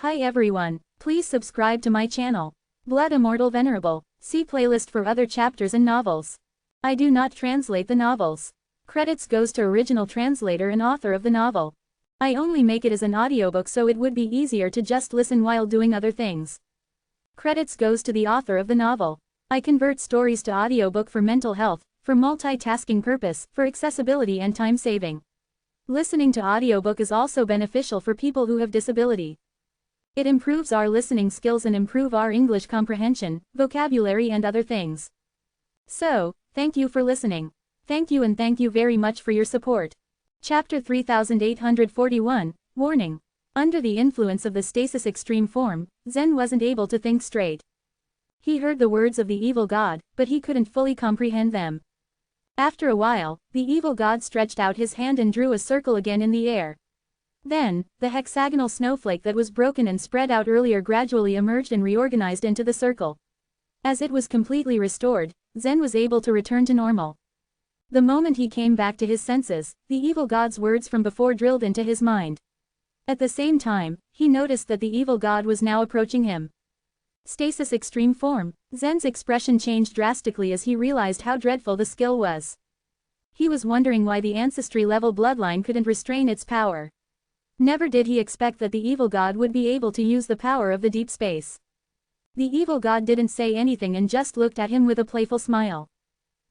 Hi everyone, please subscribe to my channel. Blood Immortal Venerable. See playlist for other chapters and novels. I do not translate the novels. Credits goes to original translator and author of the novel. I only make it as an audiobook so it would be easier to just listen while doing other things. Credits goes to the author of the novel. I convert stories to audiobook for mental health, for multitasking purpose, for accessibility and time saving. Listening to audiobook is also beneficial for people who have disability. It improves our listening skills and improve our English comprehension, vocabulary and other things. So, thank you for listening. Thank you and thank you very much for your support. Chapter 3841, Warning. Under the influence of the stasis extreme form, Zen wasn't able to think straight. He heard the words of the evil god, but he couldn't fully comprehend them. After a while, the evil god stretched out his hand and drew a circle again in the air. Then, the hexagonal snowflake that was broken and spread out earlier gradually emerged and reorganized into the circle. As it was completely restored, Zen was able to return to normal. The moment he came back to his senses, the evil god's words from before drilled into his mind. At the same time, he noticed that the evil god was now approaching him. Stasis extreme form. Zen's expression changed drastically as he realized how dreadful the skill was. He was wondering why the ancestry-level bloodline couldn't restrain its power. Never did he expect that the evil god would be able to use the power of the deep space. The evil god didn't say anything and just looked at him with a playful smile.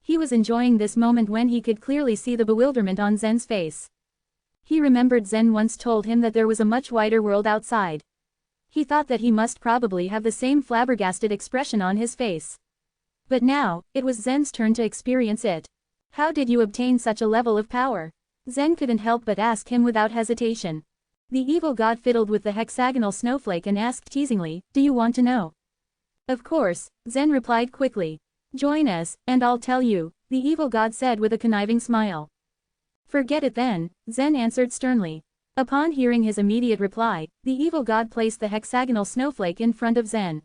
He was enjoying this moment when he could clearly see the bewilderment on Zen's face. He remembered Zen once told him that there was a much wider world outside. He thought that he must probably have the same flabbergasted expression on his face. But now, it was Zen's turn to experience it. How did you obtain such a level of power? Zen couldn't help but ask him without hesitation. The evil god fiddled with the hexagonal snowflake and asked teasingly, "Do you want to know?" Of course, Zen replied quickly. "Join us, and I'll tell you," the evil god said with a conniving smile. "Forget it then," Zen answered sternly. Upon hearing his immediate reply, the evil god placed the hexagonal snowflake in front of Zen.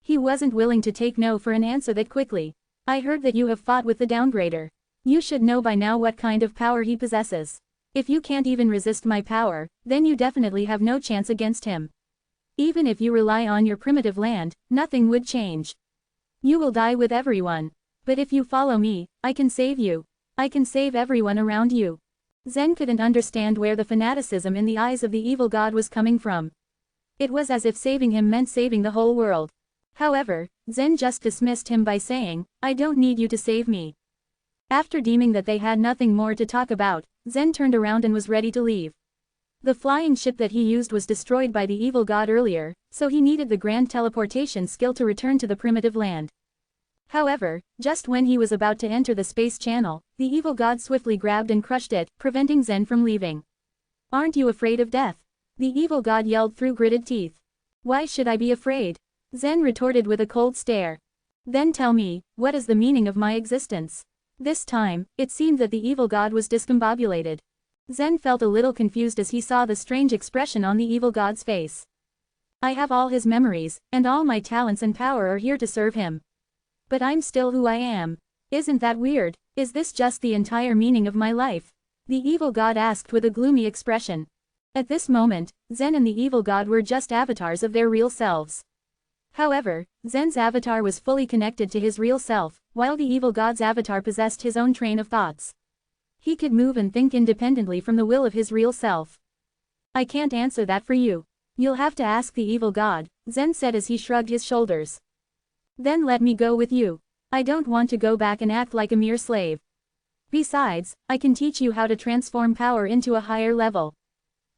He wasn't willing to take no for an answer that quickly. "I heard that you have fought with the downgrader. You should know by now what kind of power he possesses. If you can't even resist my power, then you definitely have no chance against him. Even if you rely on your primitive land, nothing would change. You will die with everyone. But if you follow me, I can save you. I can save everyone around you." Zen couldn't understand where the fanaticism in the eyes of the evil god was coming from. It was as if saving him meant saving the whole world. However, Zen just dismissed him by saying, "I don't need you to save me." After deeming that they had nothing more to talk about, Zen turned around and was ready to leave. The flying ship that he used was destroyed by the evil god earlier, so he needed the grand teleportation skill to return to the primitive land. However, just when he was about to enter the space channel, the evil god swiftly grabbed and crushed it, preventing Zen from leaving. "Aren't you afraid of death?" the evil god yelled through gritted teeth. "Why should I be afraid?" Zen retorted with a cold stare. "Then tell me, what is the meaning of my existence?" This time, it seemed that the evil god was discombobulated. Zen felt a little confused as he saw the strange expression on the evil god's face. "I have all his memories, and all my talents and power are here to serve him. But I'm still who I am. Isn't that weird? Is this just the entire meaning of my life?" the evil god asked with a gloomy expression. At this moment, Zen and the evil god were just avatars of their real selves. However, Zen's avatar was fully connected to his real self, while the evil god's avatar possessed his own train of thoughts. He could move and think independently from the will of his real self. "I can't answer that for you. You'll have to ask the evil god," Zen said as he shrugged his shoulders. "Then let me go with you. I don't want to go back and act like a mere slave. Besides, I can teach you how to transform power into a higher level."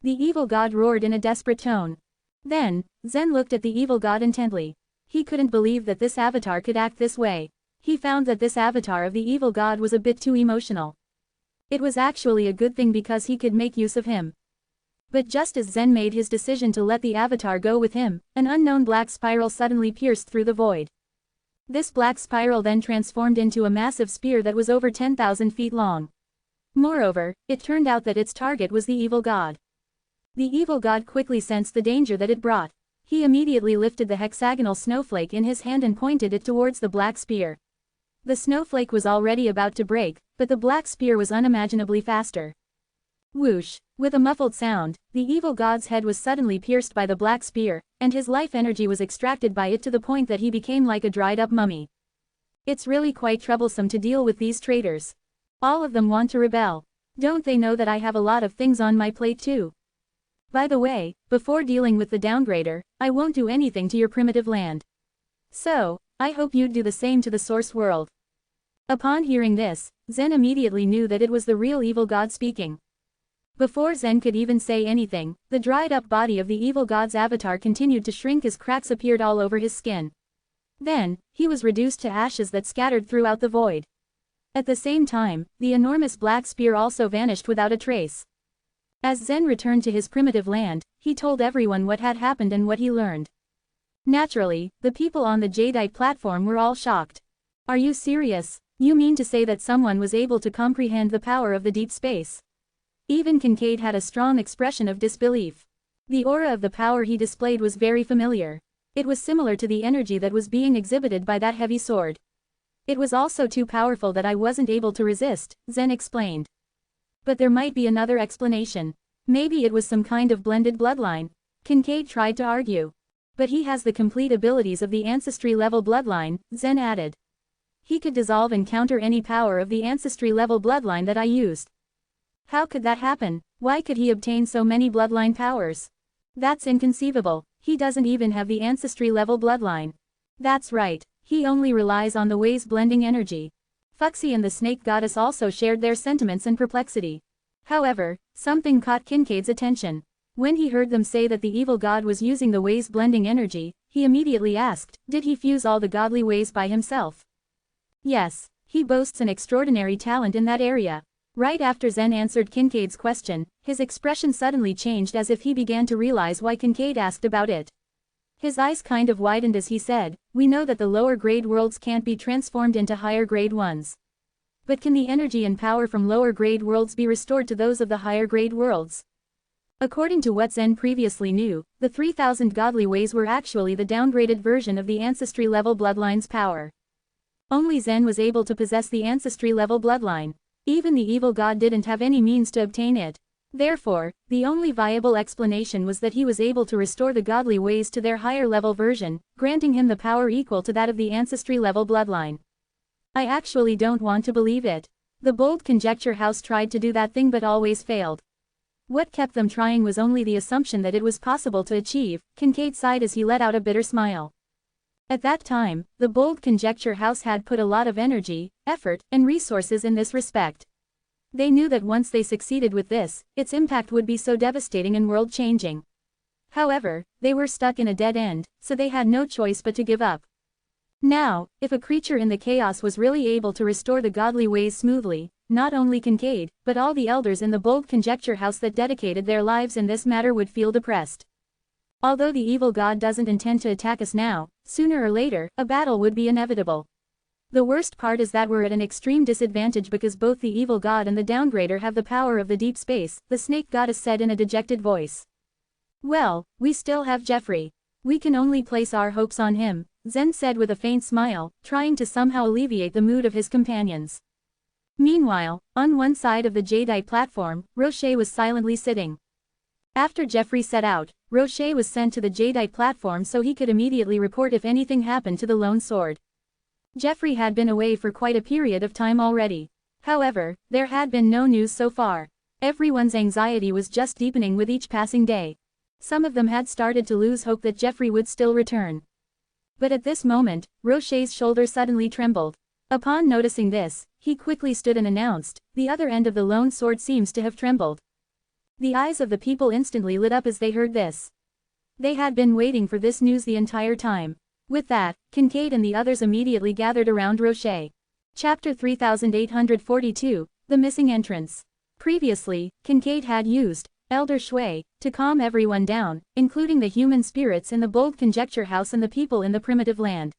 The evil god roared in a desperate tone. Then, Zen looked at the evil god intently. He couldn't believe that this avatar could act this way. He found that this avatar of the evil god was a bit too emotional. It was actually a good thing because he could make use of him. But just as Zen made his decision to let the avatar go with him, an unknown black spiral suddenly pierced through the void. This black spiral then transformed into a massive spear that was over 10,000 feet long. Moreover, it turned out that its target was the evil god. The evil god quickly sensed the danger that it brought. He immediately lifted the hexagonal snowflake in his hand and pointed it towards the black spear. The snowflake was already about to break, but the black spear was unimaginably faster. Whoosh! With a muffled sound, the evil god's head was suddenly pierced by the black spear, and his life energy was extracted by it to the point that he became like a dried-up mummy. It's really quite troublesome to deal with these traitors. All of them want to rebel. Don't they know that I have a lot of things on my plate too? By the way, before dealing with the downgrader, I won't do anything to your primitive land. So, I hope you'd do the same to the source world. Upon hearing this, Zen immediately knew that it was the real evil god speaking. Before Zen could even say anything, the dried-up body of the evil god's avatar continued to shrink as cracks appeared all over his skin. Then, he was reduced to ashes that scattered throughout the void. At the same time, the enormous black spear also vanished without a trace. As Zen returned to his primitive land, he told everyone what had happened and what he learned. Naturally, the people on the Jadeite platform were all shocked. Are you serious? You mean to say that someone was able to comprehend the power of the deep space? Even Kincaid had a strong expression of disbelief. The aura of the power he displayed was very familiar. It was similar to the energy that was being exhibited by that heavy sword. It was also too powerful that I wasn't able to resist, Zen explained. But there might be another explanation. Maybe it was some kind of blended bloodline. Kincaid tried to argue. But he has the complete abilities of the ancestry-level bloodline, Zen added. He could dissolve and counter any power of the ancestry-level bloodline that I used. How could that happen? Why could he obtain so many bloodline powers? That's inconceivable. He doesn't even have the ancestry-level bloodline. That's right. He only relies on the way's blending energy. Fuxi and the snake goddess also shared their sentiments and perplexity. However, something caught Kincaid's attention. When he heard them say that the evil god was using the way's blending energy, he immediately asked, did he fuse all the godly ways by himself? Yes, he boasts an extraordinary talent in that area. Right after Zen answered Kincaid's question, his expression suddenly changed as if he began to realize why Kincaid asked about it. His eyes kind of widened as he said, we know that the lower grade worlds can't be transformed into higher grade ones. But can the energy and power from lower grade worlds be restored to those of the higher grade worlds? According to what Zen previously knew, the 3000 godly ways were actually the downgraded version of the ancestry-level bloodline's power. Only Zen was able to possess the ancestry-level bloodline. Even the evil god didn't have any means to obtain it. Therefore, the only viable explanation was that he was able to restore the godly ways to their higher-level version, granting him the power equal to that of the ancestry-level bloodline. I actually don't want to believe it. The bold conjecture house tried to do that thing but always failed. What kept them trying was only the assumption that it was possible to achieve. Kincaid sighed as he let out a bitter smile. At that time, the bold conjecture house had put a lot of energy, effort, and resources in this respect. They knew that once they succeeded with this, its impact would be so devastating and world-changing. However, they were stuck in a dead end, so they had no choice but to give up. Now, if a creature in the chaos was really able to restore the godly ways smoothly, not only Kincaid, but all the elders in the bold conjecture house that dedicated their lives in this matter would feel depressed. Although the evil god doesn't intend to attack us now, sooner or later, a battle would be inevitable. The worst part is that we're at an extreme disadvantage because both the evil god and the downgrader have the power of the deep space, the snake goddess said in a dejected voice. Well, we still have Jeffrey. We can only place our hopes on him, Zen said with a faint smile, trying to somehow alleviate the mood of his companions. Meanwhile, on one side of the Jadeite platform, Rocher was silently sitting. After Jeffrey set out, Rocher was sent to the Jadeite platform so he could immediately report if anything happened to the lone sword. Jeffrey had been away for quite a period of time already. However, there had been no news so far. Everyone's anxiety was just deepening with each passing day. Some of them had started to lose hope that Jeffrey would still return. But at this moment, Rocher's shoulder suddenly trembled. Upon noticing this, he quickly stood and announced, the other end of the lone sword seems to have trembled. The eyes of the people instantly lit up as they heard this. They had been waiting for this news the entire time. With that, Kincaid and the others immediately gathered around Rocher. Chapter 3842, The Missing Entrance. Previously, Kincaid had used Elder Shui to calm everyone down, including the human spirits in the bold conjecture house and the people in the primitive land.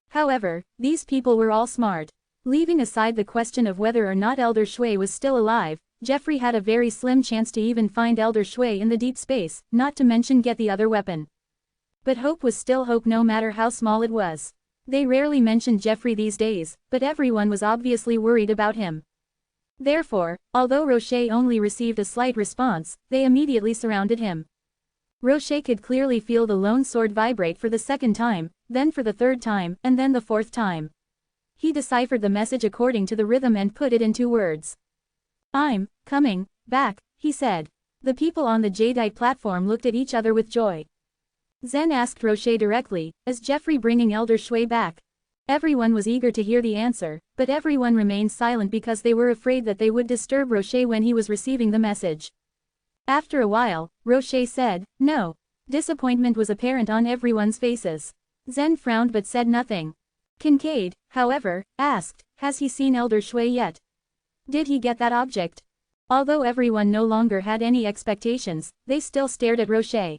However, these people were all smart. Leaving aside the question of whether or not Elder Shui was still alive, Jeffrey had a very slim chance to even find Elder Shui in the deep space, not to mention get the other weapon. But hope was still hope no matter how small it was. They rarely mentioned Jeffrey these days, but everyone was obviously worried about him. Therefore, although Rocher only received a slight response, they immediately surrounded him. Rocher could clearly feel the lone sword vibrate for the second time, then for the third time, and then the fourth time. He deciphered the message according to the rhythm and put it into words. "I'm coming back," he said. The people on the jadeite platform looked at each other with joy. Zen asked Rocher directly, "Is Jeffrey bringing Elder Shui back?" Everyone was eager to hear the answer, but everyone remained silent because they were afraid that they would disturb Rocher when he was receiving the message. After a while, Rocher said, "No." Disappointment was apparent on everyone's faces. Zen frowned but said nothing. Kincaid, however, asked, "Has he seen Elder Shui yet? Did he get that object?" Although everyone no longer had any expectations, they still stared at Rocher.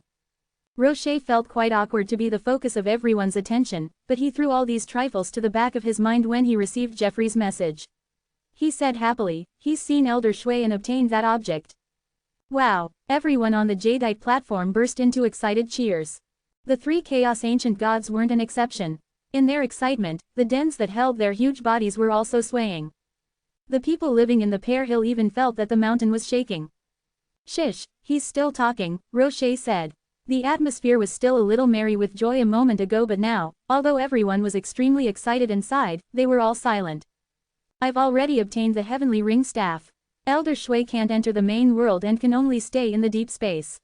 Rocher felt quite awkward to be the focus of everyone's attention, but he threw all these trifles to the back of his mind when he received Jeffrey's message. He said happily, "He's seen Elder Shui and obtained that object." Wow! Everyone on the jadeite platform burst into excited cheers. The three Chaos Ancient Gods weren't an exception. In their excitement, the dens that held their huge bodies were also swaying. The people living in the Pear Hill even felt that the mountain was shaking. "Shish, he's still talking," Rocher said. The atmosphere was still a little merry with joy a moment ago, but now, although everyone was extremely excited inside, they were all silent. "I've already obtained the heavenly ring staff. Elder Shui can't enter the main world and can only stay in the deep space.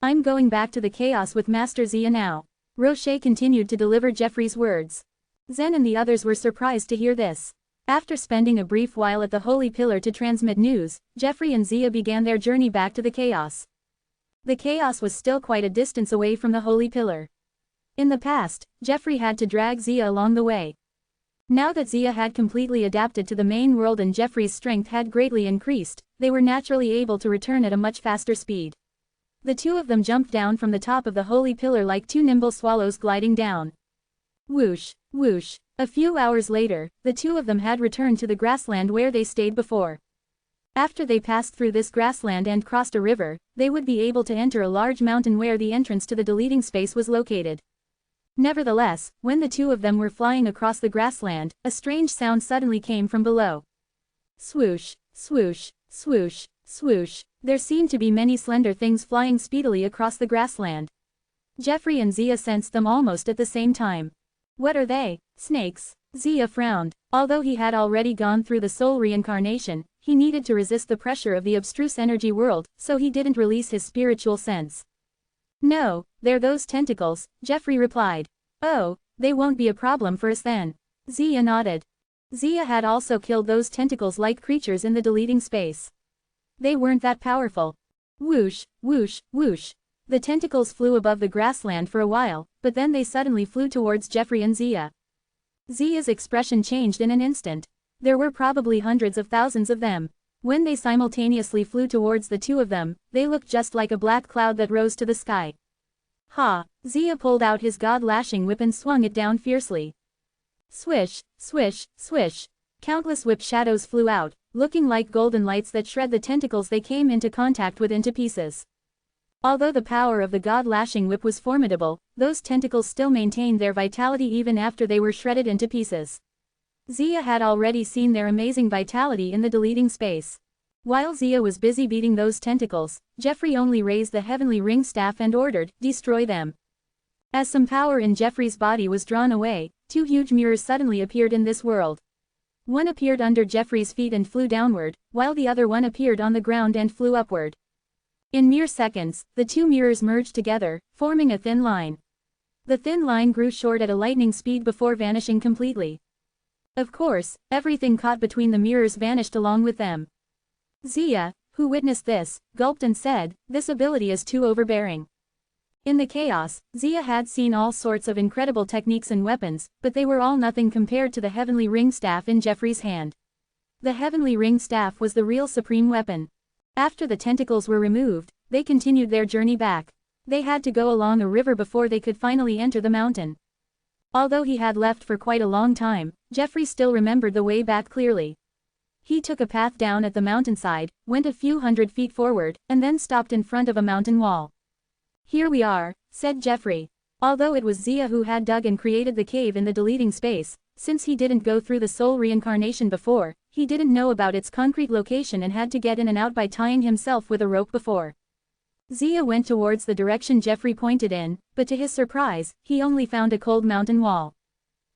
I'm going back to the chaos with Master Zia now." Rocher continued to deliver Jeffrey's words. Zen and the others were surprised to hear this. After spending a brief while at the Holy Pillar to transmit news, Jeffrey and Zia began their journey back to the chaos. The chaos was still quite a distance away from the Holy Pillar. In the past, Jeffrey had to drag Zia along the way. Now that Zia had completely adapted to the main world and Jeffrey's strength had greatly increased, they were naturally able to return at a much faster speed. The two of them jumped down from the top of the Holy Pillar like two nimble swallows gliding down. Whoosh, whoosh. A few hours later, the two of them had returned to the grassland where they stayed before. After they passed through this grassland and crossed a river, they would be able to enter a large mountain where the entrance to the deleting space was located. Nevertheless, when the two of them were flying across the grassland, a strange sound suddenly came from below. Swoosh, swoosh, swoosh, swoosh. There seemed to be many slender things flying speedily across the grassland. Jeffrey and Zia sensed them almost at the same time. "What are they? Snakes?" Zia frowned. Although he had already gone through the soul reincarnation, he needed to resist the pressure of the abstruse energy world, so he didn't release his spiritual sense. "No, they're those tentacles," Jeffrey replied. "Oh, they won't be a problem for us then." Zia nodded. Zia had also killed those tentacles-like creatures in the deleting space. They weren't that powerful. Whoosh, whoosh, whoosh. The tentacles flew above the grassland for a while, but then they suddenly flew towards Jeffrey and Zia. Zia's expression changed in an instant. There were probably hundreds of thousands of them. When they simultaneously flew towards the two of them, they looked just like a black cloud that rose to the sky. Ha! Zia pulled out his god-lashing whip and swung it down fiercely. Swish, swish, swish. Countless whip shadows flew out, looking like golden lights that shred the tentacles they came into contact with into pieces. Although the power of the god-lashing whip was formidable, those tentacles still maintained their vitality even after they were shredded into pieces. Zia had already seen their amazing vitality in the deleting space. While Zia was busy beating those tentacles, Jeffrey only raised the heavenly ring staff and ordered, "Destroy them." As some power in Jeffrey's body was drawn away, two huge mirrors suddenly appeared in this world. One appeared under Jeffrey's feet and flew downward, while the other one appeared on the ground and flew upward. In mere seconds, the two mirrors merged together, forming a thin line. The thin line grew short at a lightning speed before vanishing completely. Of course, everything caught between the mirrors vanished along with them. Zia, who witnessed this, gulped and said, "This ability is too overbearing." In the chaos, Zia had seen all sorts of incredible techniques and weapons, but they were all nothing compared to the heavenly ring staff in Jeffrey's hand. The heavenly ring staff was the real supreme weapon. After the tentacles were removed, they continued their journey back. They had to go along a river before they could finally enter the mountain. Although he had left for quite a long time, Jeffrey still remembered the way back clearly. He took a path down at the mountainside, went a few hundred feet forward, and then stopped in front of a mountain wall. "Here we are," said Jeffrey. Although it was Zia who had dug and created the cave in the deleting space, since he didn't go through the soul reincarnation before, He didn't know about its concrete location and had to get in and out by tying himself with a rope before. Zia went towards the direction Jeffrey pointed in, but to his surprise, he only found a cold mountain wall.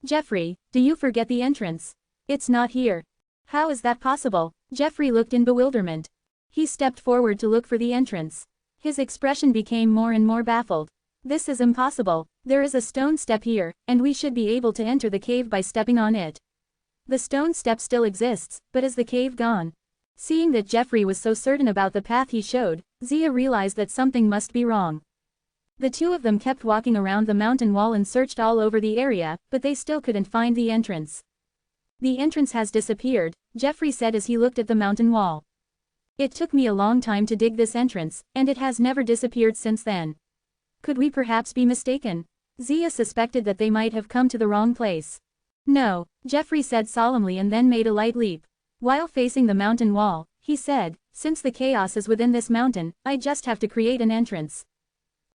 Jeffrey, do you forget the entrance? It's not here. How is that possible? Jeffrey looked in bewilderment. He stepped forward to look for the entrance. His expression became more and more baffled. This is impossible. There is a stone step here, and we should be able to enter the cave by stepping on it. The stone step still exists, but is the cave gone? Seeing that Jeffrey was so certain about the path he showed, Zia realized that something must be wrong. The two of them kept walking around the mountain wall and searched all over the area, but they still couldn't find the entrance. The entrance has disappeared, Jeffrey said as he looked at the mountain wall. It took me a long time to dig this entrance, and it has never disappeared since then. Could we perhaps be mistaken? Zia suspected that they might have come to the wrong place. No, Jeffrey said solemnly and then made a light leap. While facing the mountain wall, he said, since the chaos is within this mountain, I just have to create an entrance.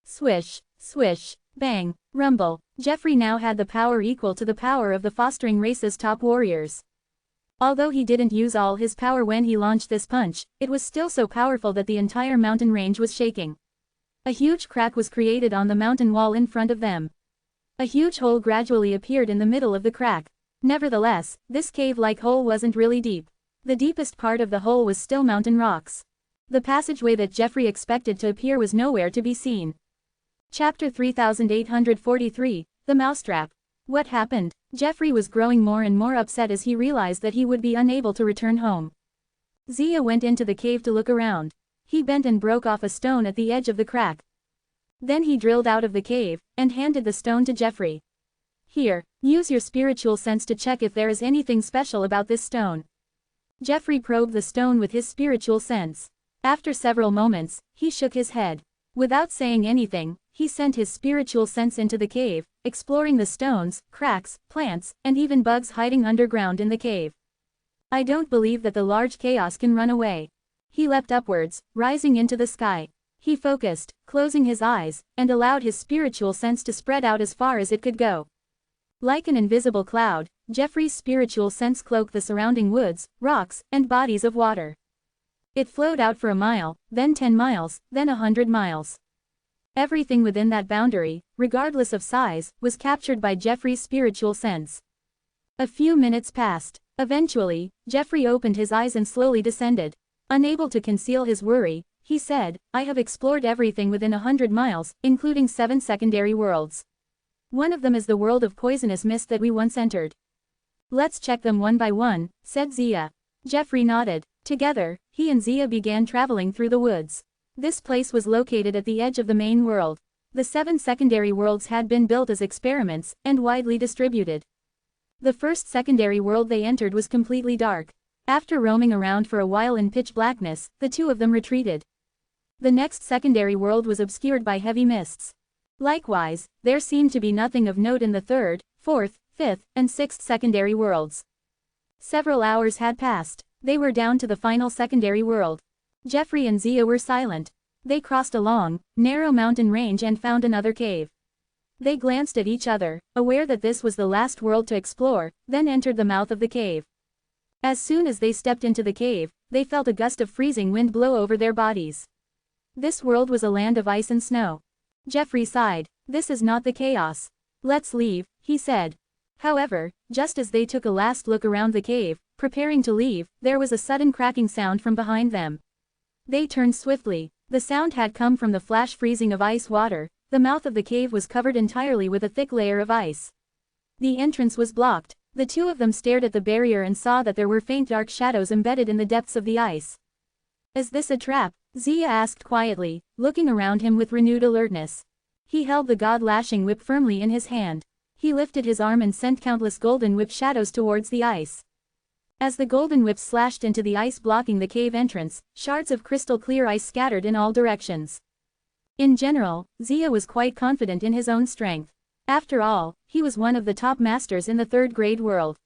Swish, swish, bang, rumble. Jeffrey now had the power equal to the power of the fostering race's top warriors. Although he didn't use all his power when he launched this punch, it was still so powerful that the entire mountain range was shaking. A huge crack was created on the mountain wall in front of them. A huge hole gradually appeared in the middle of the crack. Nevertheless, this cave-like hole wasn't really deep. The deepest part of the hole was still mountain rocks. The passageway that Jeffrey expected to appear was nowhere to be seen. Chapter 3843, The Mousetrap. What happened? Jeffrey was growing more and more upset as he realized that he would be unable to return home. Zia went into the cave to look around. He bent and broke off a stone at the edge of the crack. Then he drilled out of the cave, and handed the stone to Jeffrey. Here, use your spiritual sense to check if there is anything special about this stone. Jeffrey probed the stone with his spiritual sense. After several moments, he shook his head. Without saying anything, he sent his spiritual sense into the cave, exploring the stones, cracks, plants, and even bugs hiding underground in the cave. I don't believe that the large chaos can run away. He leapt upwards, rising into the sky. He focused, closing his eyes, and allowed his spiritual sense to spread out as far as it could go. Like an invisible cloud, Jeffrey's spiritual sense cloaked the surrounding woods, rocks, and bodies of water. It flowed out for a mile, then 10 miles, then 100 miles. Everything within that boundary, regardless of size, was captured by Jeffrey's spiritual sense. A few minutes passed. Eventually, Jeffrey opened his eyes and slowly descended. Unable to conceal his worry, he said, I have explored everything within 100 miles, including 7 secondary worlds. One of them is the world of poisonous mist that we once entered. Let's check them one by one, said Zia. Jeffrey nodded. Together, he and Zia began traveling through the woods. This place was located at the edge of the main world. The 7 secondary worlds had been built as experiments, and widely distributed. The first secondary world they entered was completely dark. After roaming around for a while in pitch blackness, the two of them retreated. The next secondary world was obscured by heavy mists. Likewise, there seemed to be nothing of note in the third, fourth, fifth, and sixth secondary worlds. Several hours had passed. They were down to the final secondary world. Jeffrey and Zia were silent. They crossed a long, narrow mountain range and found another cave. They glanced at each other, aware that this was the last world to explore, then entered the mouth of the cave. As soon as they stepped into the cave, they felt a gust of freezing wind blow over their bodies. This world was a land of ice and snow. Jeffrey sighed. This is not the chaos. Let's leave, he said. However, just as they took a last look around the cave, preparing to leave, there was a sudden cracking sound from behind them. They turned swiftly. The sound had come from the flash freezing of ice water. The mouth of the cave was covered entirely with a thick layer of ice. The entrance was blocked. The two of them stared at the barrier and saw that there were faint dark shadows embedded in the depths of the ice. Is this a trap? Zia asked quietly, looking around him with renewed alertness. He held the god-lashing whip firmly in his hand. He lifted his arm and sent countless golden whip shadows towards the ice. As the golden whips slashed into the ice blocking the cave entrance, shards of crystal clear ice scattered in all directions. In general, Zia was quite confident in his own strength. After all, he was one of the top masters in the third-grade world.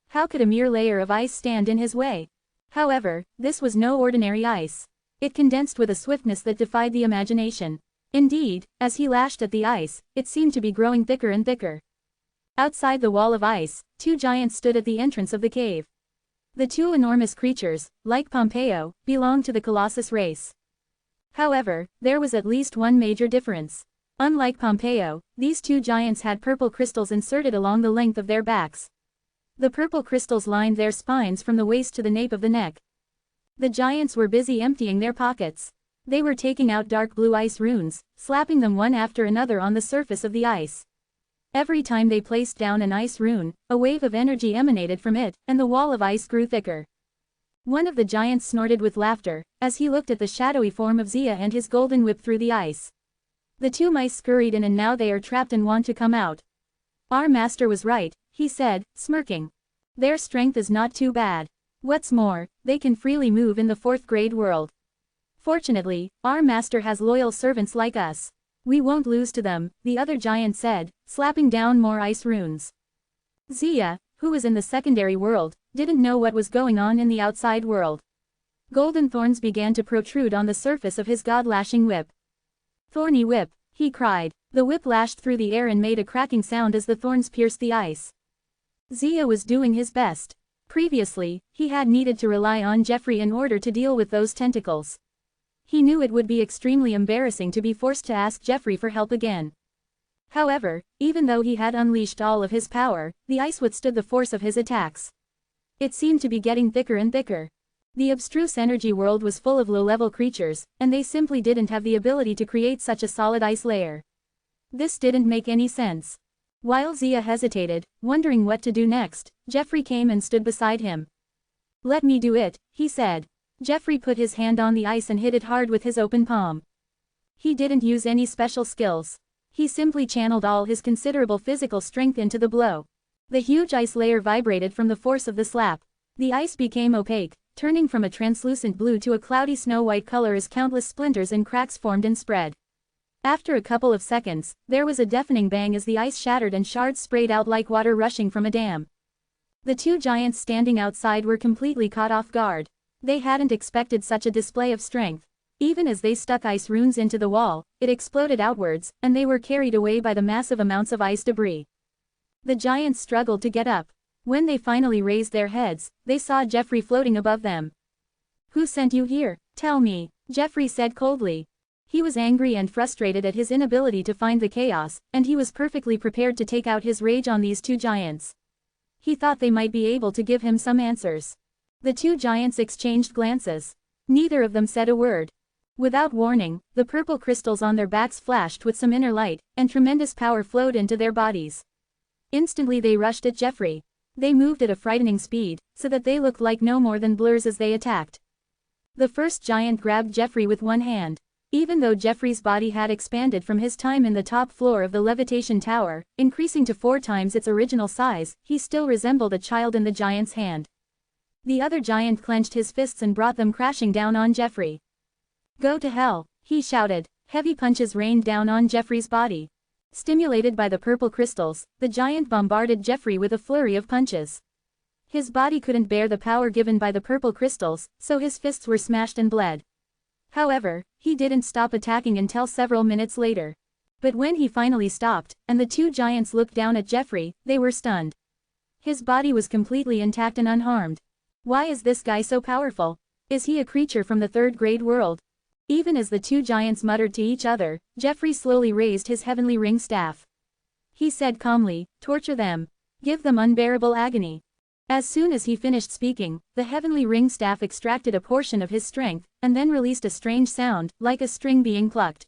How could a mere layer of ice stand in his way? However, this was no ordinary ice. It condensed with a swiftness that defied the imagination. Indeed, as he lashed at the ice, it seemed to be growing thicker and thicker. Outside the wall of ice, two giants stood at the entrance of the cave. The two enormous creatures, like Pompeo, belonged to the Colossus race. However, there was at least one major difference. Unlike Pompeo, these two giants had purple crystals inserted along the length of their backs. The purple crystals lined their spines from the waist to the nape of the neck. The giants were busy emptying their pockets. They were taking out dark blue ice runes, slapping them one after another on the surface of the ice. Every time they placed down an ice rune, a wave of energy emanated from it, and the wall of ice grew thicker. One of the giants snorted with laughter, as he looked at the shadowy form of Zia and his golden whip through the ice. The two mice scurried in and now they are trapped and want to come out. Our master was right, he said, smirking. Their strength is not too bad. What's more, they can freely move in the fourth grade world. Fortunately, our master has loyal servants like us. We won't lose to them, the other giant said, slapping down more ice runes. Zia, who was in the secondary world, didn't know what was going on in the outside world. Golden thorns began to protrude on the surface of his god-lashing whip. Thorny whip, he cried. The whip lashed through the air and made a cracking sound as the thorns pierced the ice. Zia was doing his best. Previously, he had needed to rely on Jeffrey in order to deal with those tentacles. He knew it would be extremely embarrassing to be forced to ask Jeffrey for help again. However, even though he had unleashed all of his power, the ice withstood the force of his attacks. It seemed to be getting thicker and thicker. The abstruse energy world was full of low-level creatures, and they simply didn't have the ability to create such a solid ice layer. This didn't make any sense. While Zia hesitated, wondering what to do next, Jeffrey came and stood beside him. Let me do it, he said. Jeffrey put his hand on the ice and hit it hard with his open palm. He didn't use any special skills. He simply channeled all his considerable physical strength into the blow. The huge ice layer vibrated from the force of the slap. The ice became opaque, turning from a translucent blue to a cloudy snow-white color as countless splinters and cracks formed and spread. After a couple of seconds, there was a deafening bang as the ice shattered and shards sprayed out like water rushing from a dam. The two giants standing outside were completely caught off guard. They hadn't expected such a display of strength. Even as they stuck ice runes into the wall, it exploded outwards, and they were carried away by the massive amounts of ice debris. The giants struggled to get up. When they finally raised their heads, they saw Jeffrey floating above them. Who sent you here? Tell me, Jeffrey said coldly. He was angry and frustrated at his inability to find the chaos, and he was perfectly prepared to take out his rage on these two giants. He thought they might be able to give him some answers. The two giants exchanged glances. Neither of them said a word. Without warning, the purple crystals on their backs flashed with some inner light, and tremendous power flowed into their bodies. Instantly they rushed at Jeffrey. They moved at a frightening speed, so that they looked like no more than blurs as they attacked. The first giant grabbed Jeffrey with one hand. Even though Jeffrey's body had expanded from his time in the top floor of the levitation tower, increasing to 4 times its original size, he still resembled a child in the giant's hand. The other giant clenched his fists and brought them crashing down on Jeffrey. Go to hell, he shouted. Heavy punches rained down on Jeffrey's body. Stimulated by the purple crystals, the giant bombarded Jeffrey with a flurry of punches. His body couldn't bear the power given by the purple crystals, so his fists were smashed and bled. However, he didn't stop attacking until several minutes later. But when he finally stopped, and the two giants looked down at Jeffrey, they were stunned. His body was completely intact and unharmed. Why is this guy so powerful? Is he a creature from the third grade world? Even as the two giants muttered to each other, Jeffrey slowly raised his heavenly ring staff. He said calmly, torture them. Give them unbearable agony. As soon as he finished speaking, the heavenly ring staff extracted a portion of his strength, and then released a strange sound, like a string being plucked.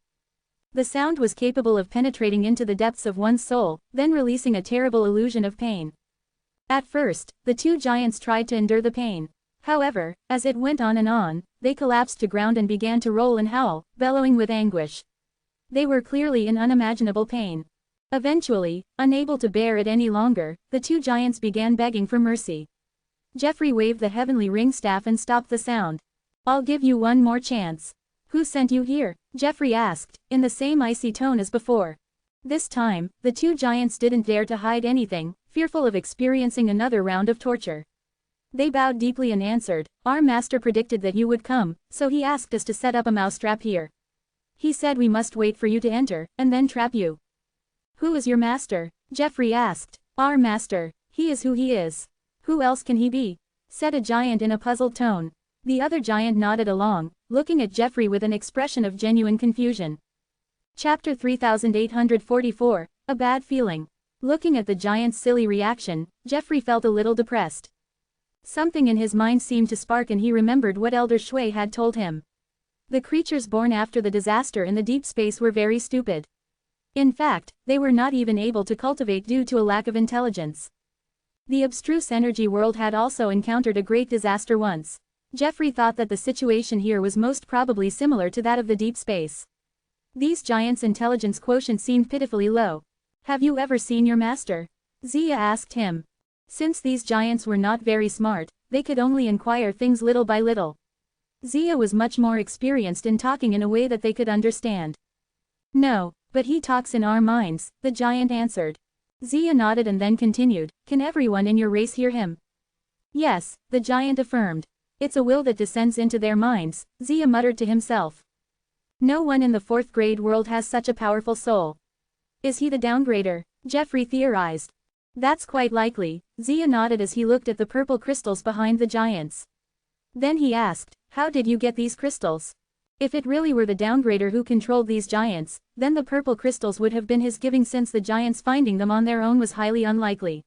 The sound was capable of penetrating into the depths of one's soul, then releasing a terrible illusion of pain. At first, the two giants tried to endure the pain. However, as it went on and on, they collapsed to ground and began to roll and howl, bellowing with anguish. They were clearly in unimaginable pain. Eventually, unable to bear it any longer, the two giants began begging for mercy. Jeffrey waved the heavenly ring staff and stopped the sound. I'll give you one more chance. Who sent you here? Jeffrey asked, in the same icy tone as before. This time, the two giants didn't dare to hide anything, fearful of experiencing another round of torture. They bowed deeply and answered, our master predicted that you would come, so he asked us to set up a mousetrap here. He said we must wait for you to enter, and then trap you. Who is your master? Jeffrey asked. Our master. He is who he is. Who else can he be? said a giant in a puzzled tone. The other giant nodded along, looking at Jeffrey with an expression of genuine confusion. Chapter 3844, A Bad Feeling. Looking at the giant's silly reaction, Jeffrey felt a little depressed. Something in his mind seemed to spark and he remembered what Elder Shui had told him. The creatures born after the disaster in the deep space were very stupid. In fact, they were not even able to cultivate due to a lack of intelligence. The abstruse energy world had also encountered a great disaster once. Jeffrey thought that the situation here was most probably similar to that of the deep space. These giants' intelligence quotient seemed pitifully low. Have you ever seen your master? Zia asked him. Since these giants were not very smart, they could only inquire things little by little. Zia was much more experienced in talking in a way that they could understand. No, but he talks in our minds, the giant answered. Zia nodded and then continued, can everyone in your race hear him? Yes, the giant affirmed. It's a will that descends into their minds, Zia muttered to himself. No one in the 4th grade world has such a powerful soul. Is he the downgrader? Jeffrey theorized. That's quite likely, Zia nodded as he looked at the purple crystals behind the giants. Then he asked, how did you get these crystals? If it really were the downgrader who controlled these giants, then the purple crystals would have been his giving since the giants finding them on their own was highly unlikely.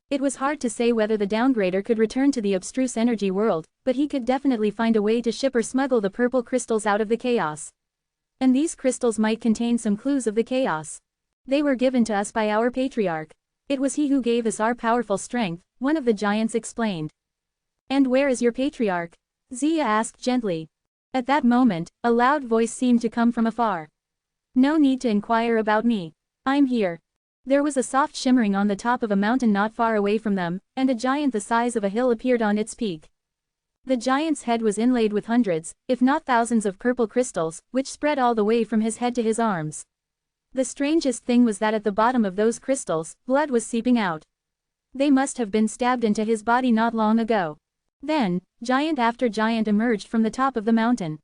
It was hard to say whether the downgrader could return to the abstruse energy world, but he could definitely find a way to ship or smuggle the purple crystals out of the chaos. And these crystals might contain some clues of the chaos. They were given to us by our patriarch. It was he who gave us our powerful strength, one of the giants explained. And where is your patriarch? Zia asked gently. At that moment, a loud voice seemed to come from afar. No need to inquire about me. I'm here. There was a soft shimmering on the top of a mountain not far away from them, and a giant the size of a hill appeared on its peak. The giant's head was inlaid with hundreds, if not thousands of purple crystals, which spread all the way from his head to his arms. The strangest thing was that at the bottom of those crystals, blood was seeping out. They must have been stabbed into his body not long ago. Then, giant after giant emerged from the top of the mountain.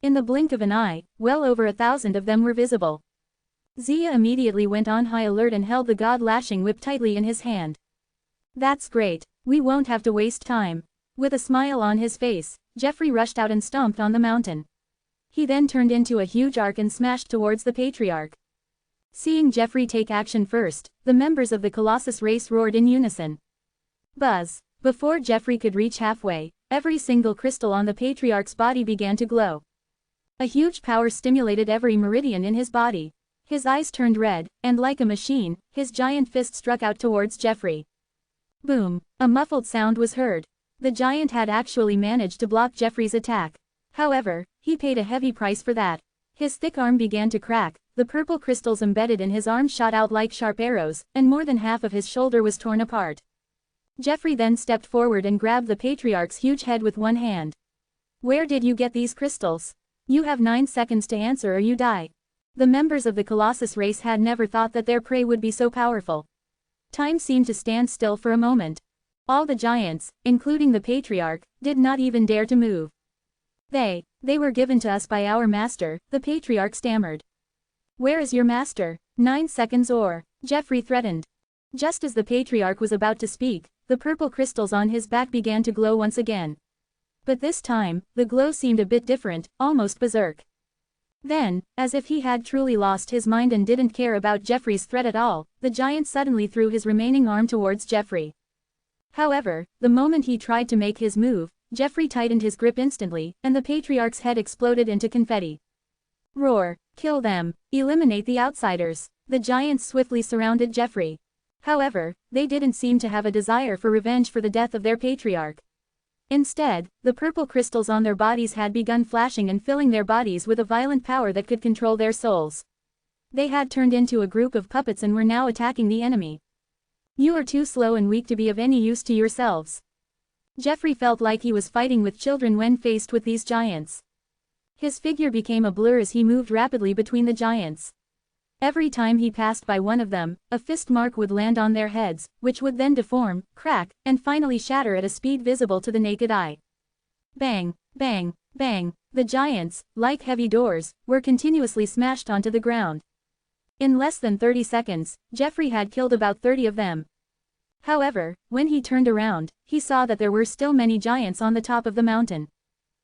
In the blink of an eye, well over 1,000 of them were visible. Zia immediately went on high alert and held the god-lashing whip tightly in his hand. That's great, we won't have to waste time. With a smile on his face, Jeffrey rushed out and stomped on the mountain. He then turned into a huge arc and smashed towards the patriarch. Seeing Jeffrey take action first, the members of the Colossus race roared in unison. Buzz! Before Jeffrey could reach halfway, every single crystal on the patriarch's body began to glow. A huge power stimulated every meridian in his body. His eyes turned red, and like a machine, his giant fist struck out towards Jeffrey. Boom! A muffled sound was heard. The giant had actually managed to block Jeffrey's attack. However, he paid a heavy price for that. His thick arm began to crack, the purple crystals embedded in his arm shot out like sharp arrows, and more than half of his shoulder was torn apart. Jeffrey then stepped forward and grabbed the patriarch's huge head with one hand. Where did you get these crystals? You have 9 seconds to answer or you die. The members of the Colossus race had never thought that their prey would be so powerful. Time seemed to stand still for a moment. All the giants, including the patriarch, did not even dare to move. They were given to us by our master, the patriarch stammered. Where is your master? 9 seconds or, Jeffrey threatened. Just as the patriarch was about to speak, the purple crystals on his back began to glow once again. But this time, the glow seemed a bit different, almost berserk. Then, as if he had truly lost his mind and didn't care about Jeffrey's threat at all, the giant suddenly threw his remaining arm towards Jeffrey. However, the moment he tried to make his move, Jeffrey tightened his grip instantly, and the patriarch's head exploded into confetti. Roar! Kill them! Eliminate the outsiders! The giants swiftly surrounded Jeffrey. However, they didn't seem to have a desire for revenge for the death of their patriarch. Instead, the purple crystals on their bodies had begun flashing and filling their bodies with a violent power that could control their souls. They had turned into a group of puppets and were now attacking the enemy. You are too slow and weak to be of any use to yourselves. Jeffrey felt like he was fighting with children when faced with these giants. His figure became a blur as he moved rapidly between the giants. Every time he passed by one of them, a fist mark would land on their heads, which would then deform, crack, and finally shatter at a speed visible to the naked eye. Bang, bang, bang, the giants, like heavy doors, were continuously smashed onto the ground. In less than 30 seconds, Jeffrey had killed about 30 of them. However, when he turned around, he saw that there were still many giants on the top of the mountain.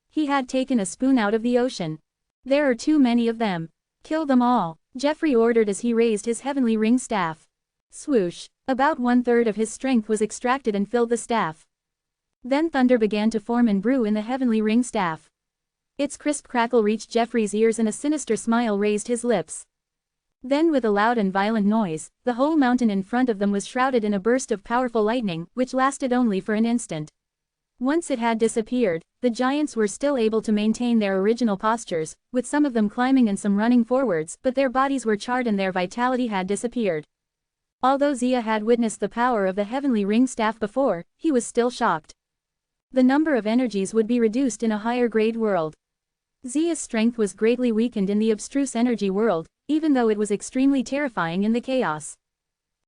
He had taken a spoon out of the ocean. There are too many of them. Kill them all, Jeffrey ordered as he raised his heavenly ring staff. Swoosh! About 1/3 of his strength was extracted and filled the staff. Then thunder began to form and brew in the heavenly ring staff. Its crisp crackle reached Jeffrey's ears and a sinister smile raised his lips. Then with a loud and violent noise, the whole mountain in front of them was shrouded in a burst of powerful lightning, which lasted only for an instant. Once it had disappeared, the giants were still able to maintain their original postures, with some of them climbing and some running forwards, but their bodies were charred and their vitality had disappeared. Although Zia had witnessed the power of the heavenly ring staff before, he was still shocked. The number of energies would be reduced in a higher grade world. Zia's strength was greatly weakened in the abstruse energy world, even though it was extremely terrifying in the chaos.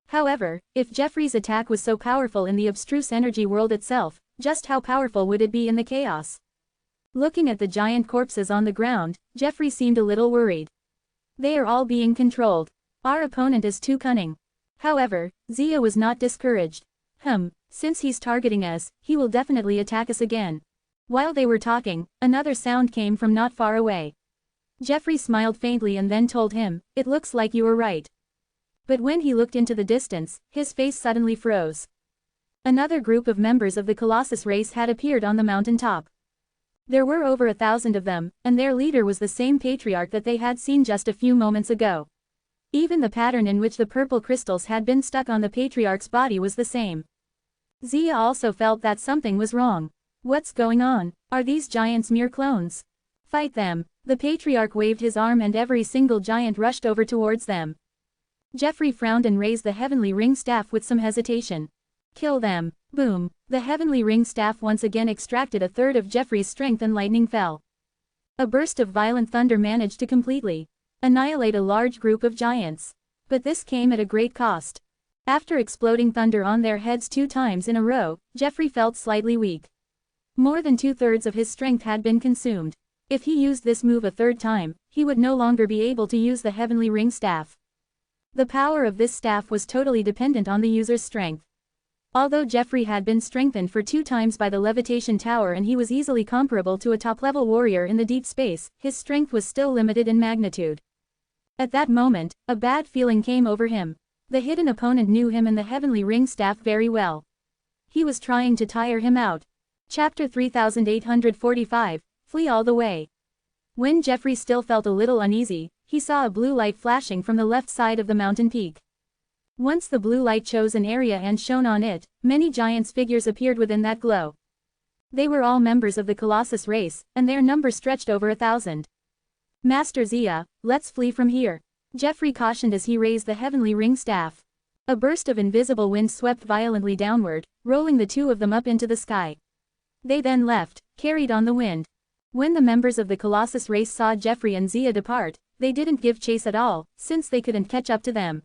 However, if Jeffrey's attack was so powerful in the abstruse energy world itself, just how powerful would it be in the chaos? Looking at the giant corpses on the ground, Jeffrey seemed a little worried. They are all being controlled. Our opponent is too cunning. However, Zia was not discouraged. Since he's targeting us, he will definitely attack us again. While they were talking, another sound came from not far away. Jeffrey smiled faintly and then told him, "It looks like you were right." But when he looked into the distance, his face suddenly froze. Another group of members of the Colossus race had appeared on the mountain top. There were over 1,000 of them, and their leader was the same patriarch that they had seen just a few moments ago. Even the pattern in which the purple crystals had been stuck on the patriarch's body was the same. Zia also felt that something was wrong. What's going on? Are these giants mere clones? Fight them! The patriarch waved his arm and every single giant rushed over towards them. Jeffrey frowned and raised the heavenly ring staff with some hesitation. Kill them! Boom! The heavenly ring staff once again extracted 1/3 of Jeffrey's strength and lightning fell. A burst of violent thunder managed to completely annihilate a large group of giants. But this came at a great cost. After exploding thunder on their heads 2 times in a row, Jeffrey felt slightly weak. More than 2/3 of his strength had been consumed. If he used this move a 3rd time, he would no longer be able to use the heavenly ring staff. The power of this staff was totally dependent on the user's strength. Although Jeffrey had been strengthened for 2 times by the levitation tower and he was easily comparable to a top-level warrior in the deep space, his strength was still limited in magnitude. At that moment, a bad feeling came over him. The hidden opponent knew him and the heavenly ring staff very well. He was trying to tire him out. Chapter 3845, Flee all the way. When Jeffrey still felt a little uneasy, he saw a blue light flashing from the left side of the mountain peak. Once the blue light chose an area and shone on it, many giants' figures appeared within that glow. They were all members of the Colossus race, and their number stretched over 1,000. Master Zia, let's flee from here, Jeffrey cautioned as he raised the heavenly ring staff. A burst of invisible wind swept violently downward, rolling the 2 of them up into the sky. They then left, carried on the wind. When the members of the Colossus race saw Jeffrey and Zia depart, they didn't give chase at all, since they couldn't catch up to them.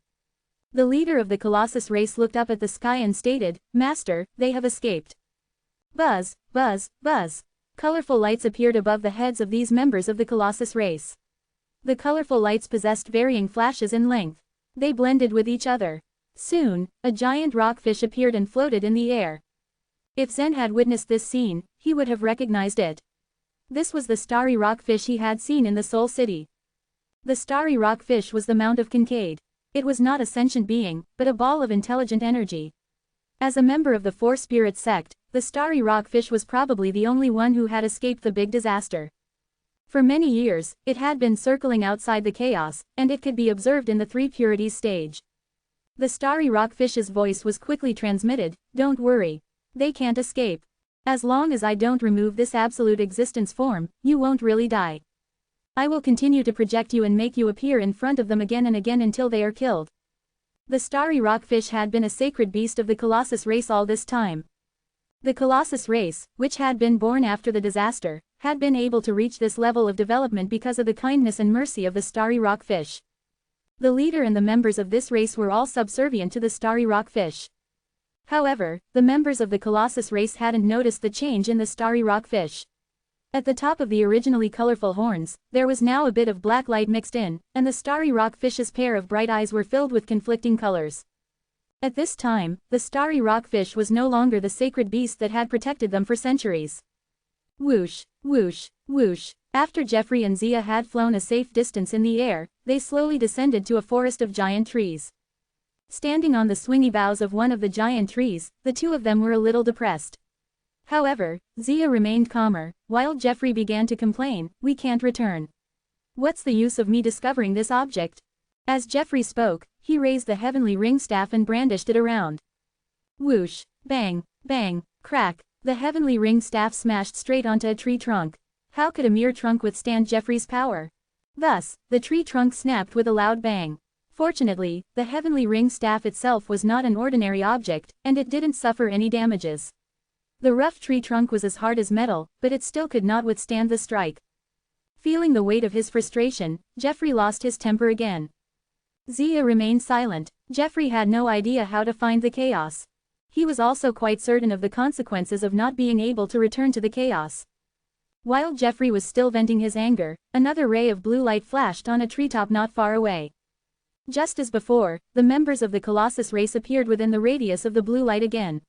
The leader of the Colossus race looked up at the sky and stated, "Master, they have escaped." Buzz, buzz, buzz. Colorful lights appeared above the heads of these members of the Colossus race. The colorful lights possessed varying flashes in length. They blended with each other. Soon, a giant rockfish appeared and floated in the air. If Zen had witnessed this scene, he would have recognized it. This was the starry rockfish he had seen in the Soul City. The starry rockfish was the Mount of Kincaid. It was not a sentient being, but a ball of intelligent energy. As a member of the Four Spirits sect, the starry rockfish was probably the only one who had escaped the big disaster. For many years, it had been circling outside the chaos, and it could be observed in the 3 purities stage. The starry rockfish's voice was quickly transmitted, "Don't worry. They can't escape. As long as I don't remove this absolute existence form, you won't really die. I will continue to project you and make you appear in front of them again and again until they are killed." The starry rockfish had been a sacred beast of the Colossus race all this time. The Colossus race, which had been born after the disaster, had been able to reach this level of development because of the kindness and mercy of the starry rockfish. The leader and the members of this race were all subservient to the starry rockfish. However, the members of the Colossus race hadn't noticed the change in the starry rockfish. At the top of the originally colorful horns, there was now a bit of black light mixed in, and the starry rockfish's pair of bright eyes were filled with conflicting colors. At this time, the starry rockfish was no longer the sacred beast that had protected them for centuries. Whoosh, whoosh, whoosh. After Jeffrey and Zia had flown a safe distance in the air, they slowly descended to a forest of giant trees. Standing on the swingy boughs of one of the giant trees, the two of them were a little depressed. However, Zia remained calmer, while Jeffrey began to complain, "We can't return. What's the use of me discovering this object?" As Jeffrey spoke, he raised the heavenly ring staff and brandished it around. Whoosh, bang, bang, crack, the heavenly ring staff smashed straight onto a tree trunk. How could a mere trunk withstand Jeffrey's power? Thus, the tree trunk snapped with a loud bang. Fortunately, the heavenly ring staff itself was not an ordinary object, and it didn't suffer any damages. The rough tree trunk was as hard as metal, but it still could not withstand the strike. Feeling the weight of his frustration, Jeffrey lost his temper again. Zia remained silent. Jeffrey had no idea how to find the chaos. He was also quite certain of the consequences of not being able to return to the chaos. While Jeffrey was still venting his anger, another ray of blue light flashed on a treetop not far away. Just as before, the members of the Colossus race appeared within the radius of the blue light again.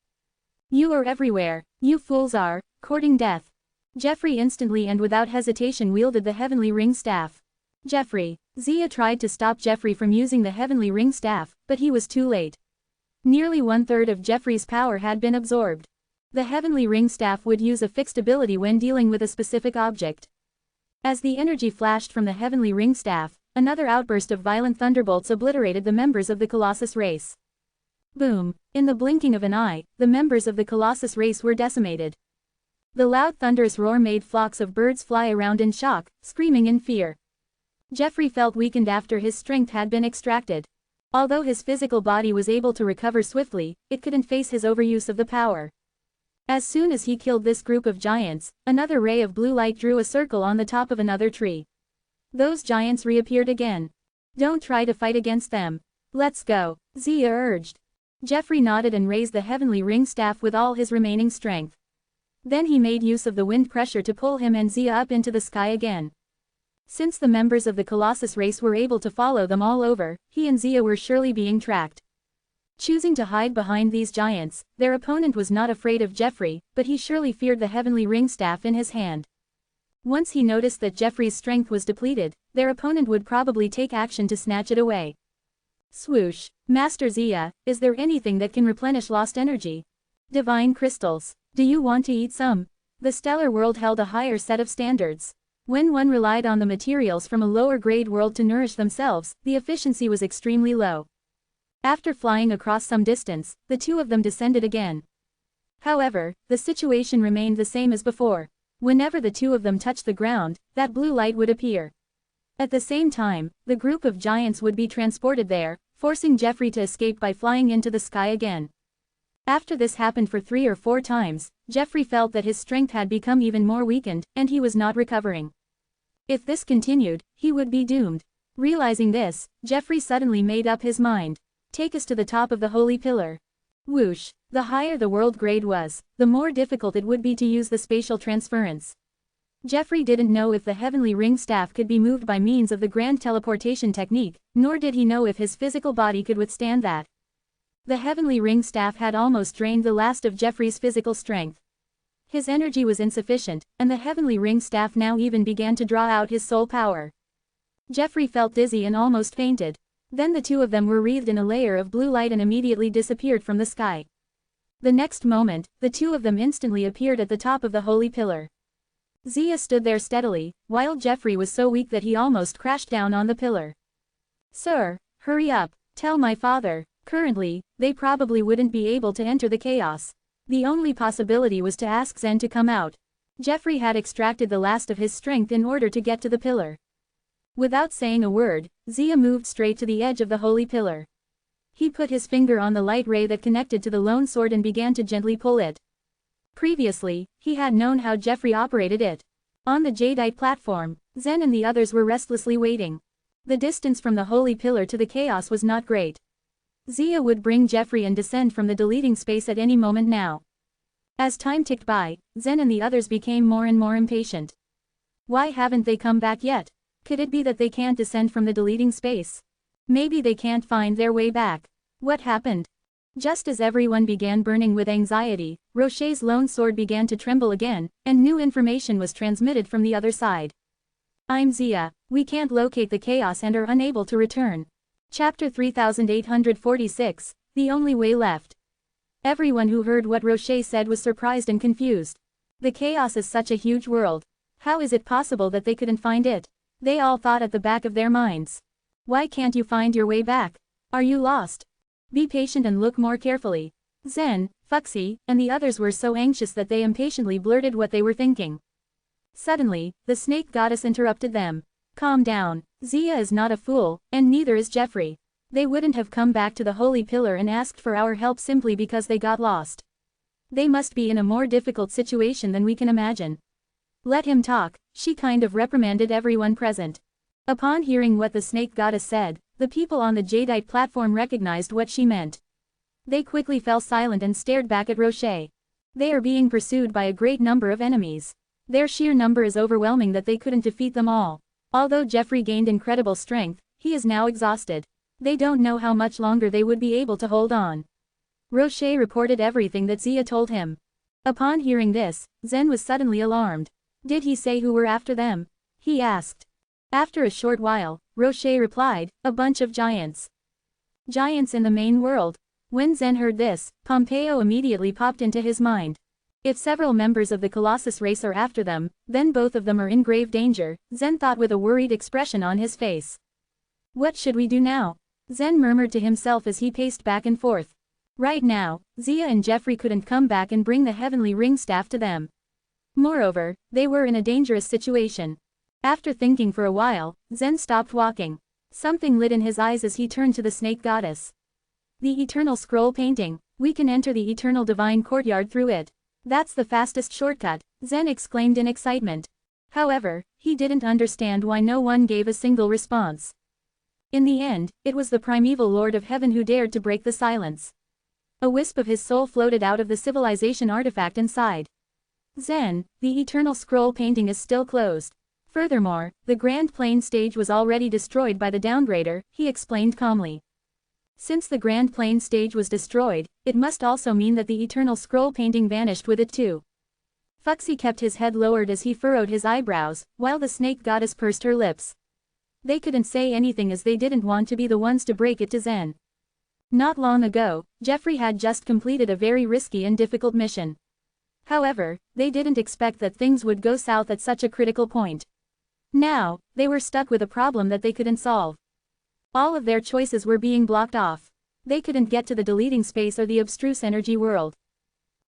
"You are everywhere. You fools are courting death." Jeffrey instantly and without hesitation wielded the heavenly ring staff. Jeffrey. Zia tried to stop Jeffrey from using the heavenly ring staff, but he was too late. Nearly 1/3 of Jeffrey's power had been absorbed. The heavenly ring staff would use a fixed ability when dealing with a specific object. As the energy flashed from the heavenly ring staff, another outburst of violent thunderbolts obliterated the members of the Colossus race. Boom! In the blinking of an eye, the members of the Colossus race were decimated. The loud thunderous roar made flocks of birds fly around in shock, screaming in fear. Jeffrey felt weakened after his strength had been extracted. Although his physical body was able to recover swiftly, it couldn't face his overuse of the power. As soon as he killed this group of giants, another ray of blue light drew a circle on the top of another tree. Those giants reappeared again. "Don't try to fight against them. Let's go," Zia urged. Jeffrey nodded and raised the heavenly ring staff with all his remaining strength. Then he made use of the wind pressure to pull him and Zia up into the sky again. Since the members of the Colossus race were able to follow them all over, he and Zia were surely being tracked. Choosing to hide behind these giants, their opponent was not afraid of Jeffrey, but he surely feared the heavenly ring staff in his hand. Once he noticed that Jeffrey's strength was depleted, their opponent would probably take action to snatch it away. Swoosh! Master Zia, is there anything that can replenish lost energy? Divine crystals. Do you want to eat some? The stellar world held a higher set of standards. When one relied on the materials from a lower grade world to nourish themselves, the efficiency was extremely low. After flying across some distance, the two of them descended again. However, the situation remained the same as before. Whenever the two of them touched the ground, that blue light would appear. At the same time, the group of giants would be transported there, forcing Jeffrey to escape by flying into the sky again. After this happened for 3 or 4 times, Jeffrey felt that his strength had become even more weakened, and he was not recovering. If this continued, he would be doomed. Realizing this, Jeffrey suddenly made up his mind. Take us to the top of the holy pillar. Whoosh! The higher the world grade was, the more difficult it would be to use the spatial transference. Jeffrey didn't know if the heavenly ring staff could be moved by means of the grand teleportation technique, nor did he know if his physical body could withstand that. The heavenly ring staff had almost drained the last of Jeffrey's physical strength. His energy was insufficient, and the heavenly ring staff now even began to draw out his soul power. Jeffrey felt dizzy and almost fainted. Then the two of them were wreathed in a layer of blue light and immediately disappeared from the sky. The next moment, the two of them instantly appeared at the top of the holy pillar. Zia stood there steadily, while Jeffrey was so weak that he almost crashed down on the pillar. "Sir, hurry up, tell my father." Currently, they probably wouldn't be able to enter the chaos. The only possibility was to ask Zen to come out. Jeffrey had extracted the last of his strength in order to get to the pillar. Without saying a word, Zia moved straight to the edge of the holy pillar. He put his finger on the light ray that connected to the lone sword and began to gently pull it. Previously, he had known how Jeffrey operated it. On the jadeite platform, Zen and the others were restlessly waiting. The distance from the holy pillar to the chaos was not great. Zia would bring Jeffrey and descend from the deleting space at any moment now. As time ticked by, Zen and the others became more and more impatient. Why haven't they come back yet? Could it be that they can't descend from the deleting space? Maybe they can't find their way back. What happened? Just as everyone began burning with anxiety, Rocher's lone sword began to tremble again, and new information was transmitted from the other side. I'm Zia. We can't locate the chaos and are unable to return. Chapter 3846, The Only Way Left. Everyone who heard what Rocher said was surprised and confused. The chaos is such a huge world. How is it possible that they couldn't find it? They all thought at the back of their minds. Why can't you find your way back? Are you lost? Be patient and look more carefully. Zen, Fuxi, and the others were so anxious that they impatiently blurted what they were thinking. Suddenly, the snake goddess interrupted them. Calm down. Zia is not a fool, and neither is Jeffrey. They wouldn't have come back to the holy pillar and asked for our help simply because they got lost. They must be in a more difficult situation than we can imagine. Let him talk, she kind of reprimanded everyone present. Upon hearing what the snake goddess said, the people on the jadeite platform recognized what she meant. They quickly fell silent and stared back at Rocher. They are being pursued by a great number of enemies. Their sheer number is overwhelming that they couldn't defeat them all. Although Jeffrey gained incredible strength, he is now exhausted. They don't know how much longer they would be able to hold on. Rocher reported everything that Zia told him. Upon hearing this, Zen was suddenly alarmed. Did he say who were after them? He asked. After a short while, Rocher replied, a bunch of giants. Giants in the main world. When Zen heard this, Pompeo immediately popped into his mind. If several members of the Colossus race are after them, then both of them are in grave danger, Zen thought with a worried expression on his face. What should we do now? Zen murmured to himself as he paced back and forth. Right now, Zia and Jeffrey couldn't come back and bring the heavenly ring staff to them. Moreover, they were in a dangerous situation. After thinking for a while, Zen stopped walking. Something lit in his eyes as he turned to the snake goddess. The eternal scroll painting. We can enter the eternal divine courtyard through it. That's the fastest shortcut, Zen exclaimed in excitement. However, he didn't understand why no one gave a single response. In the end, it was the primeval Lord of Heaven who dared to break the silence. A wisp of his soul floated out of the civilization artifact and sighed. Zen, the eternal scroll painting is still closed. Furthermore, the Grand Plane stage was already destroyed by the downgrader, he explained calmly. Since the Grand Plane stage was destroyed, it must also mean that the eternal scroll painting vanished with it too. Fuxi kept his head lowered as he furrowed his eyebrows, while the snake goddess pursed her lips. They couldn't say anything as they didn't want to be the ones to break it to Zen. Not long ago, Jeffrey had just completed a very risky and difficult mission. However, they didn't expect that things would go south at such a critical point. Now, they were stuck with a problem that they couldn't solve. All of their choices were being blocked off. They couldn't get to the deleting space or the abstruse energy world.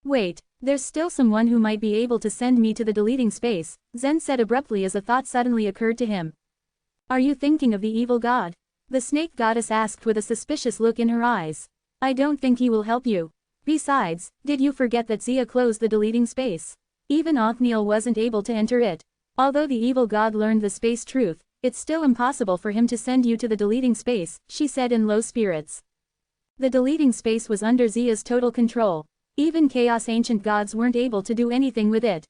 Wait, there's still someone who might be able to send me to the deleting space, Zen said abruptly as a thought suddenly occurred to him. Are you thinking of the evil god? The snake goddess asked with a suspicious look in her eyes. I don't think he will help you. Besides, did you forget that Zia closed the deleting space? Even Othniel wasn't able to enter it. Although the evil god learned the space truth, it's still impossible for him to send you to the deleting space, she said in low spirits. The deleting space was under Zia's total control. Even Chaos ancient gods weren't able to do anything with it.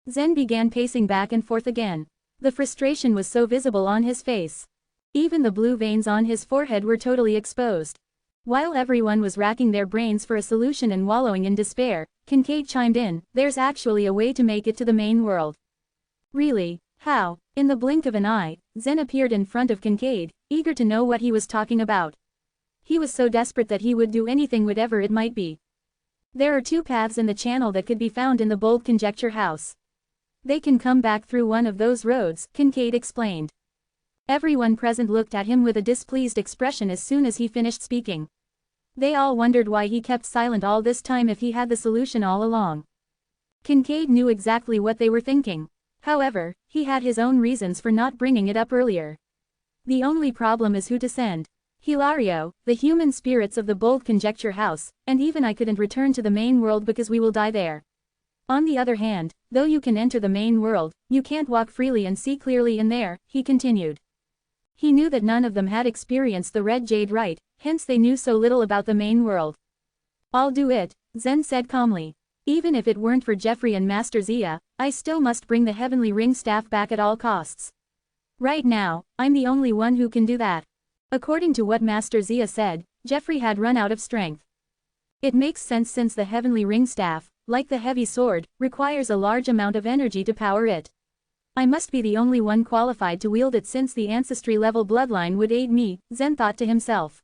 Zen began pacing back and forth again. The frustration was so visible on his face. Even the blue veins on his forehead were totally exposed. While everyone was racking their brains for a solution and wallowing in despair, Kincaid chimed in, there's actually a way to make it to the main world. Really? How? In the blink of an eye, Zen appeared in front of Kincaid, eager to know what he was talking about. He was so desperate that he would do anything whatever it might be. There are two paths in the channel that could be found in the Bold Conjecture House. They can come back through one of those roads, Kincaid explained. Everyone present looked at him with a displeased expression as soon as he finished speaking. They all wondered why he kept silent all this time if he had the solution all along. Kincaid knew exactly what they were thinking. However, he had his own reasons for not bringing it up earlier. The only problem is who to send. Hilario, the human spirits of the Bold Conjecture House, and even I couldn't return to the main world because we will die there. On the other hand, though you can enter the main world, you can't walk freely and see clearly in there, he continued. He knew that none of them had experienced the Red Jade Rite, hence they knew so little about the main world. I'll do it, Zen said calmly. Even if it weren't for Jeffrey and Master Zia, I still must bring the heavenly ring staff back at all costs. Right now, I'm the only one who can do that. According to what Master Zia said, Jeffrey had run out of strength. It makes sense since the heavenly ring staff, like the heavy sword, requires a large amount of energy to power it. I must be the only one qualified to wield it since the ancestry-level bloodline would aid me, Zen thought to himself.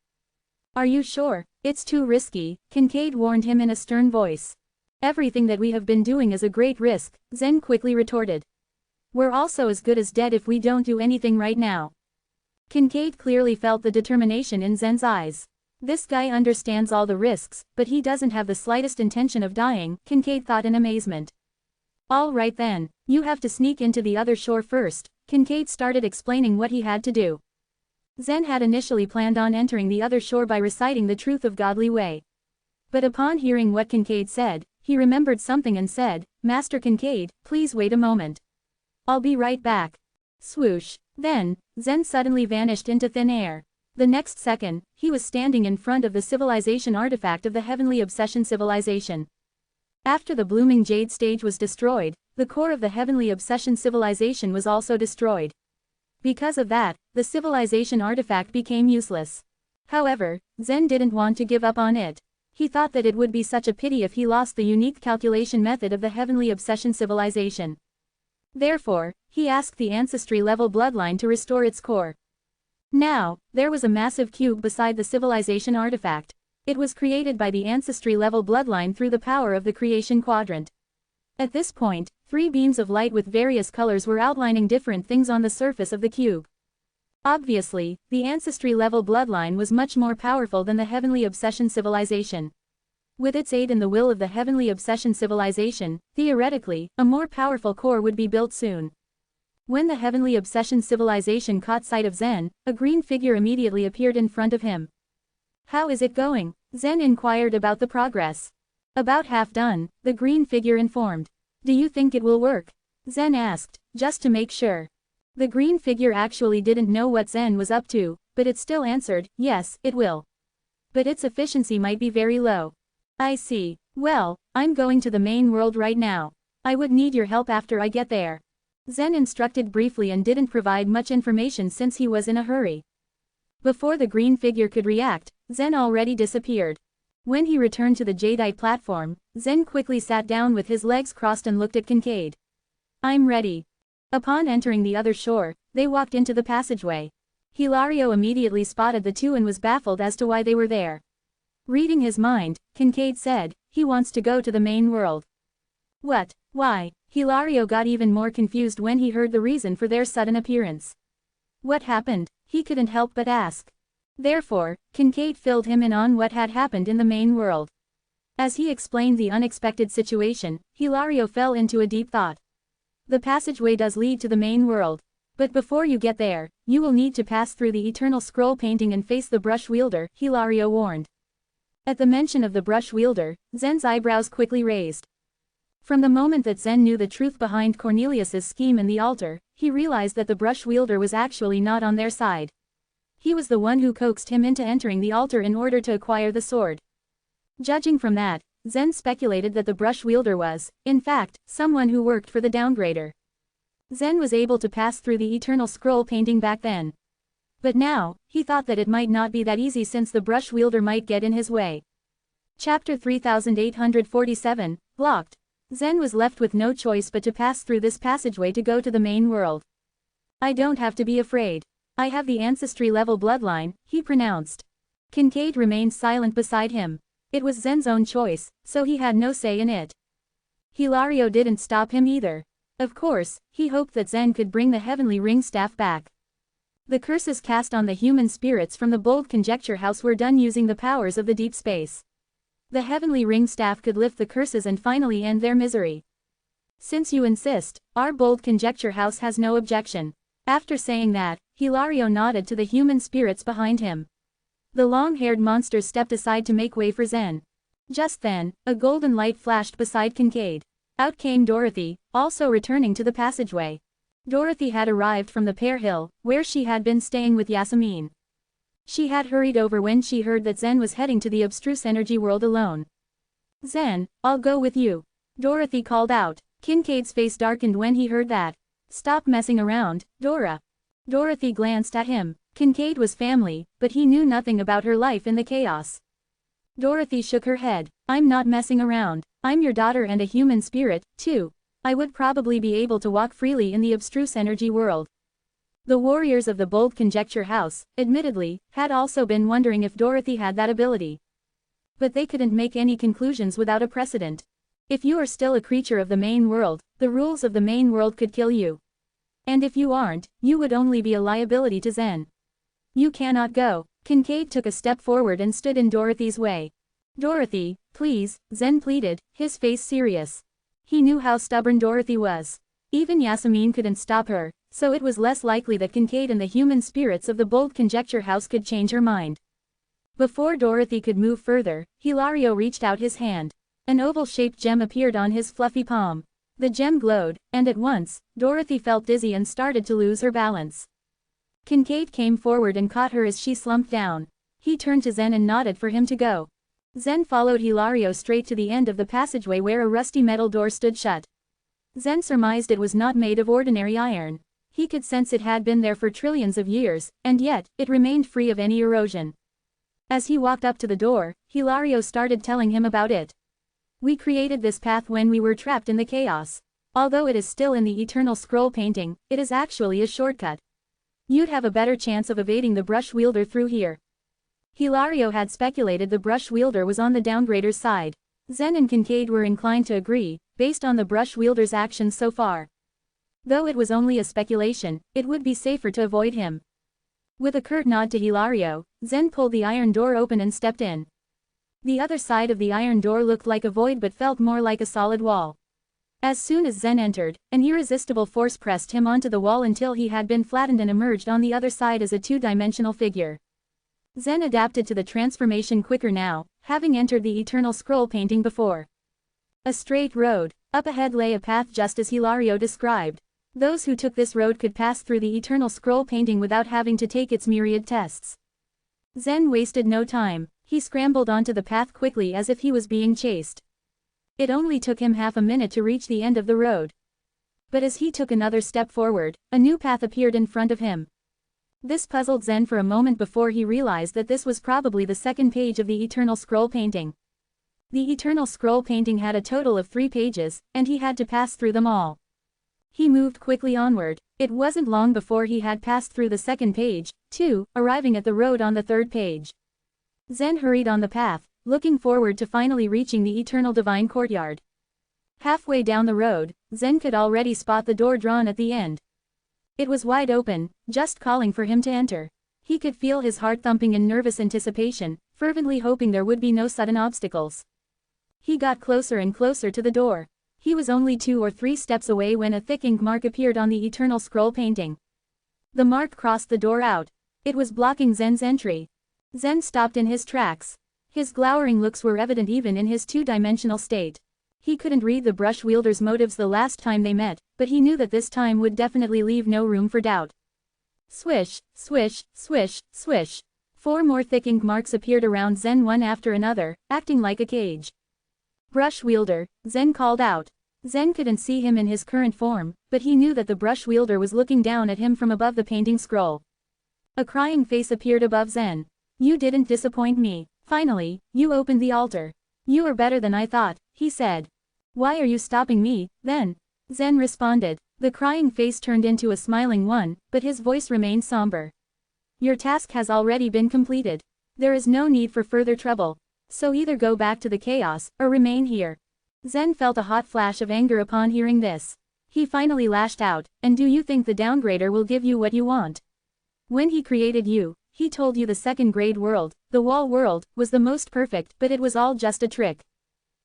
Are you sure? It's too risky, Kincaid warned him in a stern voice. Everything that we have been doing is a great risk, Zen quickly retorted. We're also as good as dead if we don't do anything right now. Kincaid clearly felt the determination in Zen's eyes. This guy understands all the risks, but he doesn't have the slightest intention of dying, Kincaid thought in amazement. All right then, you have to sneak into the other shore first, Kincaid started explaining what he had to do. Zen had initially planned on entering the other shore by reciting the truth of godly way. But upon hearing what Kincaid said, he remembered something and said, Master Kincaid, please wait a moment. I'll be right back. Swoosh. Then, Zen suddenly vanished into thin air. The next second, he was standing in front of the civilization artifact of the Heavenly Obsession Civilization. After the blooming jade stage was destroyed, the core of the Heavenly Obsession Civilization was also destroyed. Because of that, the civilization artifact became useless. However, Zen didn't want to give up on it. He thought that it would be such a pity if he lost the unique calculation method of the Heavenly Obsession Civilization. Therefore, he asked the ancestry-level bloodline to restore its core. Now, there was a massive cube beside the civilization artifact. It was created by the ancestry-level bloodline through the power of the creation quadrant. At this point, 3 beams of light with various colors were outlining different things on the surface of the cube. Obviously, the ancestry-level bloodline was much more powerful than the Heavenly Obsession Civilization. With its aid in the will of the Heavenly Obsession Civilization, theoretically, a more powerful core would be built soon. When the Heavenly Obsession Civilization caught sight of Zen, a green figure immediately appeared in front of him. How is it going? Zen inquired about the progress. About half done, the green figure informed. Do you think it will work? Zen asked, just to make sure. The green figure actually didn't know what Zen was up to, but it still answered, yes, it will. But its efficiency might be very low. I see. Well, I'm going to the main world right now. I would need your help after I get there. Zen instructed briefly and didn't provide much information since he was in a hurry. Before the green figure could react, Zen already disappeared. When he returned to the jadeite platform, Zen quickly sat down with his legs crossed and looked at Kincaid. I'm ready. Upon entering the other shore, they walked into the passageway. Hilario immediately spotted the two and was baffled as to why they were there. Reading his mind, Kincaid said, he wants to go to the main world. What? Why? Hilario got even more confused when he heard the reason for their sudden appearance. What happened? He couldn't help but ask. Therefore, Kincaid filled him in on what had happened in the main world. As he explained the unexpected situation, Hilario fell into a deep thought. The passageway does lead to the main world. But before you get there, you will need to pass through the eternal scroll painting and face the brush wielder, Hilario warned. At the mention of the brush wielder, Zen's eyebrows quickly raised. From the moment that Zen knew the truth behind Cornelius's scheme in the altar, he realized that the brush wielder was actually not on their side. He was the one who coaxed him into entering the altar in order to acquire the sword. Judging from that, Zen speculated that the brush wielder was, in fact, someone who worked for the downgrader. Zen was able to pass through the eternal scroll painting back then. But now, he thought that it might not be that easy since the brush wielder might get in his way. Chapter 3847, Blocked. Zen was left with no choice but to pass through this passageway to go to the main world. I don't have to be afraid. I have the ancestry-level bloodline, he pronounced. Kincaid remained silent beside him. It was Zen's own choice, so he had no say in it. Hilario didn't stop him either. Of course, he hoped that Zen could bring the heavenly ring staff back. The curses cast on the human spirits from the bold conjecture house were done using the powers of the deep space. The heavenly ring staff could lift the curses and finally end their misery. Since you insist, our bold conjecture house has no objection. After saying that, Hilario nodded to the human spirits behind him. The long-haired monsters stepped aside to make way for Zen. Just then, a golden light flashed beside Kincaid. Out came Dorothy, also returning to the passageway. Dorothy had arrived from the Pear Hill, where she had been staying with Yasmin. She had hurried over when she heard that Zen was heading to the abstruse energy world alone. Zen, I'll go with you. Dorothy called out. Kincaid's face darkened when he heard that. Stop messing around, Dora. Dorothy glanced at him. Kincaid was family, but he knew nothing about her life in the chaos. Dorothy shook her head. I'm not messing around. I'm your daughter and a human spirit, too. I would probably be able to walk freely in the abstruse energy world. The warriors of the Bold Conjecture House, admittedly, had also been wondering if Dorothy had that ability. But they couldn't make any conclusions without a precedent. If you are still a creature of the main world, the rules of the main world could kill you. And if you aren't, you would only be a liability to Zen. You cannot go. Kincaid took a step forward and stood in Dorothy's way. Dorothy, please, Zen pleaded, his face serious. He knew how stubborn Dorothy was. Even Yasmin couldn't stop her, so it was less likely that Kincaid and the human spirits of the Bold Conjecture House could change her mind. Before Dorothy could move further, Hilario reached out his hand. An oval-shaped gem appeared on his fluffy palm. The gem glowed, and at once, Dorothy felt dizzy and started to lose her balance. Kincaid came forward and caught her as she slumped down. He turned to Zen and nodded for him to go. Zen followed Hilario straight to the end of the passageway where a rusty metal door stood shut. Zen surmised it was not made of ordinary iron. He could sense it had been there for trillions of years, and yet, it remained free of any erosion. As he walked up to the door, Hilario started telling him about it. We created this path when we were trapped in the chaos. Although it is still in the eternal scroll painting, it is actually a shortcut. You'd have a better chance of evading the brush wielder through here. Hilario had speculated the brush wielder was on the downgrader's side. Zen and Kincaid were inclined to agree, based on the brush wielder's actions so far. Though it was only a speculation, it would be safer to avoid him. With a curt nod to Hilario, Zen pulled the iron door open and stepped in. The other side of the iron door looked like a void but felt more like a solid wall. As soon as Zen entered, an irresistible force pressed him onto the wall until he had been flattened and emerged on the other side as a two-dimensional figure. Zen adapted to the transformation quicker now, having entered the eternal scroll painting before. A straight road. Up ahead lay a path just as Hilario described. Those who took this road could pass through the eternal scroll painting without having to take its myriad tests. Zen wasted no time. He scrambled onto the path quickly as if he was being chased. It only took him half a minute to reach the end of the road. But as he took another step forward, a new path appeared in front of him. This puzzled Zen for a moment before he realized that this was probably the second page of the eternal scroll painting. The eternal scroll painting had a total of 3 pages, and he had to pass through them all. He moved quickly onward. It wasn't long before he had passed through the second page, too, arriving at the road on the third page. Zen hurried on the path, looking forward to finally reaching the eternal divine courtyard. Halfway down the road, Zen could already spot the door drawn at the end. It was wide open, just calling for him to enter. He could feel his heart thumping in nervous anticipation, fervently hoping there would be no sudden obstacles. He got closer and closer to the door. He was only 2 or 3 steps away when a thick ink mark appeared on the eternal scroll painting. The mark crossed the door out. It was blocking Zen's entry. Zen stopped in his tracks. His glowering looks were evident even in his two-dimensional state. He couldn't read the brush wielder's motives the last time they met, but he knew that this time would definitely leave no room for doubt. Swish, swish, swish, swish. 4 more thick ink marks appeared around Zen one after another, acting like a cage. Brush wielder, Zen called out. Zen couldn't see him in his current form, but he knew that the brush wielder was looking down at him from above the painting scroll. A crying face appeared above Zen. You didn't disappoint me. Finally, you opened the altar. You are better than I thought, he said. Why are you stopping me, then? Zen responded. The crying face turned into a smiling one, but his voice remained somber. Your task has already been completed. There is no need for further trouble. So either go back to the chaos, or remain here. Zen felt a hot flash of anger upon hearing this. He finally lashed out, and do you think the downgrader will give you what you want? When he created you, he told you the second grade world, the wall world, was the most perfect, but it was all just a trick.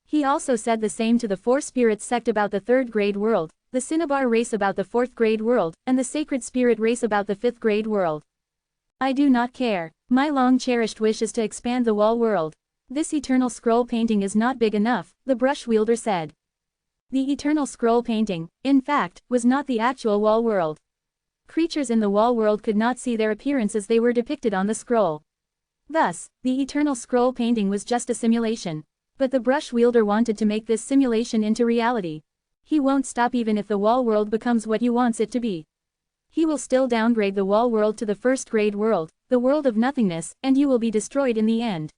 He also said the same to the 4 spirits sect about the 3rd grade world, the cinnabar race about the 4th grade world, and the sacred spirit race about the 5th grade world. I do not care. My long-cherished wish is to expand the wall world. This eternal scroll painting is not big enough, the brush wielder said. The eternal scroll painting, in fact, was not the actual wall world. Creatures in the wall world could not see their appearance as they were depicted on the scroll. Thus, the eternal scroll painting was just a simulation. But the brush wielder wanted to make this simulation into reality. He won't stop even if the wall world becomes what he wants it to be. He will still downgrade the wall world to the 1st grade world, the world of nothingness, and you will be destroyed in the end.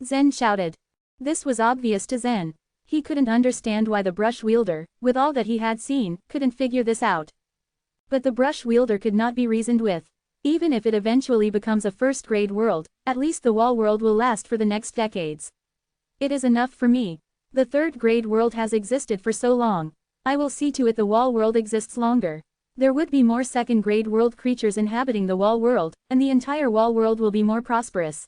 Zen shouted. This was obvious to Zen. He couldn't understand why the brush wielder, with all that he had seen, couldn't figure this out. But the brush wielder could not be reasoned with. Even if it eventually becomes a first-grade world, at least the wall world will last for the next decades. It is enough for me. The third-grade world has existed for so long. I will see to it the wall world exists longer. There would be more second-grade world creatures inhabiting the wall world, and the entire wall world will be more prosperous.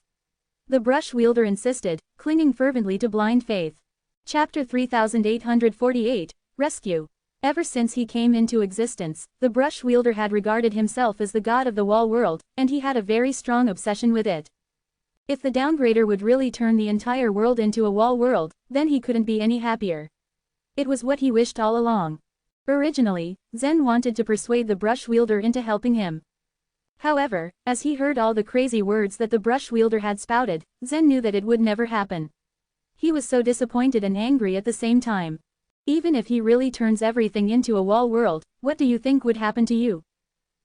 The brush wielder insisted, clinging fervently to blind faith. Chapter 3848, Rescue. Ever since he came into existence, the brush wielder had regarded himself as the god of the wall world, and he had a very strong obsession with it. If the downgrader would really turn the entire world into a wall world, then he couldn't be any happier. It was what he wished all along. Originally, Zen wanted to persuade the brush wielder into helping him. However, as he heard all the crazy words that the brush wielder had spouted, Zen knew that it would never happen. He was so disappointed and angry at the same time. Even if he really turns everything into a wall world, what do you think would happen to you?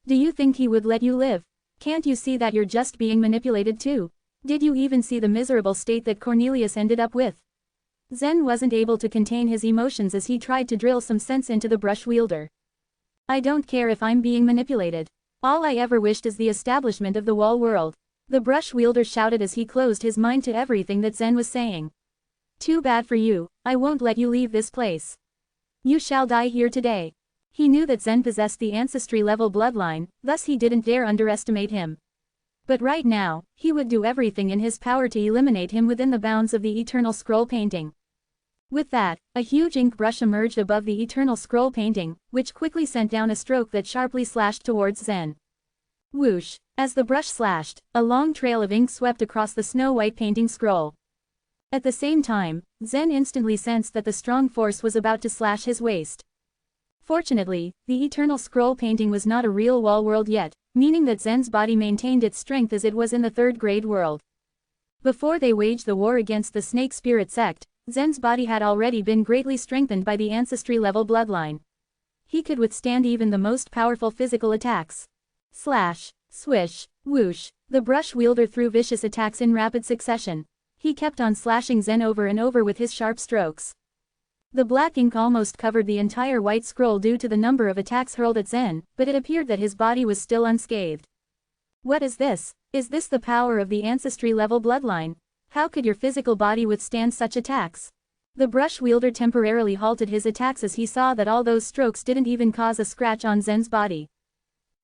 Do you think he would let you live? Can't you see that you're just being manipulated too? Did you even see the miserable state that Cornelius ended up with? Zen wasn't able to contain his emotions as he tried to drill some sense into the brush wielder. I don't care if I'm being manipulated. All I ever wished is the establishment of the wall world. The brush wielder shouted as he closed his mind to everything that Zen was saying. Too bad for you, I won't let you leave this place. You shall die here today. He knew that Zen possessed the ancestry-level bloodline, thus he didn't dare underestimate him. But right now, he would do everything in his power to eliminate him within the bounds of the eternal scroll painting. With that, a huge ink brush emerged above the eternal scroll painting, which quickly sent down a stroke that sharply slashed towards Zen. Whoosh! As the brush slashed, a long trail of ink swept across the snow-white painting scroll. At the same time, Zen instantly sensed that the strong force was about to slash his waist. Fortunately, the eternal scroll painting was not a real wall world yet, meaning that Zen's body maintained its strength as it was in the third-grade world. Before they waged the war against the snake spirit sect, Zen's body had already been greatly strengthened by the ancestry-level bloodline. He could withstand even the most powerful physical attacks. Slash, swish, whoosh, the brush wielder threw vicious attacks in rapid succession. He kept on slashing Zen over and over with his sharp strokes. The black ink almost covered the entire white scroll due to the number of attacks hurled at Zen, but it appeared that his body was still unscathed. What is this? Is this the power of the ancestry-level bloodline? How could your physical body withstand such attacks? The brush wielder temporarily halted his attacks as he saw that all those strokes didn't even cause a scratch on Zen's body.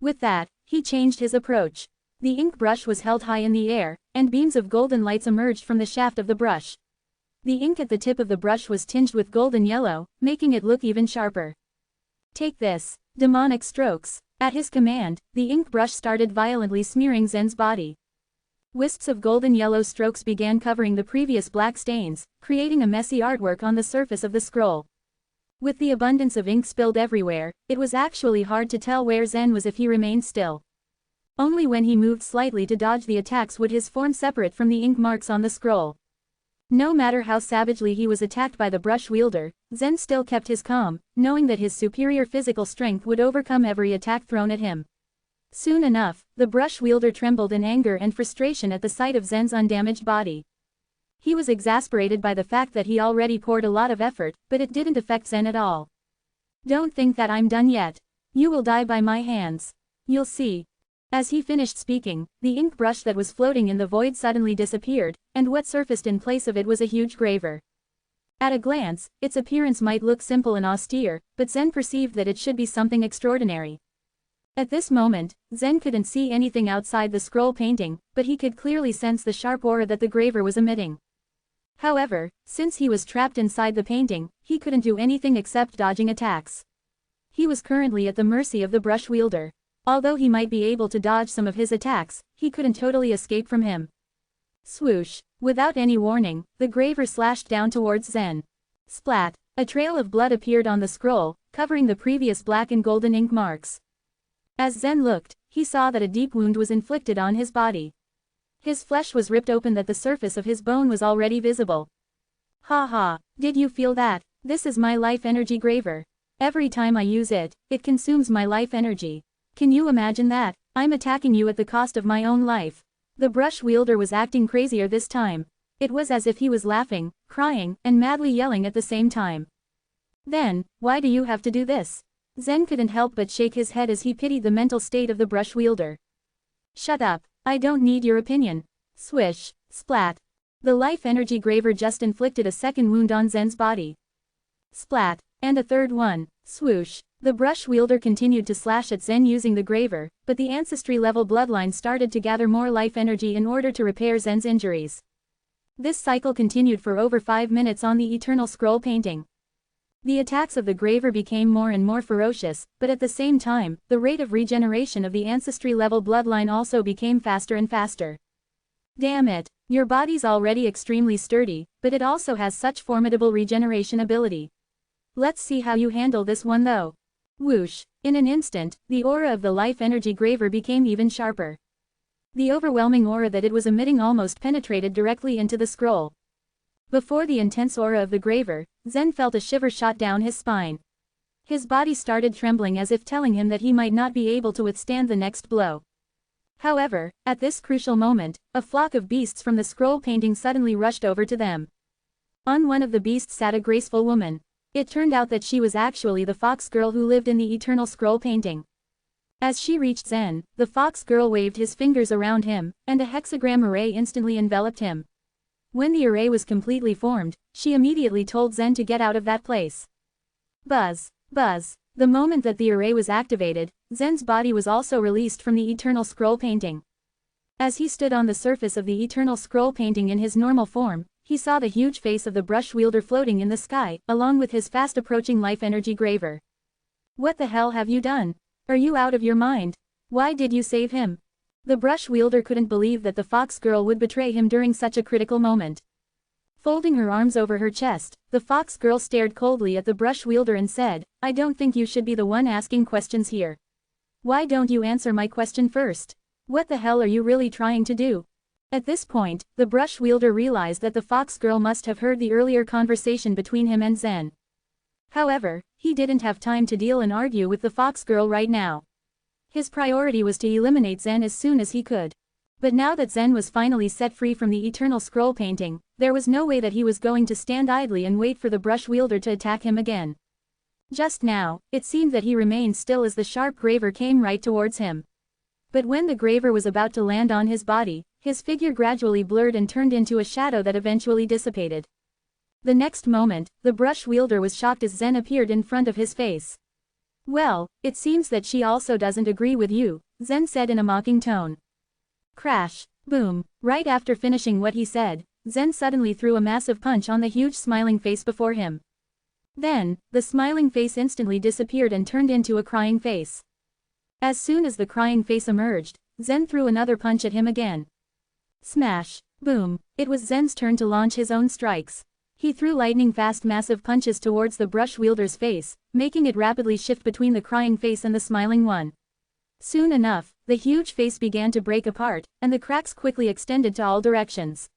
With that, he changed his approach. The ink brush was held high in the air, and beams of golden lights emerged from the shaft of the brush. The ink at the tip of the brush was tinged with golden yellow, making it look even sharper. Take this, demonic strokes. At his command, the ink brush started violently smearing Zen's body. Wisps of golden yellow strokes began covering the previous black stains, creating a messy artwork on the surface of the scroll. With the abundance of ink spilled everywhere, it was actually hard to tell where Zen was if he remained still. Only when he moved slightly to dodge the attacks would his form separate from the ink marks on the scroll. No matter how savagely he was attacked by the brush wielder, Zen still kept his calm, knowing that his superior physical strength would overcome every attack thrown at him. Soon enough, the brush wielder trembled in anger and frustration at the sight of Zen's undamaged body. He was exasperated by the fact that he already poured a lot of effort, but it didn't affect Zen at all. Don't think that I'm done yet. You will die by my hands. You'll see. As he finished speaking, the ink brush that was floating in the void suddenly disappeared, and what surfaced in place of it was a huge graver. At a glance, its appearance might look simple and austere, but Zen perceived that it should be something extraordinary. At this moment, Zen couldn't see anything outside the scroll painting, but he could clearly sense the sharp aura that the graver was emitting. However, since he was trapped inside the painting, he couldn't do anything except dodging attacks. He was currently at the mercy of the brush wielder. Although he might be able to dodge some of his attacks, he couldn't totally escape from him. Swoosh! Without any warning, the graver slashed down towards Zen. Splat! A trail of blood appeared on the scroll, covering the previous black and golden ink marks. As Zen looked, he saw that a deep wound was inflicted on his body. His flesh was ripped open that the surface of his bone was already visible. Ha ha! Did you feel that? This is my life energy graver. Every time I use it, it consumes my life energy. Can you imagine that? I'm attacking you at the cost of my own life. The brush wielder was acting crazier this time. It was as if he was laughing, crying, and madly yelling at the same time. Then, why do you have to do this? Zen couldn't help but shake his head as he pitied the mental state of the brush wielder. Shut up, I don't need your opinion. Swish, splat. The life energy graver just inflicted a second wound on Zen's body. Splat, and a third one, swoosh. The brush wielder continued to slash at Zen using the graver, but the ancestry-level bloodline started to gather more life energy in order to repair Zen's injuries. This cycle continued for over 5 minutes on the eternal scroll painting. The attacks of the graver became more and more ferocious, but at the same time, the rate of regeneration of the ancestry-level bloodline also became faster and faster. Damn it, your body's already extremely sturdy, but it also has such formidable regeneration ability. Let's see how you handle this one though. Whoosh, in an instant, the aura of the life energy graver became even sharper. The overwhelming aura that it was emitting almost penetrated directly into the scroll. Before the intense aura of the graver, Zen felt a shiver shot down his spine. His body started trembling as if telling him that he might not be able to withstand the next blow. However, at this crucial moment, a flock of beasts from the scroll painting suddenly rushed over to them. On one of the beasts sat a graceful woman. It turned out that she was actually the fox girl who lived in the eternal scroll painting. As she reached Zen, the fox girl waved his fingers around him, and a hexagram array instantly enveloped him. When the array was completely formed, she immediately told Zen to get out of that place. Buzz, buzz. The moment that the array was activated, Zen's body was also released from the eternal scroll painting. As he stood on the surface of the eternal scroll painting in his normal form, he saw the huge face of the brush wielder floating in the sky, along with his fast-approaching life energy graver. What the hell have you done? Are you out of your mind? Why did you save him? The brush wielder couldn't believe that the fox girl would betray him during such a critical moment. Folding her arms over her chest, the fox girl stared coldly at the brush wielder and said, I don't think you should be the one asking questions here. Why don't you answer my question first? What the hell are you really trying to do? At this point, the brush wielder realized that the fox girl must have heard the earlier conversation between him and Zen. However, he didn't have time to deal and argue with the fox girl right now. His priority was to eliminate Zen as soon as he could. But now that Zen was finally set free from the eternal scroll painting, there was no way that he was going to stand idly and wait for the brush wielder to attack him again. Just now, it seemed that he remained still as the sharp graver came right towards him. But when the graver was about to land on his body, his figure gradually blurred and turned into a shadow that eventually dissipated. The next moment, the brush wielder was shocked as Zen appeared in front of his face. Well, it seems that she also doesn't agree with you, Zen said in a mocking tone. Crash, boom. Right after finishing what he said, Zen suddenly threw a massive punch on the huge smiling face before him. Then, the smiling face instantly disappeared and turned into a crying face. As soon as the crying face emerged, Zen threw another punch at him again. Smash, boom. It was Zen's turn to launch his own strikes. He threw lightning-fast massive punches towards the brush wielder's face, making it rapidly shift between the crying face and the smiling one. Soon enough, the huge face began to break apart, and the cracks quickly extended to all directions.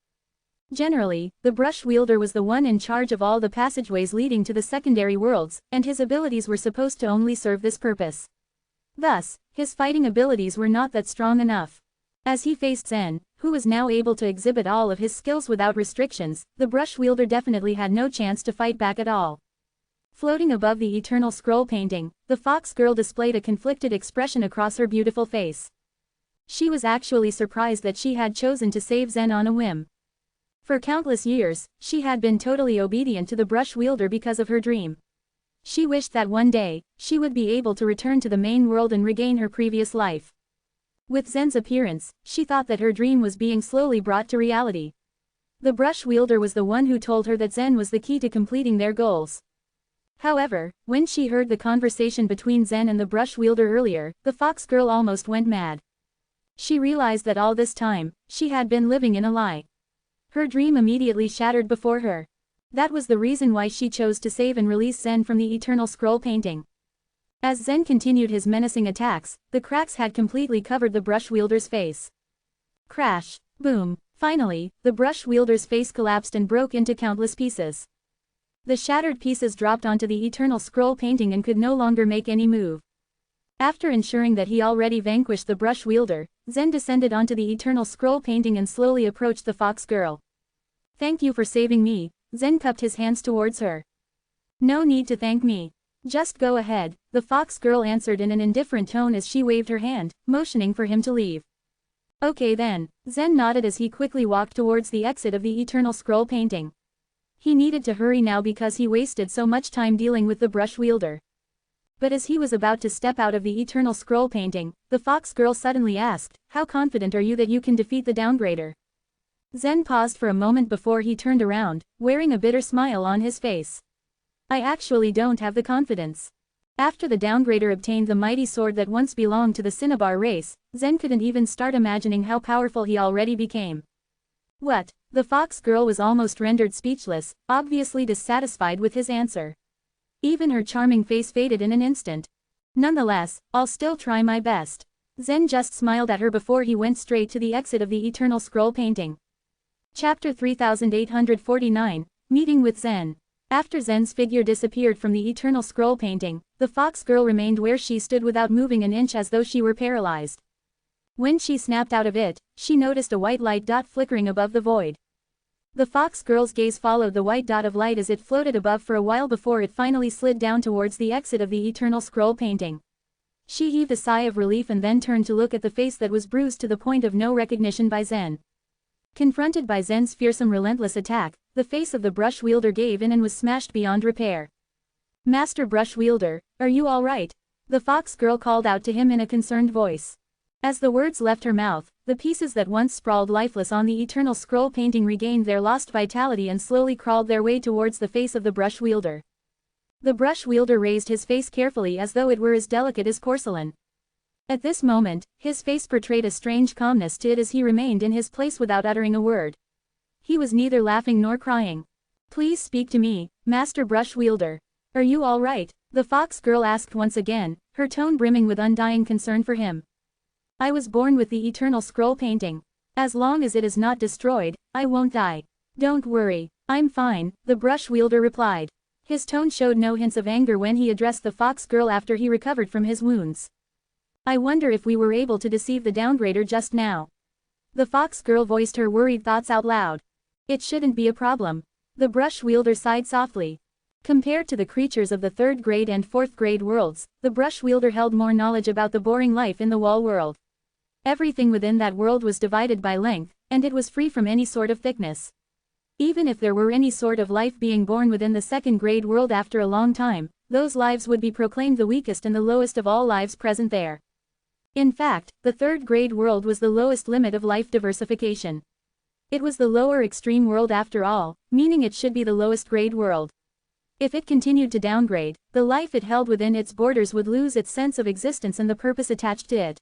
Generally, the brush wielder was the one in charge of all the passageways leading to the secondary worlds, and his abilities were supposed to only serve this purpose. Thus, his fighting abilities were not that strong enough. As he faced Zen, who was now able to exhibit all of his skills without restrictions, the brush wielder definitely had no chance to fight back at all. Floating above the eternal scroll painting, the fox girl displayed a conflicted expression across her beautiful face. She was actually surprised that she had chosen to save Zen on a whim. For countless years, she had been totally obedient to the brush wielder because of her dream. She wished that one day, she would be able to return to the main world and regain her previous life. With Zen's appearance, she thought that her dream was being slowly brought to reality. The brush wielder was the one who told her that Zen was the key to completing their goals. However, when she heard the conversation between Zen and the brush wielder earlier, the fox girl almost went mad. She realized that all this time, she had been living in a lie. Her dream immediately shattered before her. That was the reason why she chose to save and release Zen from the eternal scroll painting. As Zen continued his menacing attacks, the cracks had completely covered the brush wielder's face. Crash, boom. Finally, the brush wielder's face collapsed and broke into countless pieces. The shattered pieces dropped onto the eternal scroll painting and could no longer make any move. After ensuring that he already vanquished the brush wielder, Zen descended onto the eternal scroll painting and slowly approached the fox girl. Thank you for saving me. Zen cupped his hands towards her. No need to thank me. Just go ahead, the fox girl answered in an indifferent tone as she waved her hand, motioning for him to leave. Okay then, Zen nodded as he quickly walked towards the exit of the eternal scroll painting. He needed to hurry now because he wasted so much time dealing with the brush wielder. But as he was about to step out of the eternal scroll painting, the fox girl suddenly asked, how confident are you that you can defeat the downgrader? Zen paused for a moment before he turned around, wearing a bitter smile on his face. I actually don't have the confidence. After the downgrader obtained the mighty sword that once belonged to the cinnabar race, Zen couldn't even start imagining how powerful he already became. What? The fox girl was almost rendered speechless, obviously dissatisfied with his answer. Even her charming face faded in an instant. Nonetheless, I'll still try my best. Zen just smiled at her before he went straight to the exit of the eternal scroll painting. Chapter 3849, Meeting with Zen. After Zen's figure disappeared from the eternal scroll painting, the fox girl remained where she stood without moving an inch as though she were paralyzed. When she snapped out of it, she noticed a white light dot flickering above the void. The fox girl's gaze followed the white dot of light as it floated above for a while before it finally slid down towards the exit of the eternal scroll painting. She heaved a sigh of relief and then turned to look at the face that was bruised to the point of no recognition by Zen. Confronted by Zen's fearsome relentless attack, the face of the brush wielder gave in and was smashed beyond repair. Master Brush Wielder, are you all right? The fox girl called out to him in a concerned voice. As the words left her mouth, the pieces that once sprawled lifeless on the eternal scroll painting regained their lost vitality and slowly crawled their way towards the face of the brush wielder. The brush wielder raised his face carefully as though it were as delicate as porcelain. At this moment, his face portrayed a strange calmness to it as he remained in his place without uttering a word. He was neither laughing nor crying. Please speak to me, Master Brush Wielder. Are you all right? The fox girl asked once again, her tone brimming with undying concern for him. I was born with the eternal scroll painting. As long as it is not destroyed, I won't die. Don't worry, I'm fine, the brush wielder replied. His tone showed no hints of anger when he addressed the fox girl after he recovered from his wounds. I wonder if we were able to deceive the downgrader just now. The fox girl voiced her worried thoughts out loud. It shouldn't be a problem. The brush wielder sighed softly. Compared to the creatures of the 3rd grade and 4th grade worlds, the brush wielder held more knowledge about the boring life in the wall world. Everything within that world was divided by length, and it was free from any sort of thickness. Even if there were any sort of life being born within the 2nd grade world after a long time, those lives would be proclaimed the weakest and the lowest of all lives present there. In fact, the 3rd grade world was the lowest limit of life diversification. It was the lower extreme world after all, meaning it should be the lowest grade world. If it continued to downgrade, the life it held within its borders would lose its sense of existence and the purpose attached to it.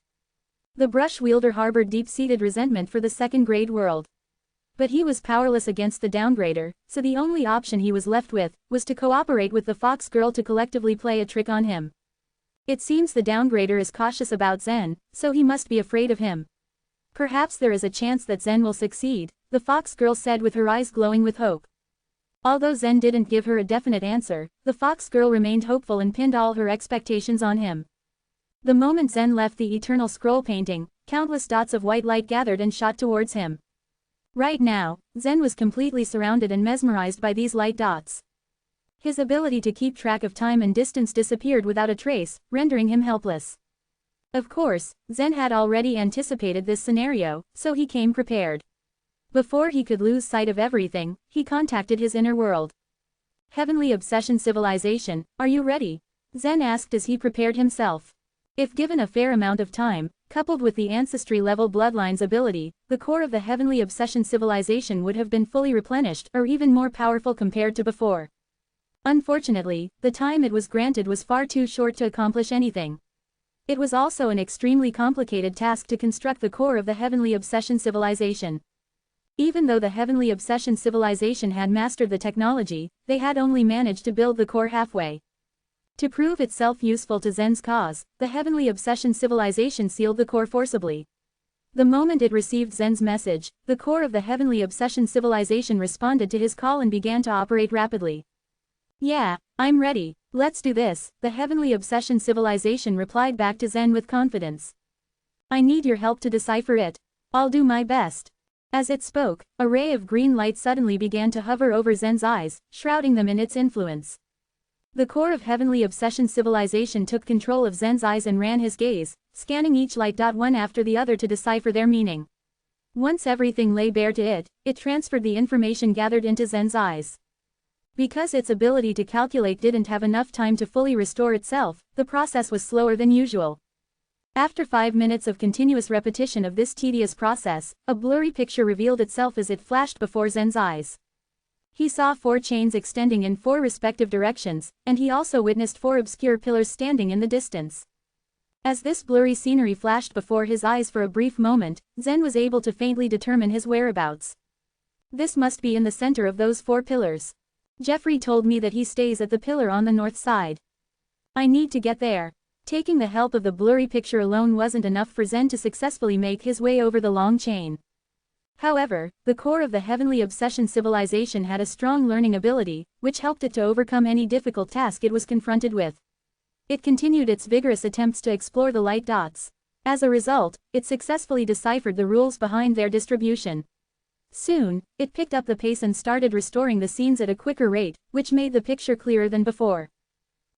The brush wielder harbored deep-seated resentment for the 2nd grade world. But he was powerless against the downgrader, so the only option he was left with was to cooperate with the fox girl to collectively play a trick on him. It seems the downgrader is cautious about Zen, so he must be afraid of him. Perhaps there is a chance that Zen will succeed, the fox girl said with her eyes glowing with hope. Although Zen didn't give her a definite answer, the fox girl remained hopeful and pinned all her expectations on him. The moment Zen left the eternal scroll painting, countless dots of white light gathered and shot towards him. Right now, Zen was completely surrounded and mesmerized by these light dots. His ability to keep track of time and distance disappeared without a trace, rendering him helpless. Of course, Zen had already anticipated this scenario, so he came prepared. Before he could lose sight of everything, he contacted his inner world. Heavenly Obsession Civilization, are you ready? Zen asked as he prepared himself. If given a fair amount of time, coupled with the ancestry-level bloodline's ability, the core of the Heavenly Obsession Civilization would have been fully replenished or even more powerful compared to before. Unfortunately, the time it was granted was far too short to accomplish anything. It was also an extremely complicated task to construct the core of the Heavenly Obsession Civilization. Even though the Heavenly Obsession Civilization had mastered the technology, they had only managed to build the core halfway. To prove itself useful to Zen's cause, the Heavenly Obsession Civilization sealed the core forcibly. The moment it received Zen's message, the core of the Heavenly Obsession Civilization responded to his call and began to operate rapidly. Yeah, I'm ready, let's do this, the Heavenly Obsession Civilization replied back to Zen with confidence. I need your help to decipher it. I'll do my best. As it spoke, a ray of green light suddenly began to hover over Zen's eyes, shrouding them in its influence. The core of heavenly obsession civilization took control of Zen's eyes and ran his gaze, scanning each light one after the other to decipher their meaning. Once everything lay bare to it, it transferred the information gathered into Zen's eyes. Because its ability to calculate didn't have enough time to fully restore itself, the process was slower than usual. After 5 minutes of continuous repetition of this tedious process, a blurry picture revealed itself as it flashed before Zen's eyes. He saw 4 chains extending in 4 respective directions, and he also witnessed 4 obscure pillars standing in the distance. As this blurry scenery flashed before his eyes for a brief moment, Zen was able to faintly determine his whereabouts. This must be in the center of those 4 pillars. Jeffrey told me that he stays at the pillar on the north side. I need to get there. Taking the help of the blurry picture alone wasn't enough for Zen to successfully make his way over the long chain. However, the core of the heavenly obsession civilization had a strong learning ability, which helped it to overcome any difficult task it was confronted with. It continued its vigorous attempts to explore the light dots. As a result, it successfully deciphered the rules behind their distribution. Soon, it picked up the pace and started restoring the scenes at a quicker rate, which made the picture clearer than before.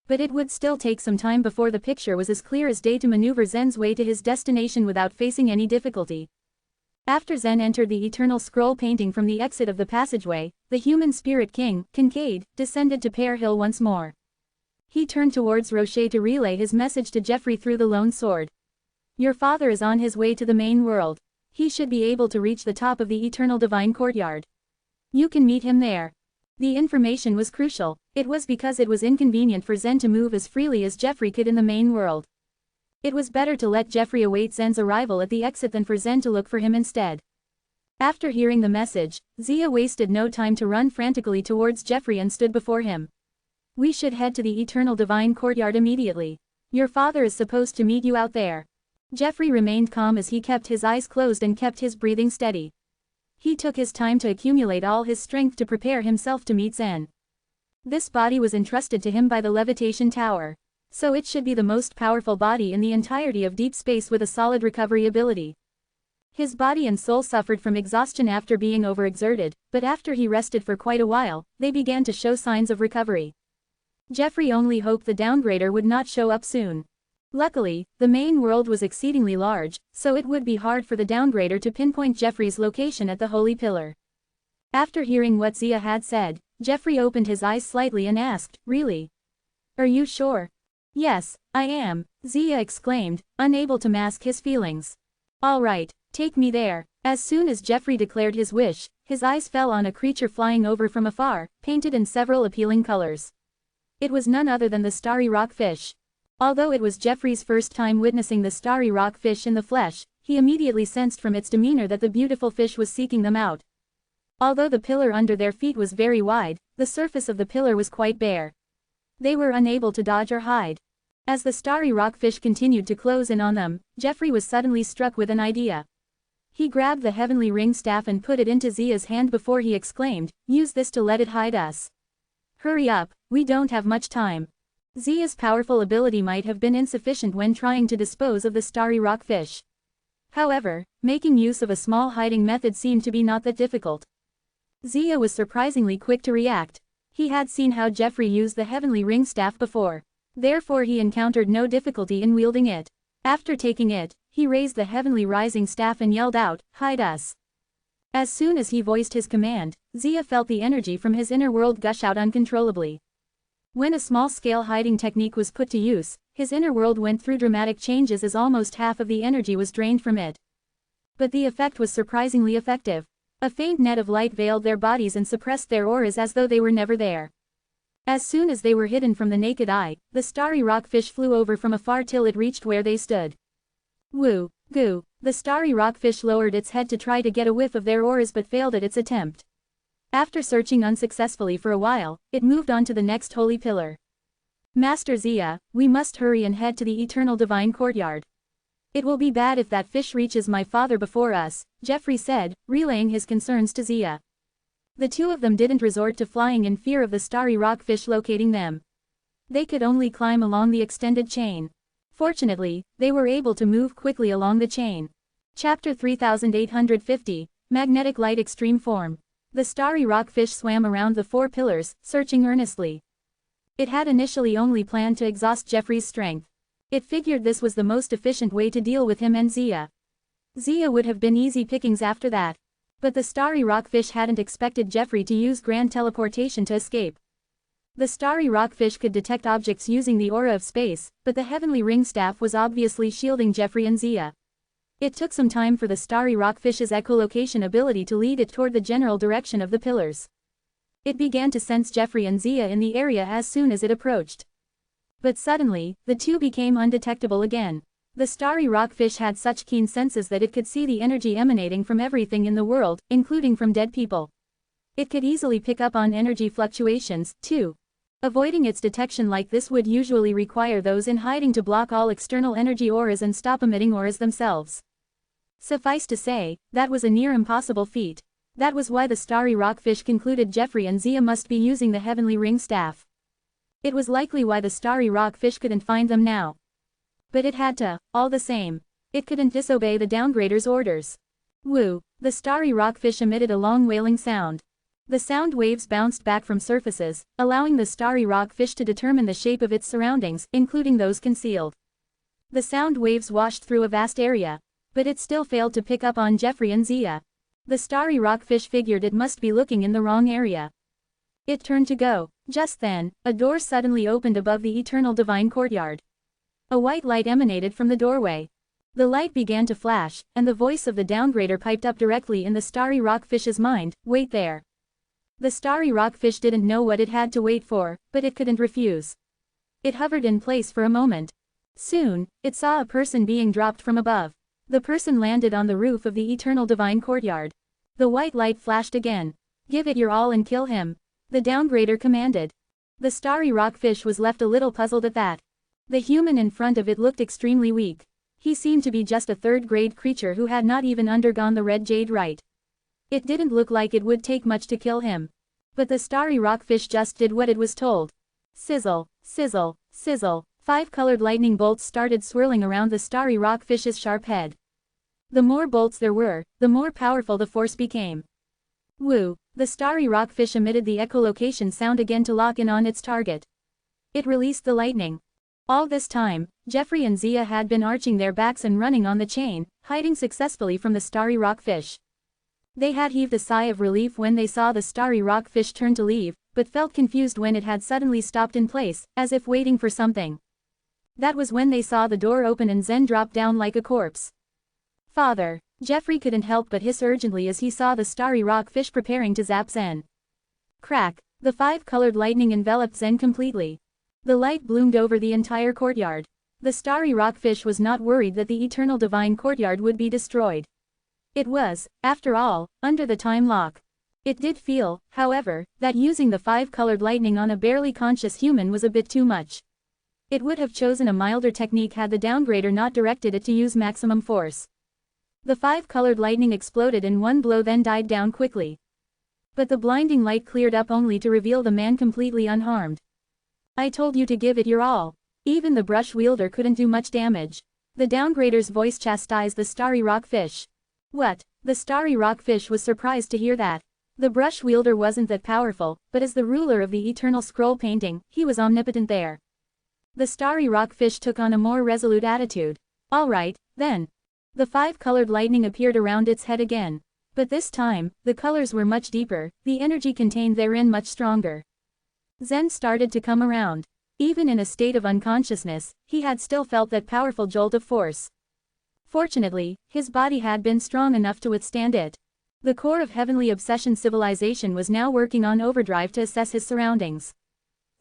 But it would still take some time before the picture was as clear as day to maneuver Zen's way to his destination without facing any difficulty. After Zen entered the eternal scroll painting from the exit of the passageway, the human spirit king, Kincaid, descended to Pear Hill once more. He turned towards Rocher to relay his message to Jeffrey through the lone sword. Your father is on his way to the main world. He should be able to reach the top of the eternal divine courtyard. You can meet him there. The information was crucial. It was because it was inconvenient for Zen to move as freely as Jeffrey could in the main world. It was better to let Jeffrey await Zen's arrival at the exit than for Zen to look for him instead. After hearing the message, Zia wasted no time to run frantically towards Jeffrey and stood before him. We should head to the eternal divine courtyard immediately. Your father is supposed to meet you out there. Jeffrey remained calm as he kept his eyes closed and kept his breathing steady. He took his time to accumulate all his strength to prepare himself to meet Zen. This body was entrusted to him by the levitation tower. So it should be the most powerful body in the entirety of deep space with a solid recovery ability. His body and soul suffered from exhaustion after being overexerted, but after he rested for quite a while, they began to show signs of recovery. Jeffrey only hoped the downgrader would not show up soon. Luckily, the main world was exceedingly large, so it would be hard for the downgrader to pinpoint Jeffrey's location at the holy pillar. After hearing what Zia had said, Jeffrey opened his eyes slightly and asked, Really? Are you sure? Yes, I am, Zia exclaimed, unable to mask his feelings. All right, take me there. As soon as Jeffrey declared his wish, his eyes fell on a creature flying over from afar, painted in several appealing colors. It was none other than the starry rockfish. Although it was Jeffrey's first time witnessing the starry rockfish in the flesh, he immediately sensed from its demeanor that the beautiful fish was seeking them out. Although the pillar under their feet was very wide, the surface of the pillar was quite bare. They were unable to dodge or hide. As the starry rockfish continued to close in on them, Jeffrey was suddenly struck with an idea. He grabbed the heavenly ring staff and put it into Zia's hand before he exclaimed, Use this to let it hide us. Hurry up, we don't have much time. Zia's powerful ability might have been insufficient when trying to dispose of the starry rockfish. However, making use of a small hiding method seemed to be not that difficult. Zia was surprisingly quick to react. He had seen how Jeffrey used the heavenly ring staff before. Therefore he encountered no difficulty in wielding it. After taking it, he raised the heavenly rising staff and yelled out, Hide us. As soon as he voiced his command, Zia felt the energy from his inner world gush out uncontrollably. When a small-scale hiding technique was put to use, his inner world went through dramatic changes as almost half of the energy was drained from it. But the effect was surprisingly effective. A faint net of light veiled their bodies and suppressed their auras as though they were never there. As soon as they were hidden from the naked eye, the starry rockfish flew over from afar till it reached where they stood. Woo, goo, the starry rockfish lowered its head to try to get a whiff of their auras but failed at its attempt. After searching unsuccessfully for a while, it moved on to the next holy pillar. Master Zia, we must hurry and head to the eternal divine courtyard. It will be bad if that fish reaches my father before us, Jeffrey said, relaying his concerns to Zia. The two of them didn't resort to flying in fear of the starry rockfish locating them. They could only climb along the extended chain. Fortunately, they were able to move quickly along the chain. Chapter 3850, Magnetic light extreme form. The starry rockfish swam around the 4 pillars, searching earnestly. It had initially only planned to exhaust Jeffrey's strength. It figured this was the most efficient way to deal with him and Zia. Zia would have been easy pickings after that. But the starry rockfish hadn't expected Jeffrey to use grand teleportation to escape. The starry rockfish could detect objects using the aura of space, but the heavenly ring staff was obviously shielding Jeffrey and Zia. It took some time for the starry rockfish's echolocation ability to lead it toward the general direction of the pillars. It began to sense Jeffrey and Zia in the area as soon as it approached. But suddenly, the two became undetectable again. The starry rockfish had such keen senses that it could see the energy emanating from everything in the world, including from dead people. It could easily pick up on energy fluctuations, too. Avoiding its detection like this would usually require those in hiding to block all external energy auras and stop emitting auras themselves. Suffice to say, that was a near impossible feat. That was why the starry rockfish concluded Jeffrey and Zia must be using the heavenly ring staff. It was likely why the starry rockfish couldn't find them now. But it had to, all the same. It couldn't disobey the downgrader's orders. Woo! The starry rockfish emitted a long wailing sound. The sound waves bounced back from surfaces, allowing the starry rockfish to determine the shape of its surroundings, including those concealed. The sound waves washed through a vast area. But it still failed to pick up on Jeffrey and Zia. The starry rockfish figured it must be looking in the wrong area. It turned to go. Just then, a door suddenly opened above the eternal divine courtyard. A white light emanated from the doorway. The light began to flash, and the voice of the downgrader piped up directly in the starry rockfish's mind, "Wait there." The starry rockfish didn't know what it had to wait for, but it couldn't refuse. It hovered in place for a moment. Soon, it saw a person being dropped from above. The person landed on the roof of the eternal divine courtyard. The white light flashed again. "Give it your all and kill him," the downgrader commanded. The starry rockfish was left a little puzzled at that. The human in front of it looked extremely weak. He seemed to be just a third-grade creature who had not even undergone the red jade rite. It didn't look like it would take much to kill him. But the starry rockfish just did what it was told. Sizzle, sizzle, sizzle. 5 colored lightning bolts started swirling around the starry rockfish's sharp head. The more bolts there were, the more powerful the force became. Woo! The starry rockfish emitted the echolocation sound again to lock in on its target. It released the lightning. All this time, Jeffrey and Zia had been arching their backs and running on the chain, hiding successfully from the starry rockfish. They had heaved a sigh of relief when they saw the starry rockfish turn to leave, but felt confused when it had suddenly stopped in place, as if waiting for something. That was when they saw the door open and Zen drop down like a corpse. "Father!" Jeffrey couldn't help but hiss urgently as he saw the starry rockfish preparing to zap Zen. Crack! The 5-colored lightning enveloped Zen completely. The light bloomed over the entire courtyard. The starry rockfish was not worried that the eternal divine courtyard would be destroyed. It was, after all, under the time lock. It did feel, however, that using the 5-colored lightning on a barely conscious human was a bit too much. It would have chosen a milder technique had the downgrader not directed it to use maximum force. The 5-colored lightning exploded in one blow then died down quickly. But the blinding light cleared up only to reveal the man completely unharmed. "I told you to give it your all." Even the brush wielder couldn't do much damage. The downgrader's voice chastised the starry rockfish. What? The starry rockfish was surprised to hear that. The brush wielder wasn't that powerful, but as the ruler of the eternal scroll painting, he was omnipotent there. The starry rockfish took on a more resolute attitude. "All right, then." The 5-colored lightning appeared around its head again. But this time, the colors were much deeper, the energy contained therein much stronger. Zen started to come around. Even in a state of unconsciousness, he had still felt that powerful jolt of force. Fortunately, his body had been strong enough to withstand it. The core of Heavenly Obsession Civilization was now working on overdrive to assess his surroundings.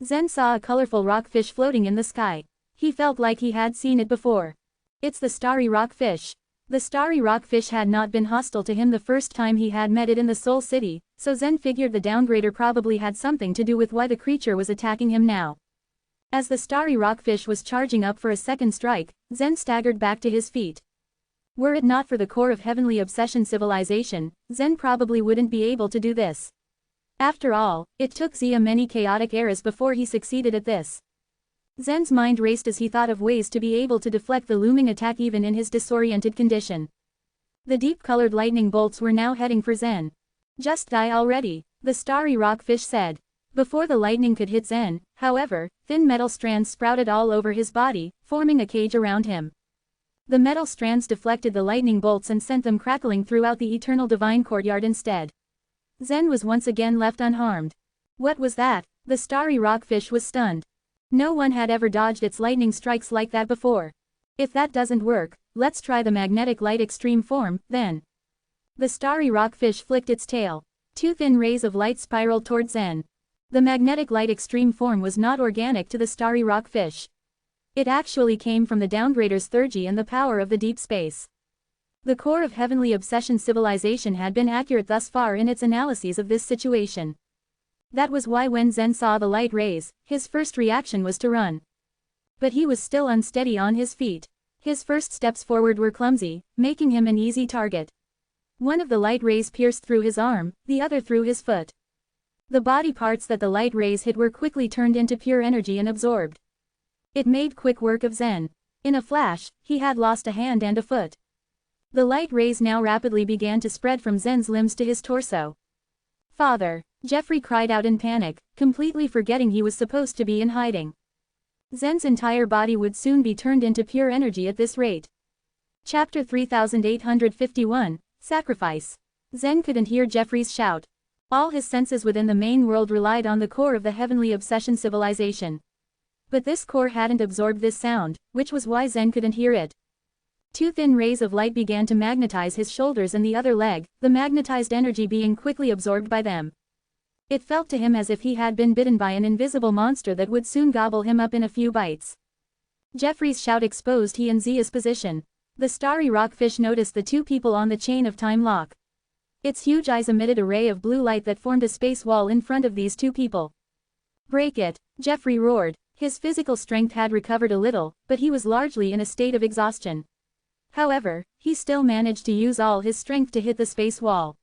Zen saw a colorful rockfish floating in the sky. He felt like he had seen it before. "It's the starry rockfish." The starry rockfish had not been hostile to him the first time he had met it in the Soul City, so Zen figured the downgrader probably had something to do with why the creature was attacking him now. As the starry rockfish was charging up for a second strike, Zen staggered back to his feet. Were it not for the core of Heavenly Obsession Civilization, Zen probably wouldn't be able to do this. After all, it took Zia many chaotic eras before he succeeded at this. Zen's mind raced as he thought of ways to be able to deflect the looming attack even in his disoriented condition. The deep-colored lightning bolts were now heading for Zen. "Just die already," the starry rockfish said. Before the lightning could hit Zen, however, thin metal strands sprouted all over his body, forming a cage around him. The metal strands deflected the lightning bolts and sent them crackling throughout the eternal divine courtyard instead. Zen was once again left unharmed. What was that? The starry rockfish was stunned. No one had ever dodged its lightning strikes like that before. If that doesn't work, let's try the magnetic light extreme form, then. The starry rockfish flicked its tail. Two thin rays of light spiraled towards Zen. The magnetic light extreme form was not organic to the starry rockfish. It actually came from the downgrader's theurgy and the power of the deep space. The core of heavenly obsession civilization had been accurate thus far in its analyses of this situation. That was why when Zen saw the light rays, his first reaction was to run. But he was still unsteady on his feet. His first steps forward were clumsy, making him an easy target. One of the light rays pierced through his arm, the other through his foot. The body parts that the light rays hit were quickly turned into pure energy and absorbed. It made quick work of Zen. In a flash, he had lost a hand and a foot. The light rays now rapidly began to spread from Zen's limbs to his torso. "Father!" Jeffrey cried out in panic, completely forgetting he was supposed to be in hiding. Zen's entire body would soon be turned into pure energy at this rate. Chapter 3851, Sacrifice. Zen couldn't hear Jeffrey's shout. All his senses within the main world relied on the core of the heavenly obsession civilization. But this core hadn't absorbed this sound, which was why Zen couldn't hear it. Two thin rays of light began to magnetize his shoulders and the other leg, the magnetized energy being quickly absorbed by them. It felt to him as if he had been bitten by an invisible monster that would soon gobble him up in a few bites. Jeffrey's shout exposed he and Zia's position. The starry rockfish noticed the two people on the chain of time lock. Its huge eyes emitted a ray of blue light that formed a space wall in front of these two people. "Break it!" Jeffrey roared. His physical strength had recovered a little, but he was largely in a state of exhaustion. However, he still managed to use all his strength to hit the space wall.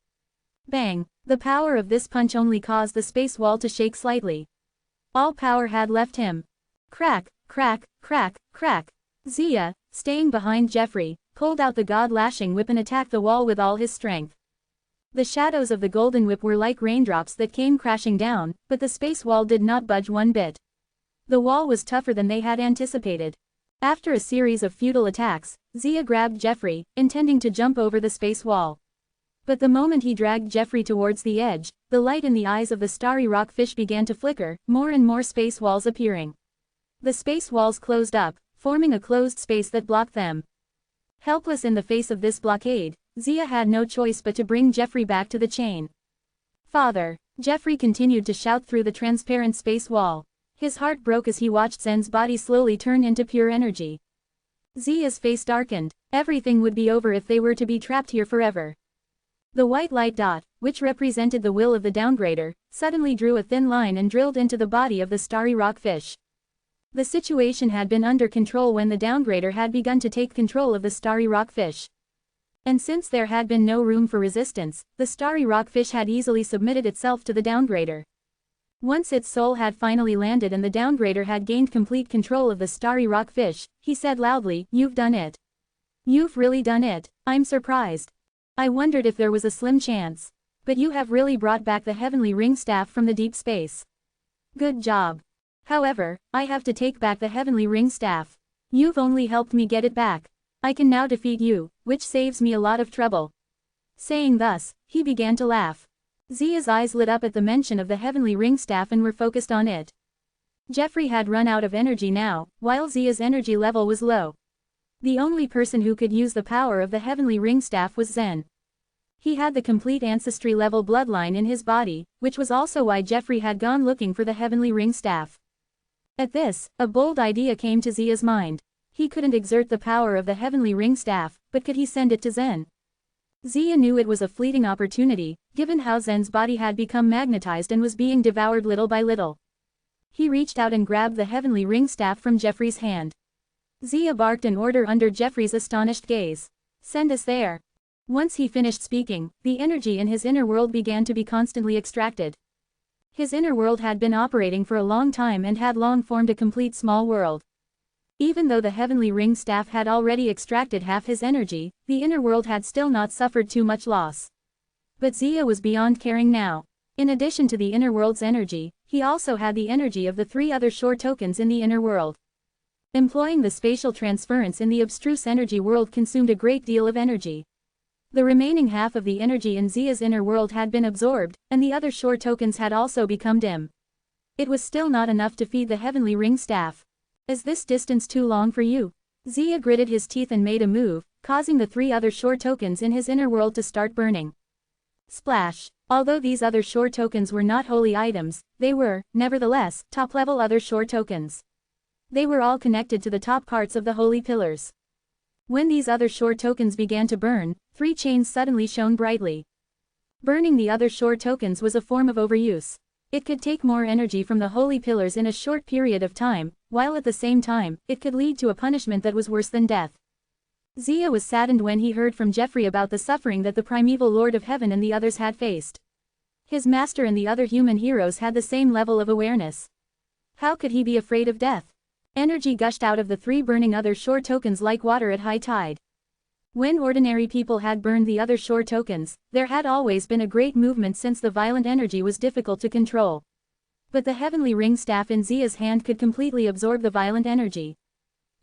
Bang! The power of this punch only caused the space wall to shake slightly. All power had left him. Crack, crack, crack, crack. Zia, staying behind Jeffrey, pulled out the god-lashing whip and attacked the wall with all his strength. The shadows of the golden whip were like raindrops that came crashing down, but the space wall did not budge one bit. The wall was tougher than they had anticipated. After a series of futile attacks, Zia grabbed Jeffrey, intending to jump over the space wall. But the moment he dragged Jeffrey towards the edge, the light in the eyes of the starry rockfish began to flicker, more and more space walls appearing. The space walls closed up, forming a closed space that blocked them. Helpless in the face of this blockade, Zia had no choice but to bring Jeffrey back to the chain. "Father!" Jeffrey continued to shout through the transparent space wall. His heart broke as he watched Zen's body slowly turn into pure energy. Zia's face darkened. Everything would be over if they were to be trapped here forever. The white light dot, which represented the will of the downgrader, suddenly drew a thin line and drilled into the body of the starry rockfish. The situation had been under control when the downgrader had begun to take control of the starry rockfish. And since there had been no room for resistance, the starry rockfish had easily submitted itself to the downgrader. Once its soul had finally landed and the downgrader had gained complete control of the starry rockfish, he said loudly, "You've done it. You've really done it. I'm surprised. I wondered if there was a slim chance. But you have really brought back the heavenly ring staff from the deep space. Good job. However, I have to take back the heavenly ring staff. You've only helped me get it back. I can now defeat you, which saves me a lot of trouble." Saying thus, he began to laugh. Zia's eyes lit up at the mention of the heavenly ring staff and were focused on it. Jeffrey had run out of energy now, while Zia's energy level was low. The only person who could use the power of the heavenly ring staff was Zen. He had the complete ancestry level bloodline in his body, which was also why Jeffrey had gone looking for the heavenly ring staff. At this, a bold idea came to Zia's mind. He couldn't exert the power of the heavenly ring staff, but could he send it to Zen? Zia knew it was a fleeting opportunity, given how Zen's body had become magnetized and was being devoured little by little. He reached out and grabbed the heavenly ring staff from Jeffrey's hand. Zia barked an order under Jeffrey's astonished gaze. "Send us there." Once he finished speaking, the energy in his inner world began to be constantly extracted. His inner world had been operating for a long time and had long formed a complete small world. Even though the heavenly ring staff had already extracted half his energy, the inner world had still not suffered too much loss. But Zia was beyond caring now. In addition to the inner world's energy, he also had the energy of the 3 other shore tokens in the inner world. Employing the spatial transference in the abstruse energy world consumed a great deal of energy. The remaining half of the energy in Zia's inner world had been absorbed, and the other shore tokens had also become dim. It was still not enough to feed the heavenly ring staff. Is this distance too long for you? Zia gritted his teeth and made a move, causing the 3 other shore tokens in his inner world to start burning. Splash! Although these other shore tokens were not holy items, they were, nevertheless, top-level other shore tokens. They were all connected to the top parts of the holy pillars. When these other shore tokens began to burn, 3 chains suddenly shone brightly. Burning the other shore tokens was a form of overuse. It could take more energy from the holy pillars in a short period of time, while at the same time, it could lead to a punishment that was worse than death. Zia was saddened when he heard from Jeffrey about the suffering that the primeval Lord of Heaven and the others had faced. His master and the other human heroes had the same level of awareness. How could he be afraid of death? Energy gushed out of the 3 burning other shore tokens like water at high tide. When ordinary people had burned the other shore tokens, there had always been a great movement since the violent energy was difficult to control. But the heavenly ring staff in Zia's hand could completely absorb the violent energy.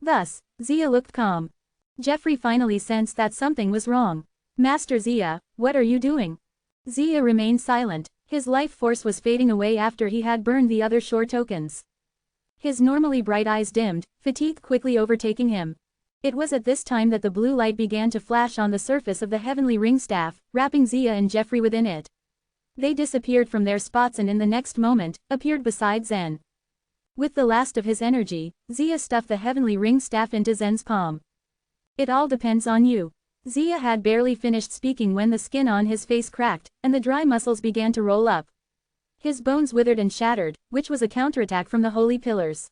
Thus, Zia looked calm. Jeffrey finally sensed that something was wrong. Master Zia, what are you doing? Zia remained silent. His life force was fading away after he had burned the other shore tokens. His normally bright eyes dimmed, fatigue quickly overtaking him. It was at this time that the blue light began to flash on the surface of the heavenly ring staff, wrapping Zia and Jeffrey within it. They disappeared from their spots and in the next moment, appeared beside Zen. With the last of his energy, Zia stuffed the heavenly ring staff into Zen's palm. It all depends on you. Zia had barely finished speaking when the skin on his face cracked, and the dry muscles began to roll up. His bones withered and shattered, which was a counterattack from the holy pillars.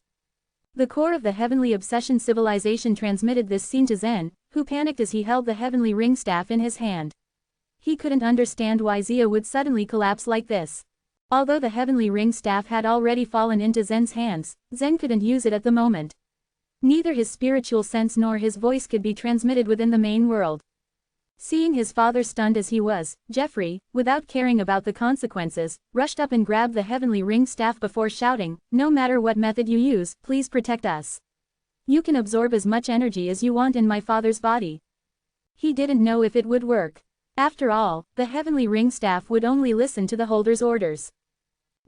The core of the heavenly obsession civilization transmitted this scene to Zen, who panicked as he held the heavenly ring staff in his hand. He couldn't understand why Zia would suddenly collapse like this. Although the heavenly ring staff had already fallen into Zen's hands, Zen couldn't use it at the moment. Neither his spiritual sense nor his voice could be transmitted within the main world. Seeing his father stunned as he was, Jeffrey, without caring about the consequences, rushed up and grabbed the heavenly ring staff before shouting, "No matter what method you use, please protect us. You can absorb as much energy as you want in my father's body." He didn't know if it would work. After all, the heavenly ring staff would only listen to the holder's orders.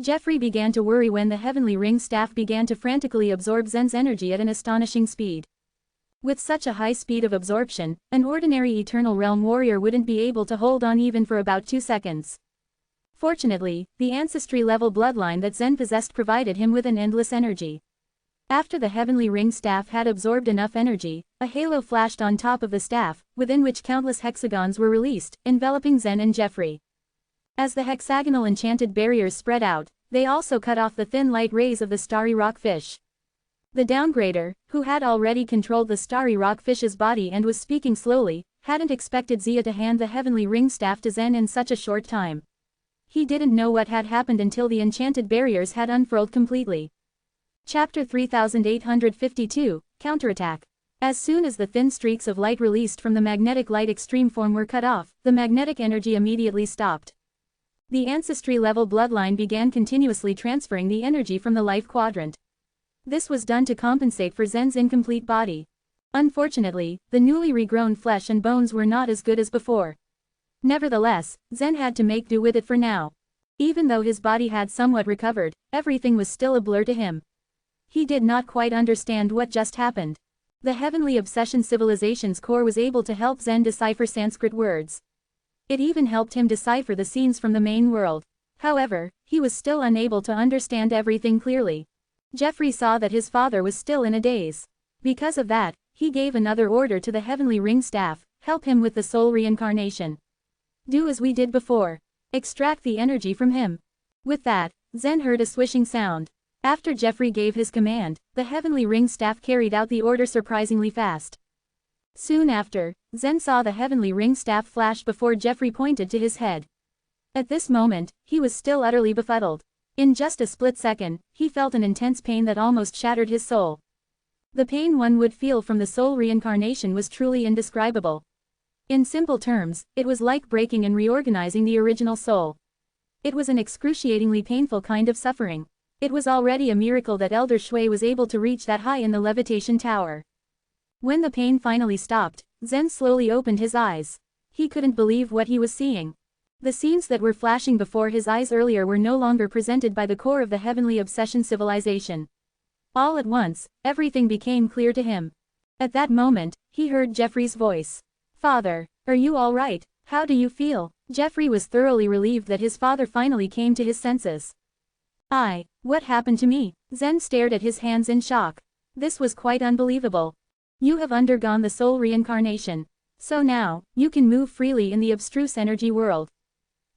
Jeffrey began to worry when the heavenly ring staff began to frantically absorb Zen's energy at an astonishing speed. With such a high speed of absorption, an ordinary Eternal Realm warrior wouldn't be able to hold on even for about 2 seconds. Fortunately, the ancestry-level bloodline that Zen possessed provided him with an endless energy. After the heavenly ring staff had absorbed enough energy, a halo flashed on top of the staff, within which countless hexagons were released, enveloping Zen and Jeffrey. As the hexagonal enchanted barriers spread out, they also cut off the thin light rays of the starry rockfish. The downgrader, who had already controlled the starry rockfish's body and was speaking slowly, hadn't expected Zia to hand the heavenly ring staff to Zen in such a short time. He didn't know what had happened until the enchanted barriers had unfurled completely. Chapter 3852, Counterattack. As soon as the thin streaks of light released from the magnetic light extreme form were cut off, the magnetic energy immediately stopped. The ancestry-level bloodline began continuously transferring the energy from the life quadrant. This was done to compensate for Zen's incomplete body. Unfortunately, the newly regrown flesh and bones were not as good as before. Nevertheless, Zen had to make do with it for now. Even though his body had somewhat recovered, everything was still a blur to him. He did not quite understand what just happened. The heavenly obsession civilization's core was able to help Zen decipher Sanskrit words. It even helped him decipher the scenes from the main world. However, he was still unable to understand everything clearly. Jeffrey saw that his father was still in a daze. Because of that, he gave another order to the heavenly ring staff, help him with the soul reincarnation. Do as we did before. Extract the energy from him. With that, Zen heard a swishing sound. After Jeffrey gave his command, the heavenly ring staff carried out the order surprisingly fast. Soon after, Zen saw the heavenly ring staff flash before Jeffrey pointed to his head. At this moment, he was still utterly befuddled. In just a split second, he felt an intense pain that almost shattered his soul. The pain one would feel from the soul reincarnation was truly indescribable. In simple terms, it was like breaking and reorganizing the original soul. It was an excruciatingly painful kind of suffering. It was already a miracle that Elder Shui was able to reach that high in the levitation tower. When the pain finally stopped, Zen slowly opened his eyes. He couldn't believe what he was seeing. The scenes that were flashing before his eyes earlier were no longer presented by the core of the heavenly obsession civilization. All at once, everything became clear to him. At that moment, he heard Jeffrey's voice. "Father, are you all right? How do you feel?" Jeffrey was thoroughly relieved that his father finally came to his senses. What happened to me?" Zen stared at his hands in shock. This was quite unbelievable. "You have undergone the soul reincarnation. So now, you can move freely in the abstruse energy world."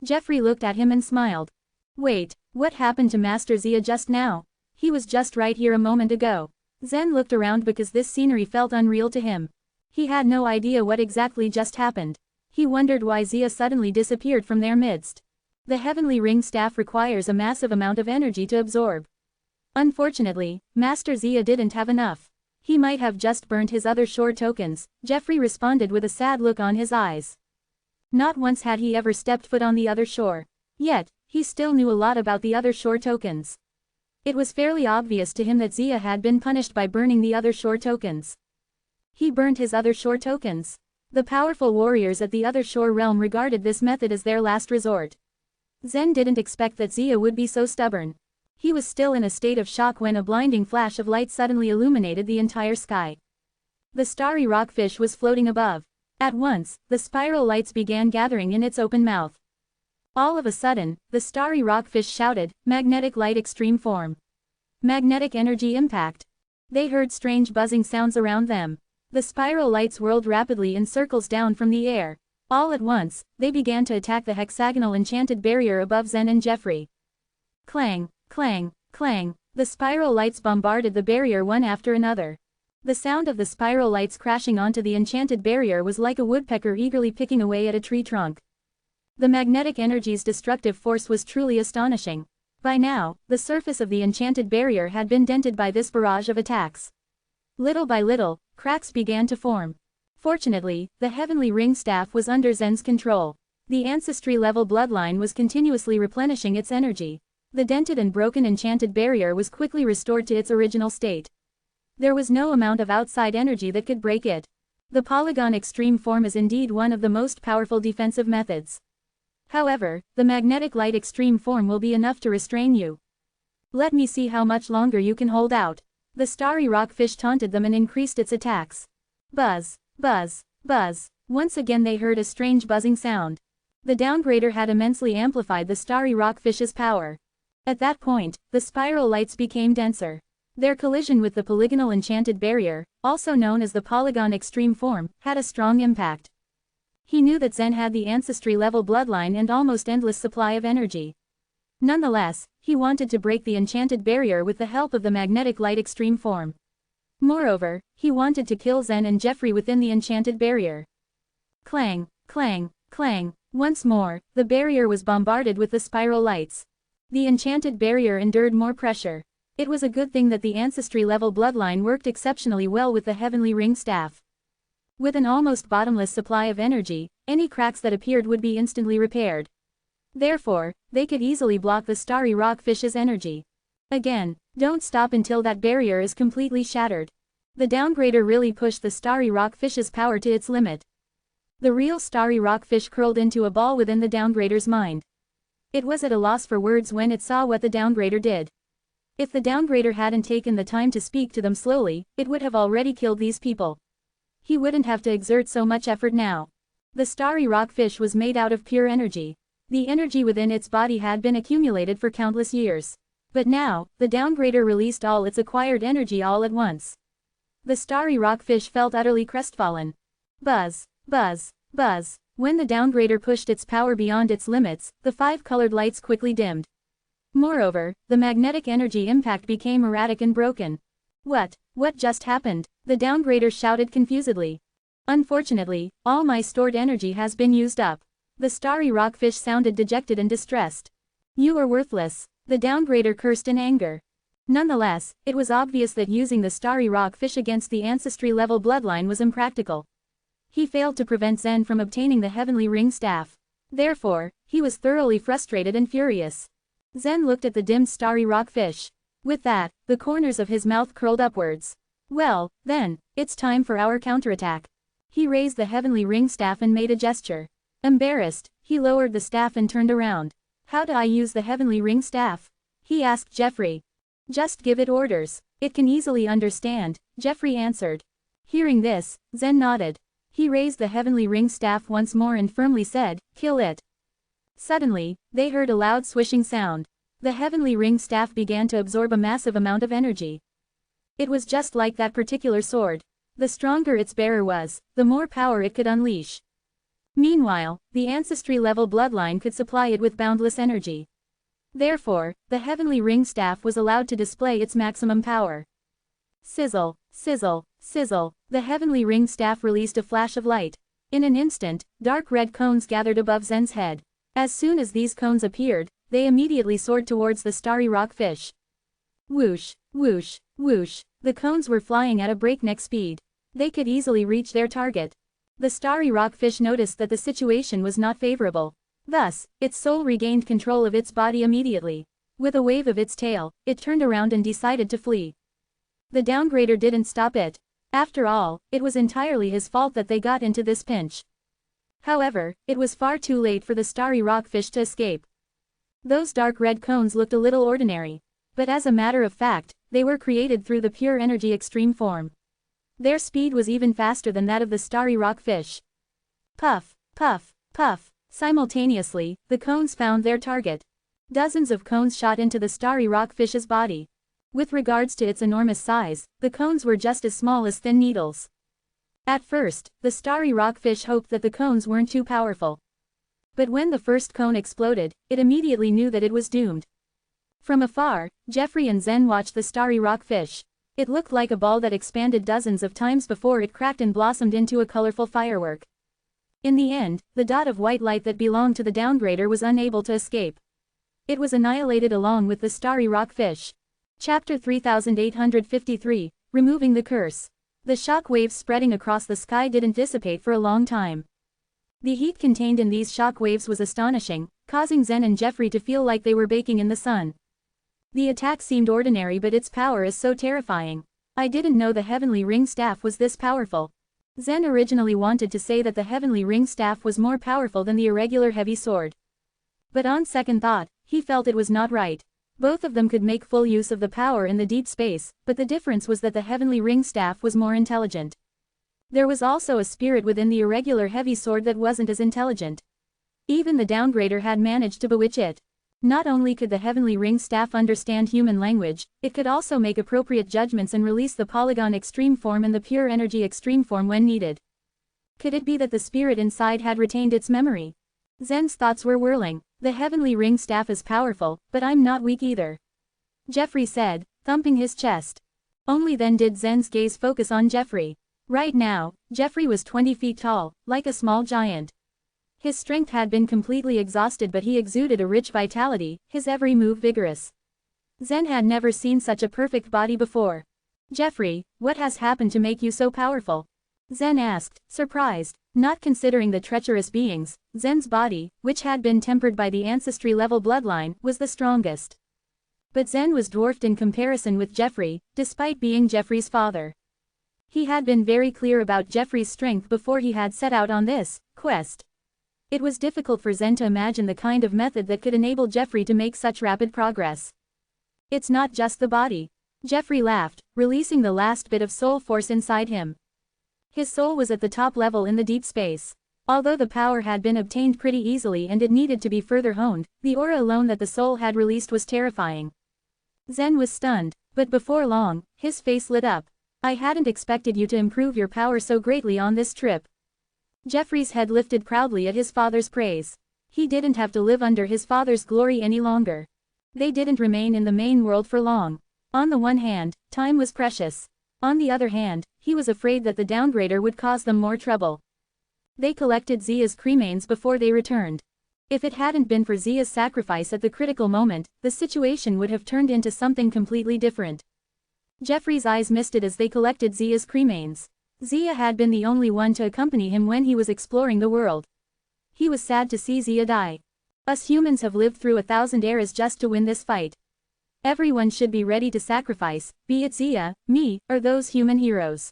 Jeffrey looked at him and smiled. "Wait, what happened to Master Zia just now? He was just right here a moment ago." Zen looked around because this scenery felt unreal to him. He had no idea what exactly just happened. He wondered why Zia suddenly disappeared from their midst. The heavenly ring staff requires a massive amount of energy to absorb. Unfortunately, Master Zia didn't have enough. He might have just burned his other shore tokens, Jeffrey responded with a sad look on his eyes. Not once had he ever stepped foot on the other shore. Yet, he still knew a lot about the other shore tokens. It was fairly obvious to him that Zia had been punished by burning the other shore tokens. He burned his other shore tokens. The powerful warriors at the other shore realm regarded this method as their last resort. Zen didn't expect that Zia would be so stubborn. He was still in a state of shock when a blinding flash of light suddenly illuminated the entire sky. The starry rockfish was floating above. At once, the spiral lights began gathering in its open mouth. All of a sudden, the starry rockfish shouted, "Magnetic light extreme form. Magnetic energy impact." They heard strange buzzing sounds around them. The spiral lights whirled rapidly in circles down from the air. All at once, they began to attack the hexagonal enchanted barrier above Zen and Jeffrey. Clang, clang, clang, the spiral lights bombarded the barrier one after another. The sound of the spiral lights crashing onto the enchanted barrier was like a woodpecker eagerly picking away at a tree trunk. The magnetic energy's destructive force was truly astonishing. By now, the surface of the enchanted barrier had been dented by this barrage of attacks. Little by little, cracks began to form. Fortunately, the heavenly ring staff was under Zen's control. The ancestry-level bloodline was continuously replenishing its energy. The dented and broken enchanted barrier was quickly restored to its original state. There was no amount of outside energy that could break it. The polygon extreme form is indeed one of the most powerful defensive methods. However, the magnetic light extreme form will be enough to restrain you. Let me see how much longer you can hold out. The starry rockfish taunted them and increased its attacks. Buzz, buzz, buzz. Once again they heard a strange buzzing sound. The downgrader had immensely amplified the starry rockfish's power. At that point, the spiral lights became denser. Their collision with the polygonal enchanted barrier, also known as the polygon extreme form, had a strong impact. He knew that Zen had the ancestry-level bloodline and almost endless supply of energy. Nonetheless, he wanted to break the enchanted barrier with the help of the magnetic light extreme form. Moreover, he wanted to kill Zen and Jeffrey within the enchanted barrier. Clang, clang, clang. Once more, the barrier was bombarded with the spiral lights. The enchanted barrier endured more pressure. It was a good thing that the ancestry-level bloodline worked exceptionally well with the heavenly ring staff. With an almost bottomless supply of energy, any cracks that appeared would be instantly repaired. Therefore, they could easily block the starry rockfish's energy. Again, don't stop until that barrier is completely shattered. The downgrader really pushed the starry rockfish's power to its limit. The real starry rockfish curled into a ball within the downgrader's mind. It was at a loss for words when it saw what the downgrader did. If the downgrader hadn't taken the time to speak to them slowly, it would have already killed these people. He wouldn't have to exert so much effort now. The starry rockfish was made out of pure energy. The energy within its body had been accumulated for countless years. But now, the downgrader released all its acquired energy all at once. The starry rockfish felt utterly crestfallen. Buzz, buzz, buzz. When the downgrader pushed its power beyond its limits, the 5 colored lights quickly dimmed. Moreover, the magnetic energy impact became erratic and broken. What just happened? The downgrader shouted confusedly. Unfortunately, all my stored energy has been used up. The starry rockfish sounded dejected and distressed. You are worthless. The downgrader cursed in anger. Nonetheless, it was obvious that using the starry rockfish against the ancestry-level bloodline was impractical. He failed to prevent Zen from obtaining the heavenly ring staff. Therefore, he was thoroughly frustrated and furious. Zen looked at the dimmed starry rockfish. With that, the corners of his mouth curled upwards. Well, then, it's time for our counterattack. He raised the heavenly ring staff and made a gesture. Embarrassed, he lowered the staff and turned around. How do I use the heavenly ring staff? He asked Jeffrey. Just give it orders. It can easily understand, Jeffrey answered. Hearing this, Zen nodded. He raised the heavenly ring staff once more and firmly said, "Kill it." Suddenly, they heard a loud swishing sound. The heavenly ring staff began to absorb a massive amount of energy. It was just like that particular sword. The stronger its bearer was, the more power it could unleash. Meanwhile, the ancestry-level bloodline could supply it with boundless energy. Therefore, the heavenly ring staff was allowed to display its maximum power. Sizzle, sizzle, sizzle, the heavenly ring staff released a flash of light. In an instant, dark red cones gathered above Zen's head. As soon as these cones appeared, they immediately soared towards the starry rockfish. Whoosh, whoosh, whoosh, the cones were flying at a breakneck speed. They could easily reach their target. The starry rockfish noticed that the situation was not favorable. Thus, its soul regained control of its body immediately. With a wave of its tail, it turned around and decided to flee. The downgrader didn't stop it. After all, it was entirely his fault that they got into this pinch. However, it was far too late for the starry rockfish to escape. Those dark red cones looked a little ordinary. But as a matter of fact, they were created through the pure energy extreme form. Their speed was even faster than that of the starry rockfish. Puff, puff, puff. Simultaneously, the cones found their target. Dozens of cones shot into the starry rockfish's body. With regards to its enormous size, the cones were just as small as thin needles. At first, the starry rockfish hoped that the cones weren't too powerful. But when the first cone exploded, it immediately knew that it was doomed. From afar, Jeffrey and Zen watched the starry rockfish. It looked like a ball that expanded dozens of times before it cracked and blossomed into a colorful firework. In the end, the dot of white light that belonged to the downgrader was unable to escape. It was annihilated along with the starry rockfish. Chapter 3853, Removing the Curse. The shock waves spreading across the sky didn't dissipate for a long time. The heat contained in these shock waves was astonishing, causing Zen and Jeffrey to feel like they were baking in the sun. The attack seemed ordinary, but its power is so terrifying. I didn't know the heavenly ring staff was this powerful. Zen originally wanted to say that the heavenly ring staff was more powerful than the irregular heavy sword. But on second thought, he felt it was not right. Both of them could make full use of the power in the deep space, but the difference was that the heavenly ring staff was more intelligent. There was also a spirit within the irregular heavy sword that wasn't as intelligent. Even the downgrader had managed to bewitch it. Not only could the heavenly ring staff understand human language, it could also make appropriate judgments and release the polygon extreme form and the pure energy extreme form when needed. Could it be that the spirit inside had retained its memory? Zen's thoughts were whirling. The heavenly ring staff is powerful, but I'm not weak either, Jeffrey said, thumping his chest. Only then did Zen's gaze focus on Jeffrey. Right now, Jeffrey was 20 feet tall, like a small giant. His strength had been completely exhausted, but he exuded a rich vitality, his every move vigorous. Zen had never seen such a perfect body before. Jeffrey, what has happened to make you so powerful? Zen asked, surprised. Not considering the treacherous beings, Zen's body, which had been tempered by the ancestry-level bloodline, was the strongest. But Zen was dwarfed in comparison with Jeffrey, despite being Jeffrey's father. He had been very clear about Jeffrey's strength before he had set out on this quest. It was difficult for Zen to imagine the kind of method that could enable Jeffrey to make such rapid progress. It's not just the body. Jeffrey laughed, releasing the last bit of soul force inside him. His soul was at the top level in the deep space. Although the power had been obtained pretty easily and it needed to be further honed, the aura alone that the soul had released was terrifying. Zen was stunned, but before long, his face lit up. I hadn't expected you to improve your power so greatly on this trip. Jeffrey's head lifted proudly at his father's praise. He didn't have to live under his father's glory any longer. They didn't remain in the main world for long. On the one hand, time was precious. On the other hand, he was afraid that the downgrader would cause them more trouble. They collected Zia's cremains before they returned. If it hadn't been for Zia's sacrifice at the critical moment, the situation would have turned into something completely different. Jeffrey's eyes misted as they collected Zia's cremains. Zia had been the only one to accompany him when he was exploring the world. He was sad to see Zia die. Us humans have lived through 1,000 eras just to win this fight. Everyone should be ready to sacrifice, be it Zia, me, or those human heroes.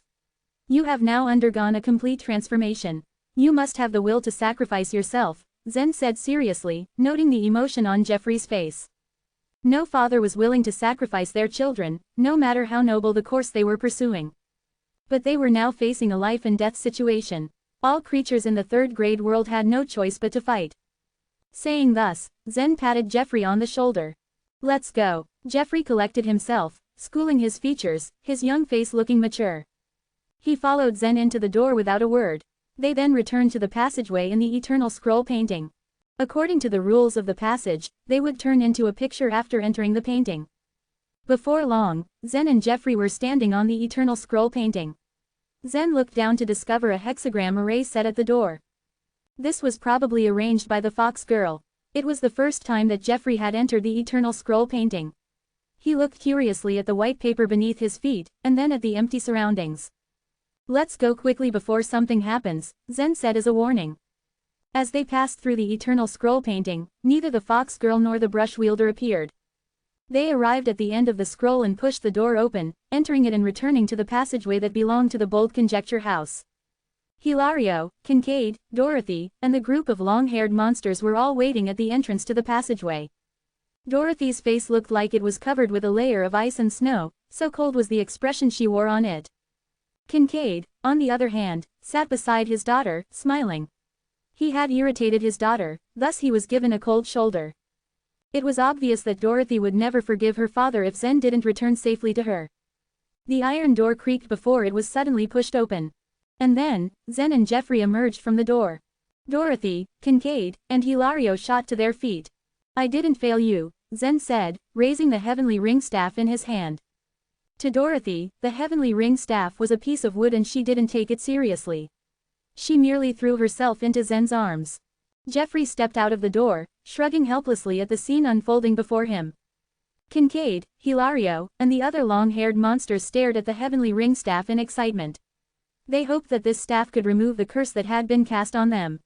You have now undergone a complete transformation. You must have the will to sacrifice yourself, Zen said seriously, noting the emotion on Jeffrey's face. No father was willing to sacrifice their children, no matter how noble the course they were pursuing. But they were now facing a life and death situation. All creatures in the third-grade world had no choice but to fight. Saying thus, Zen patted Jeffrey on the shoulder. Let's go. Jeffrey collected himself, schooling his features, his young face looking mature. He followed Zen into the door without a word. They then returned to the passageway in the eternal scroll painting. According to the rules of the passage, they would turn into a picture after entering the painting. Before long, Zen and Jeffrey were standing on the eternal scroll painting. Zen looked down to discover a hexagram array set at the door. This was probably arranged by the fox girl. It was the first time that Jeffrey had entered the eternal scroll painting. He looked curiously at the white paper beneath his feet, and then at the empty surroundings. Let's go quickly before something happens, Zen said as a warning. As they passed through the eternal scroll painting, neither the fox girl nor the brush wielder appeared. They arrived at the end of the scroll and pushed the door open, entering it and returning to the passageway that belonged to the Bold Conjecture house. Hilario, Kincaid, Dorothy, and the group of long-haired monsters were all waiting at the entrance to the passageway. Dorothy's face looked like it was covered with a layer of ice and snow, so cold was the expression she wore on it. Kincaid, on the other hand, sat beside his daughter, smiling. He had irritated his daughter, thus he was given a cold shoulder. It was obvious that Dorothy would never forgive her father if Zen didn't return safely to her. The iron door creaked before it was suddenly pushed open. And then, Zen and Jeffrey emerged from the door. Dorothy, Kincaid, and Hilario shot to their feet. I didn't fail you, Zen said, raising the heavenly ring staff in his hand. To Dorothy, the heavenly ring staff was a piece of wood and she didn't take it seriously. She merely threw herself into Zen's arms. Jeffrey stepped out of the door, shrugging helplessly at the scene unfolding before him. Kincaid, Hilario, and the other long-haired monsters stared at the heavenly ring staff in excitement. They hoped that this staff could remove the curse that had been cast on them.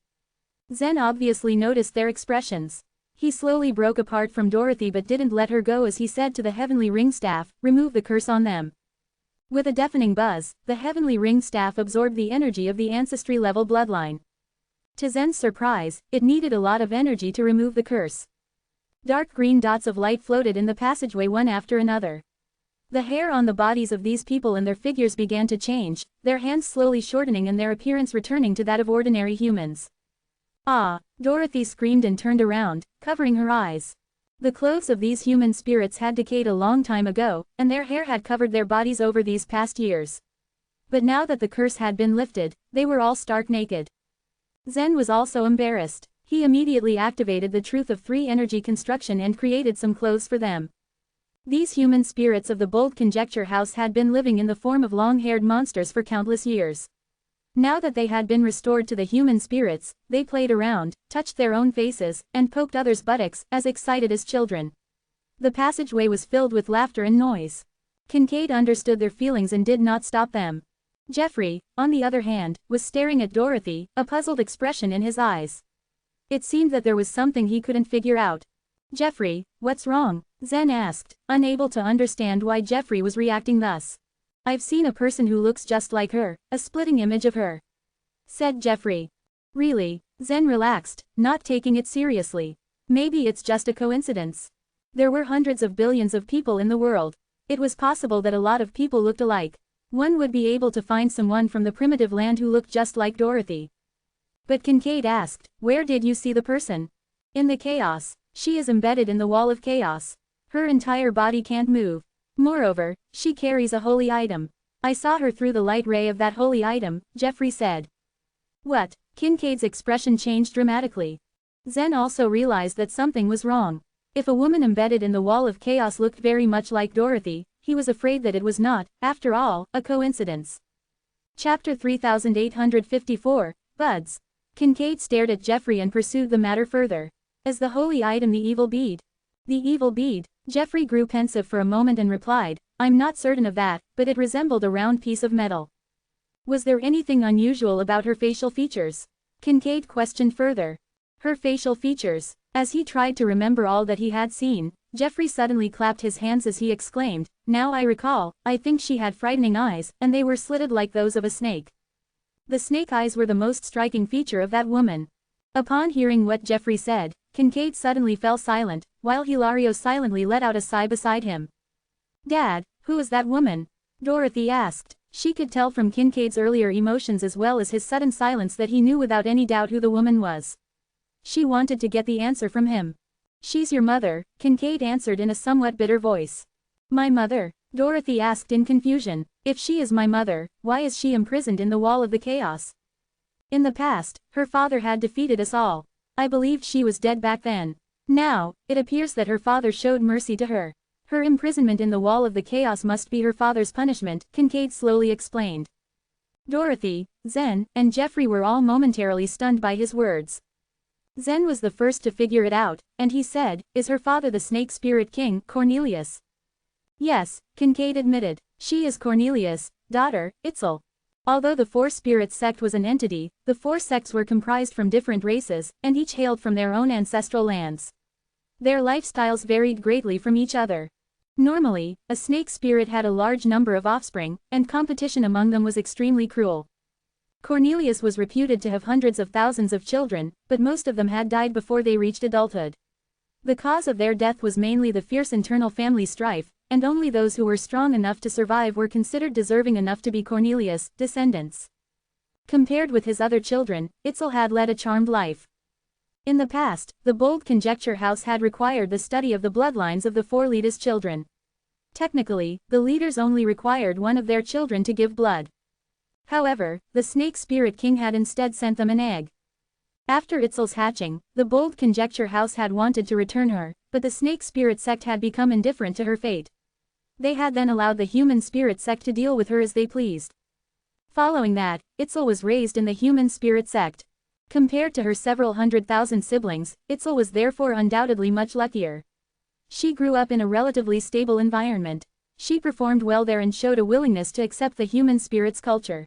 Zen obviously noticed their expressions. He slowly broke apart from Dorothy but didn't let her go as he said to the heavenly ring staff, remove the curse on them. With a deafening buzz, the heavenly ring staff absorbed the energy of the ancestry-level bloodline. To Zen's surprise, it needed a lot of energy to remove the curse. Dark green dots of light floated in the passageway one after another. The hair on the bodies of these people and their figures began to change, their hands slowly shortening and their appearance returning to that of ordinary humans. Ah! Dorothy screamed and turned around, covering her eyes. The clothes of these human spirits had decayed a long time ago, and their hair had covered their bodies over these past years. But now that the curse had been lifted, they were all stark naked. Zen was also embarrassed. He immediately activated the Truth of Three energy construction and created some clothes for them. These human spirits of the Bold Conjecture house had been living in the form of long-haired monsters for countless years. Now that they had been restored to the human spirits, they played around, touched their own faces, and poked others' buttocks, as excited as children. The passageway was filled with laughter and noise. Kincaid understood their feelings and did not stop them. Jeffrey, on the other hand, was staring at Dorothy, a puzzled expression in his eyes. It seemed that there was something he couldn't figure out. Jeffrey, what's wrong? Zen asked, unable to understand why Jeffrey was reacting thus. I've seen a person who looks just like her, a splitting image of her, said Jeffrey. Really? Zen relaxed, not taking it seriously. Maybe it's just a coincidence. There were hundreds of billions of people in the world. It was possible that a lot of people looked alike. One would be able to find someone from the primitive land who looked just like Dorothy. But Kincaid asked, where did you see the person? In the chaos. She is embedded in the wall of chaos. Her entire body can't move. Moreover, she carries a holy item. I saw her through the light ray of that holy item, Jeffrey said. What? Kincaid's expression changed dramatically. Zen also realized that something was wrong. If a woman embedded in the wall of chaos looked very much like Dorothy, he was afraid that it was not, after all, a coincidence. Chapter 3854, Buds. Kincaid stared at Jeffrey and pursued the matter further. As the holy item, the evil bead. The evil bead. Jeffrey grew pensive for a moment and replied, I'm not certain of that, but it resembled a round piece of metal. Was there anything unusual about her facial features? Kincaid questioned further. Her facial features. As he tried to remember all that he had seen, Jeffrey suddenly clapped his hands as he exclaimed, now I recall, I think she had frightening eyes, and they were slitted like those of a snake. The snake eyes were the most striking feature of that woman. Upon hearing what Jeffrey said, Kincaid suddenly fell silent, while Hilario silently let out a sigh beside him. Dad, who is that woman? Dorothy asked. She could tell from Kincaid's earlier emotions as well as his sudden silence that he knew without any doubt who the woman was. She wanted to get the answer from him. She's your mother, Kincaid answered in a somewhat bitter voice. My mother? Dorothy asked in confusion. If she is my mother, why is she imprisoned in the wall of the chaos? In the past, her father had defeated us all. I believed she was dead back then. Now, it appears that her father showed mercy to her. Her imprisonment in the wall of the chaos must be her father's punishment, Kincaid slowly explained. Dorothy, Zen, and Jeffrey were all momentarily stunned by his words. Zen was the first to figure it out, and he said, is her father the Snake Spirit King, Cornelius? Yes, Kincaid admitted. She is Cornelius' daughter, Itzel. Although the Four Spirits sect was an entity, the four sects were comprised from different races, and each hailed from their own ancestral lands. Their lifestyles varied greatly from each other. Normally, a snake spirit had a large number of offspring, and competition among them was extremely cruel. Cornelius was reputed to have hundreds of thousands of children, but most of them had died before they reached adulthood. The cause of their death was mainly the fierce internal family strife, and only those who were strong enough to survive were considered deserving enough to be Cornelius' descendants. Compared with his other children, Itzel had led a charmed life. In the past, the Bold Conjecture House had required the study of the bloodlines of the four leaders' children. Technically, the leaders only required one of their children to give blood. However, the Snake Spirit King had instead sent them an egg. After Itzel's hatching, the Bold Conjecture House had wanted to return her, but the Snake Spirit sect had become indifferent to her fate. They had then allowed the Human Spirit sect to deal with her as they pleased. Following that, Itzel was raised in the Human Spirit sect. Compared to her several 100,000 siblings, Itzel was therefore undoubtedly much luckier. She grew up in a relatively stable environment. She performed well there and showed a willingness to accept the human spirit's culture.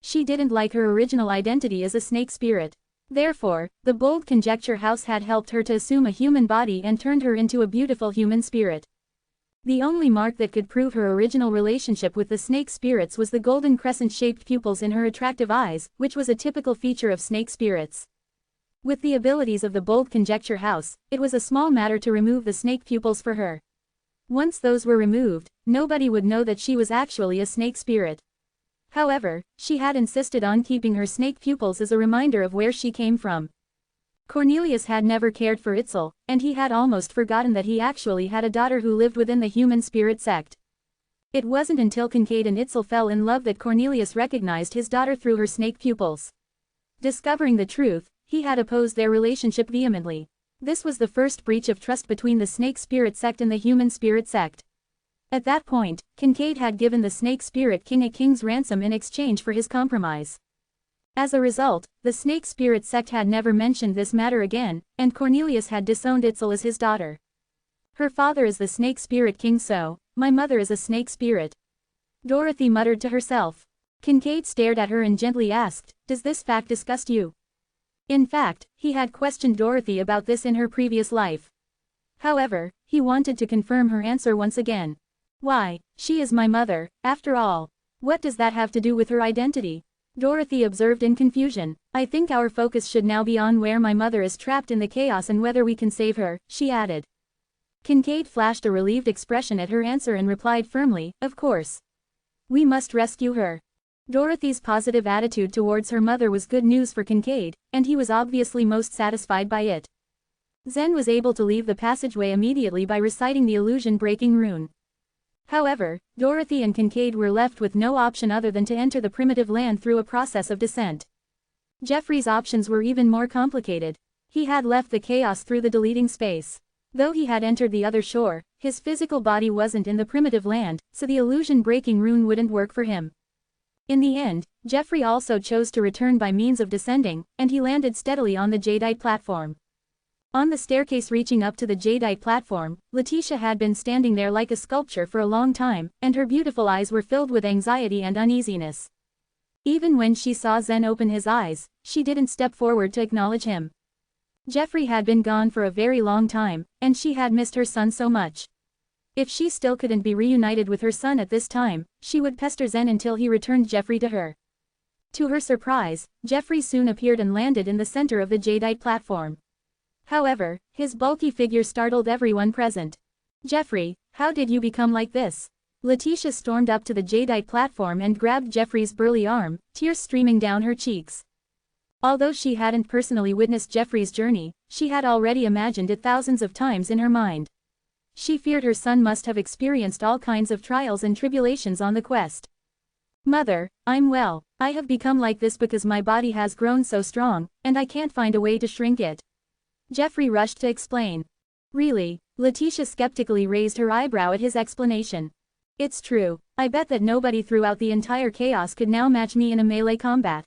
She didn't like her original identity as a snake spirit. Therefore, the Bold Conjecture House had helped her to assume a human body and turned her into a beautiful human spirit. The only mark that could prove her original relationship with the snake spirits was the golden crescent-shaped pupils in her attractive eyes, which was a typical feature of snake spirits. With the abilities of the Bold Conjecture House, it was a small matter to remove the snake pupils for her. Once those were removed, nobody would know that she was actually a snake spirit. However, she had insisted on keeping her snake pupils as a reminder of where she came from. Cornelius had never cared for Itzel, and he had almost forgotten that he actually had a daughter who lived within the human spirit sect. It wasn't until Kincaid and Itzel fell in love that Cornelius recognized his daughter through her snake pupils. Discovering the truth, he had opposed their relationship vehemently. This was the first breach of trust between the snake spirit sect and the human spirit sect. At that point, Kincaid had given the Snake Spirit King a king's ransom in exchange for his compromise. As a result, the Snake Spirit sect had never mentioned this matter again, and Cornelius had disowned Itzel as his daughter. Her father is the Snake Spirit King, so, my mother is a snake spirit. Dorothy muttered to herself. Kincaid stared at her and gently asked, does this fact disgust you? In fact, he had questioned Dorothy about this in her previous life. However, he wanted to confirm her answer once again. Why, she is my mother, after all. What does that have to do with her identity? Dorothy observed in confusion. I think our focus should now be on where my mother is trapped in the chaos and whether we can save her, she added. Kincaid flashed a relieved expression at her answer and replied firmly, of course. We must rescue her. Dorothy's positive attitude towards her mother was good news for Kincaid, and he was obviously most satisfied by it. Zen was able to leave the passageway immediately by reciting the illusion-breaking rune. However, Dorothy and Kincaid were left with no option other than to enter the primitive land through a process of descent. Jeffrey's options were even more complicated. He had left the chaos through the deleting space. Though he had entered the other shore, his physical body wasn't in the primitive land, so the illusion-breaking rune wouldn't work for him. In the end, Jeffrey also chose to return by means of descending, and he landed steadily on the jadeite platform. On the staircase reaching up to the jadeite platform, Letitia had been standing there like a sculpture for a long time, and her beautiful eyes were filled with anxiety and uneasiness. Even when she saw Zen open his eyes, she didn't step forward to acknowledge him. Jeffrey had been gone for a very long time, and she had missed her son so much. If she still couldn't be reunited with her son at this time, she would pester Zen until he returned Jeffrey to her. To her surprise, Jeffrey soon appeared and landed in the center of the jadeite platform. However, his bulky figure startled everyone present. "Jeffrey, how did you become like this?" Letitia stormed up to the jadeite platform and grabbed Jeffrey's burly arm, tears streaming down her cheeks. Although she hadn't personally witnessed Jeffrey's journey, she had already imagined it thousands of times in her mind. She feared her son must have experienced all kinds of trials and tribulations on the quest. "Mother, I'm well. I have become like this because my body has grown so strong, and I can't find a way to shrink it," Jeffrey rushed to explain. "Really?" Letitia skeptically raised her eyebrow at his explanation. "It's true. I bet that nobody throughout the entire chaos could now match me in a melee combat,"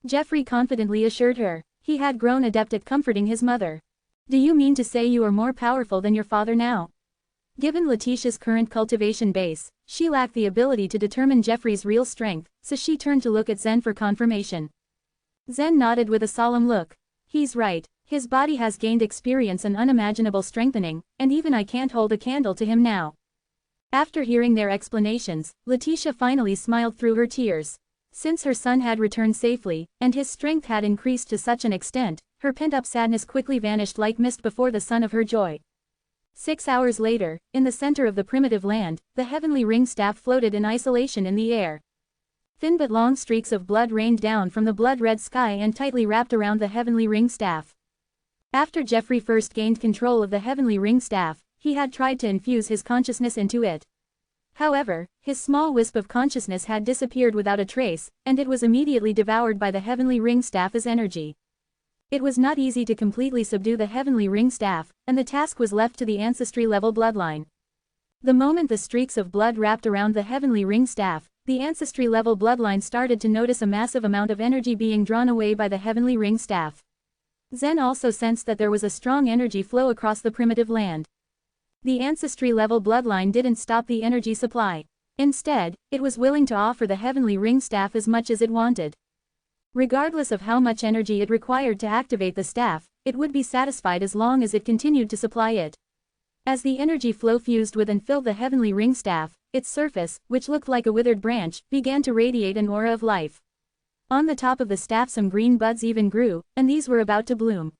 Jeffrey confidently assured her. He had grown adept at comforting his mother. "Do you mean to say you are more powerful than your father now?" Given Letitia's current cultivation base, she lacked the ability to determine Jeffrey's real strength, so she turned to look at Zen for confirmation. Zen nodded with a solemn look. "He's right. His body has gained experience and unimaginable strengthening, and even I can't hold a candle to him now." After hearing their explanations, Letitia finally smiled through her tears. Since her son had returned safely, and his strength had increased to such an extent, her pent-up sadness quickly vanished like mist before the sun of her joy. 6 hours later, in the center of the primitive land, the heavenly ring staff floated in isolation in the air. Thin but long streaks of blood rained down from the blood-red sky and tightly wrapped around the heavenly ring staff. After Jeffrey first gained control of the heavenly ring staff, he had tried to infuse his consciousness into it. However, his small wisp of consciousness had disappeared without a trace, and it was immediately devoured by the heavenly ring staff as energy. It was not easy to completely subdue the heavenly ring staff, and the task was left to the ancestry-level bloodline. The moment the streaks of blood wrapped around the heavenly ring staff, the ancestry-level bloodline started to notice a massive amount of energy being drawn away by the heavenly ring staff. Zen also sensed that there was a strong energy flow across the primitive land. The ancestry-level bloodline didn't stop the energy supply. Instead, it was willing to offer the heavenly ring staff as much as it wanted. Regardless of how much energy it required to activate the staff, it would be satisfied as long as it continued to supply it. As the energy flow fused with and filled the heavenly ring staff, its surface, which looked like a withered branch, began to radiate an aura of life. On the top of the staff some green buds even grew, and these were about to bloom.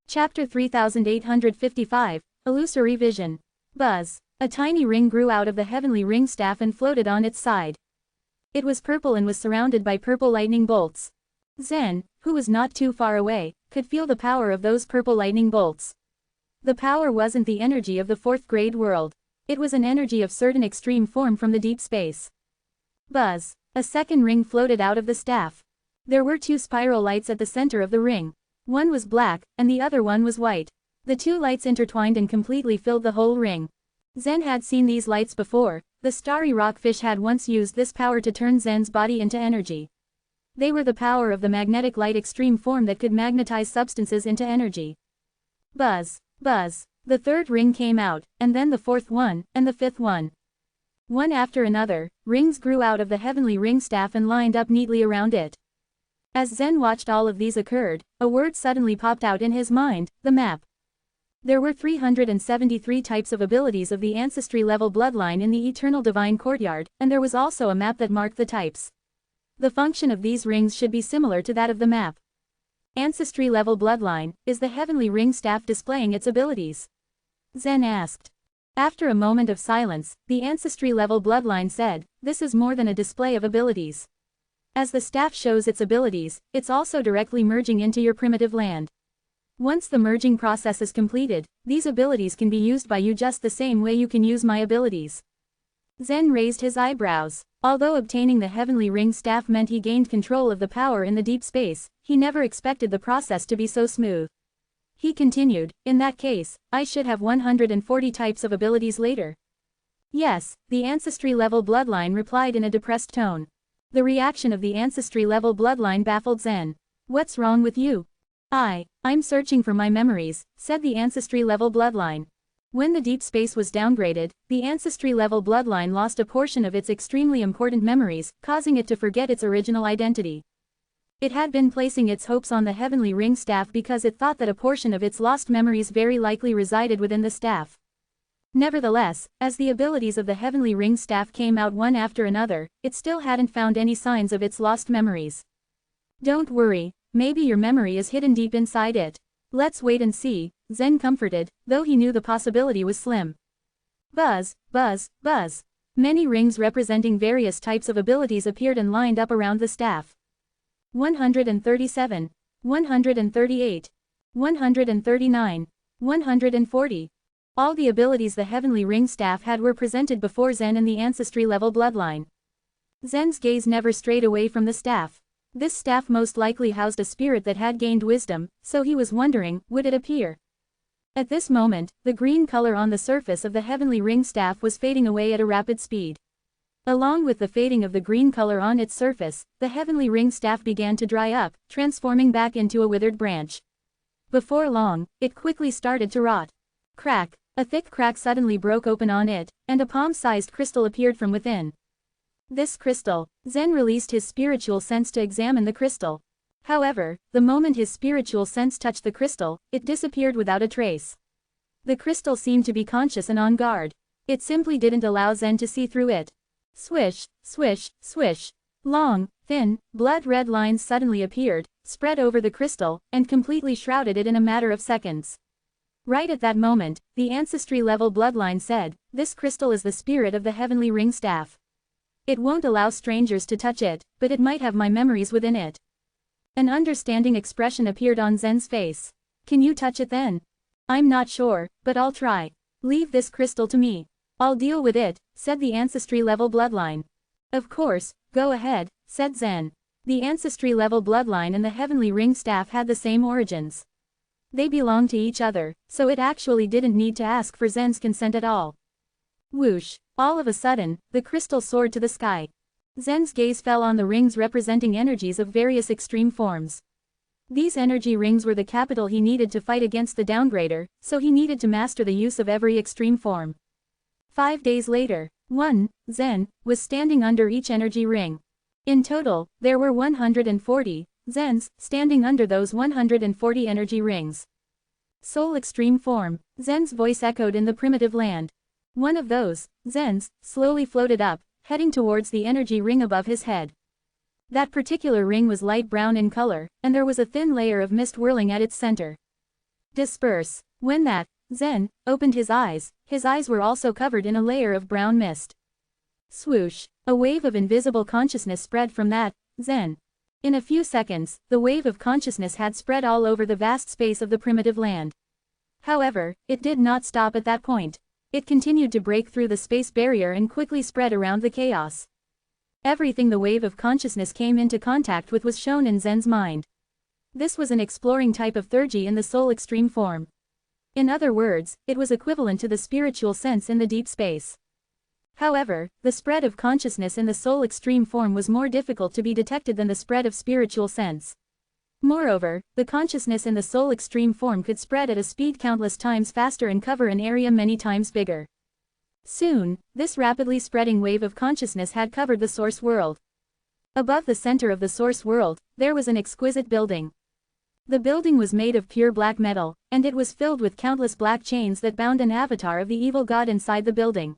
Chapter 3855, Illusory Vision. Buzz. A tiny ring grew out of the heavenly ring staff and floated on its side. It was purple and was surrounded by purple lightning bolts. Zen, who was not too far away, could feel the power of those purple lightning bolts. The power wasn't the energy of the fourth-grade world. It was an energy of certain extreme form from the deep space. Buzz. A second ring floated out of the staff. There were 2 spiral lights at the center of the ring. One was black, and the other one was white. The 2 lights intertwined and completely filled the whole ring. Zen had seen these lights before. The starry rockfish had once used this power to turn Zen's body into energy. They were the power of the magnetic light extreme form that could magnetize substances into energy. Buzz. Buzz. The third ring came out, and then the fourth one, and the fifth one. One after another, rings grew out of the heavenly ring staff and lined up neatly around it. As Zen watched all of these occurred, a word suddenly popped out in his mind: the map. There were 373 types of abilities of the ancestry-level bloodline in the Eternal Divine Courtyard, and there was also a map that marked the types. The function of these rings should be similar to that of the map. Ancestry-level bloodline, is the heavenly ring staff displaying its abilities? Zen asked. After a moment of silence, the ancestry-level bloodline said, "This is more than a display of abilities. As the staff shows its abilities, it's also directly merging into your primitive land. Once the merging process is completed, these abilities can be used by you just the same way you can use my abilities." Zen raised his eyebrows. Although obtaining the heavenly ring staff meant he gained control of the power in the deep space, he never expected the process to be so smooth. He continued, "In that case, I should have 140 types of abilities later." "Yes," the ancestry-level bloodline replied in a depressed tone. The reaction of the ancestry-level bloodline baffled Zen. "What's wrong with you? I'm searching for my memories, said the ancestry-level bloodline. When the deep space was downgraded, the ancestry-level bloodline lost a portion of its extremely important memories, causing it to forget its original identity. It had been placing its hopes on the heavenly ring staff because it thought that a portion of its lost memories very likely resided within the staff. Nevertheless, as the abilities of the heavenly ring staff came out one after another, it still hadn't found any signs of its lost memories. Don't worry, maybe your memory is hidden deep inside it. Let's wait and see, Zen comforted, though he knew the possibility was slim. Buzz, buzz, buzz. Many rings representing various types of abilities appeared and lined up around the staff. 137, 138, 139, 140. All the abilities the heavenly ring staff had were presented before Zen and the ancestry-level bloodline. Zen's gaze never strayed away from the staff. This staff most likely housed a spirit that had gained wisdom, so he was wondering, would it appear? At this moment, the green color on the surface of the heavenly ring staff was fading away at a rapid speed. Along with the fading of the green color on its surface, the heavenly ring staff began to dry up, transforming back into a withered branch. Before long, it quickly started to rot. Crack! A thick crack suddenly broke open on it, and a palm-sized crystal appeared from within. This crystal, Zen released his spiritual sense to examine the crystal. However, the moment his spiritual sense touched the crystal, it disappeared without a trace. The crystal seemed to be conscious and on guard. It simply didn't allow Zen to see through it. Swish, swish, swish. Long, thin, blood-red lines suddenly appeared, spread over the crystal, and completely shrouded it in a matter of seconds. Right at that moment, the ancestry-level bloodline said, "This crystal is the spirit of the heavenly ring staff. It won't allow strangers to touch it, but it might have my memories within it." An understanding expression appeared on Zen's face. "Can you touch it then?" "I'm not sure, but I'll try. Leave this crystal to me. I'll deal with it," said the ancestry-level bloodline. "Of course, go ahead," said Zen. The ancestry-level bloodline and the heavenly ring staff had the same origins. They belonged to each other, so it actually didn't need to ask for Zen's consent at all. Whoosh! All of a sudden, the crystal soared to the sky. Zen's gaze fell on the rings representing energies of various extreme forms. These energy rings were the capital he needed to fight against the downgrader, so he needed to master the use of every extreme form. 5 days later, Zen was standing under each energy ring. In total, there were 140 Zens standing under those 140 energy rings. Soul extreme form, Zen's voice echoed in the primitive land. One of those Zens slowly floated up, heading towards the energy ring above his head. That particular ring was light brown in color, and there was a thin layer of mist whirling at its center. Disperse. When that Zen opened his eyes were also covered in a layer of brown mist. Swoosh! A wave of invisible consciousness spread from that Zen. In a few seconds, the wave of consciousness had spread all over the vast space of the primitive land. However, it did not stop at that point. It continued to break through the space barrier and quickly spread around the chaos. Everything the wave of consciousness came into contact with was shown in Zen's mind. This was an exploring type of theurgy in the soul extreme form. In other words, it was equivalent to the spiritual sense in the deep space. However, the spread of consciousness in the soul extreme form was more difficult to be detected than the spread of spiritual sense. Moreover, the consciousness in the soul extreme form could spread at a speed countless times faster and cover an area many times bigger. Soon, this rapidly spreading wave of consciousness had covered the source world. Above the center of the source world, there was an exquisite building. The building was made of pure black metal, and it was filled with countless black chains that bound an avatar of the evil god inside the building.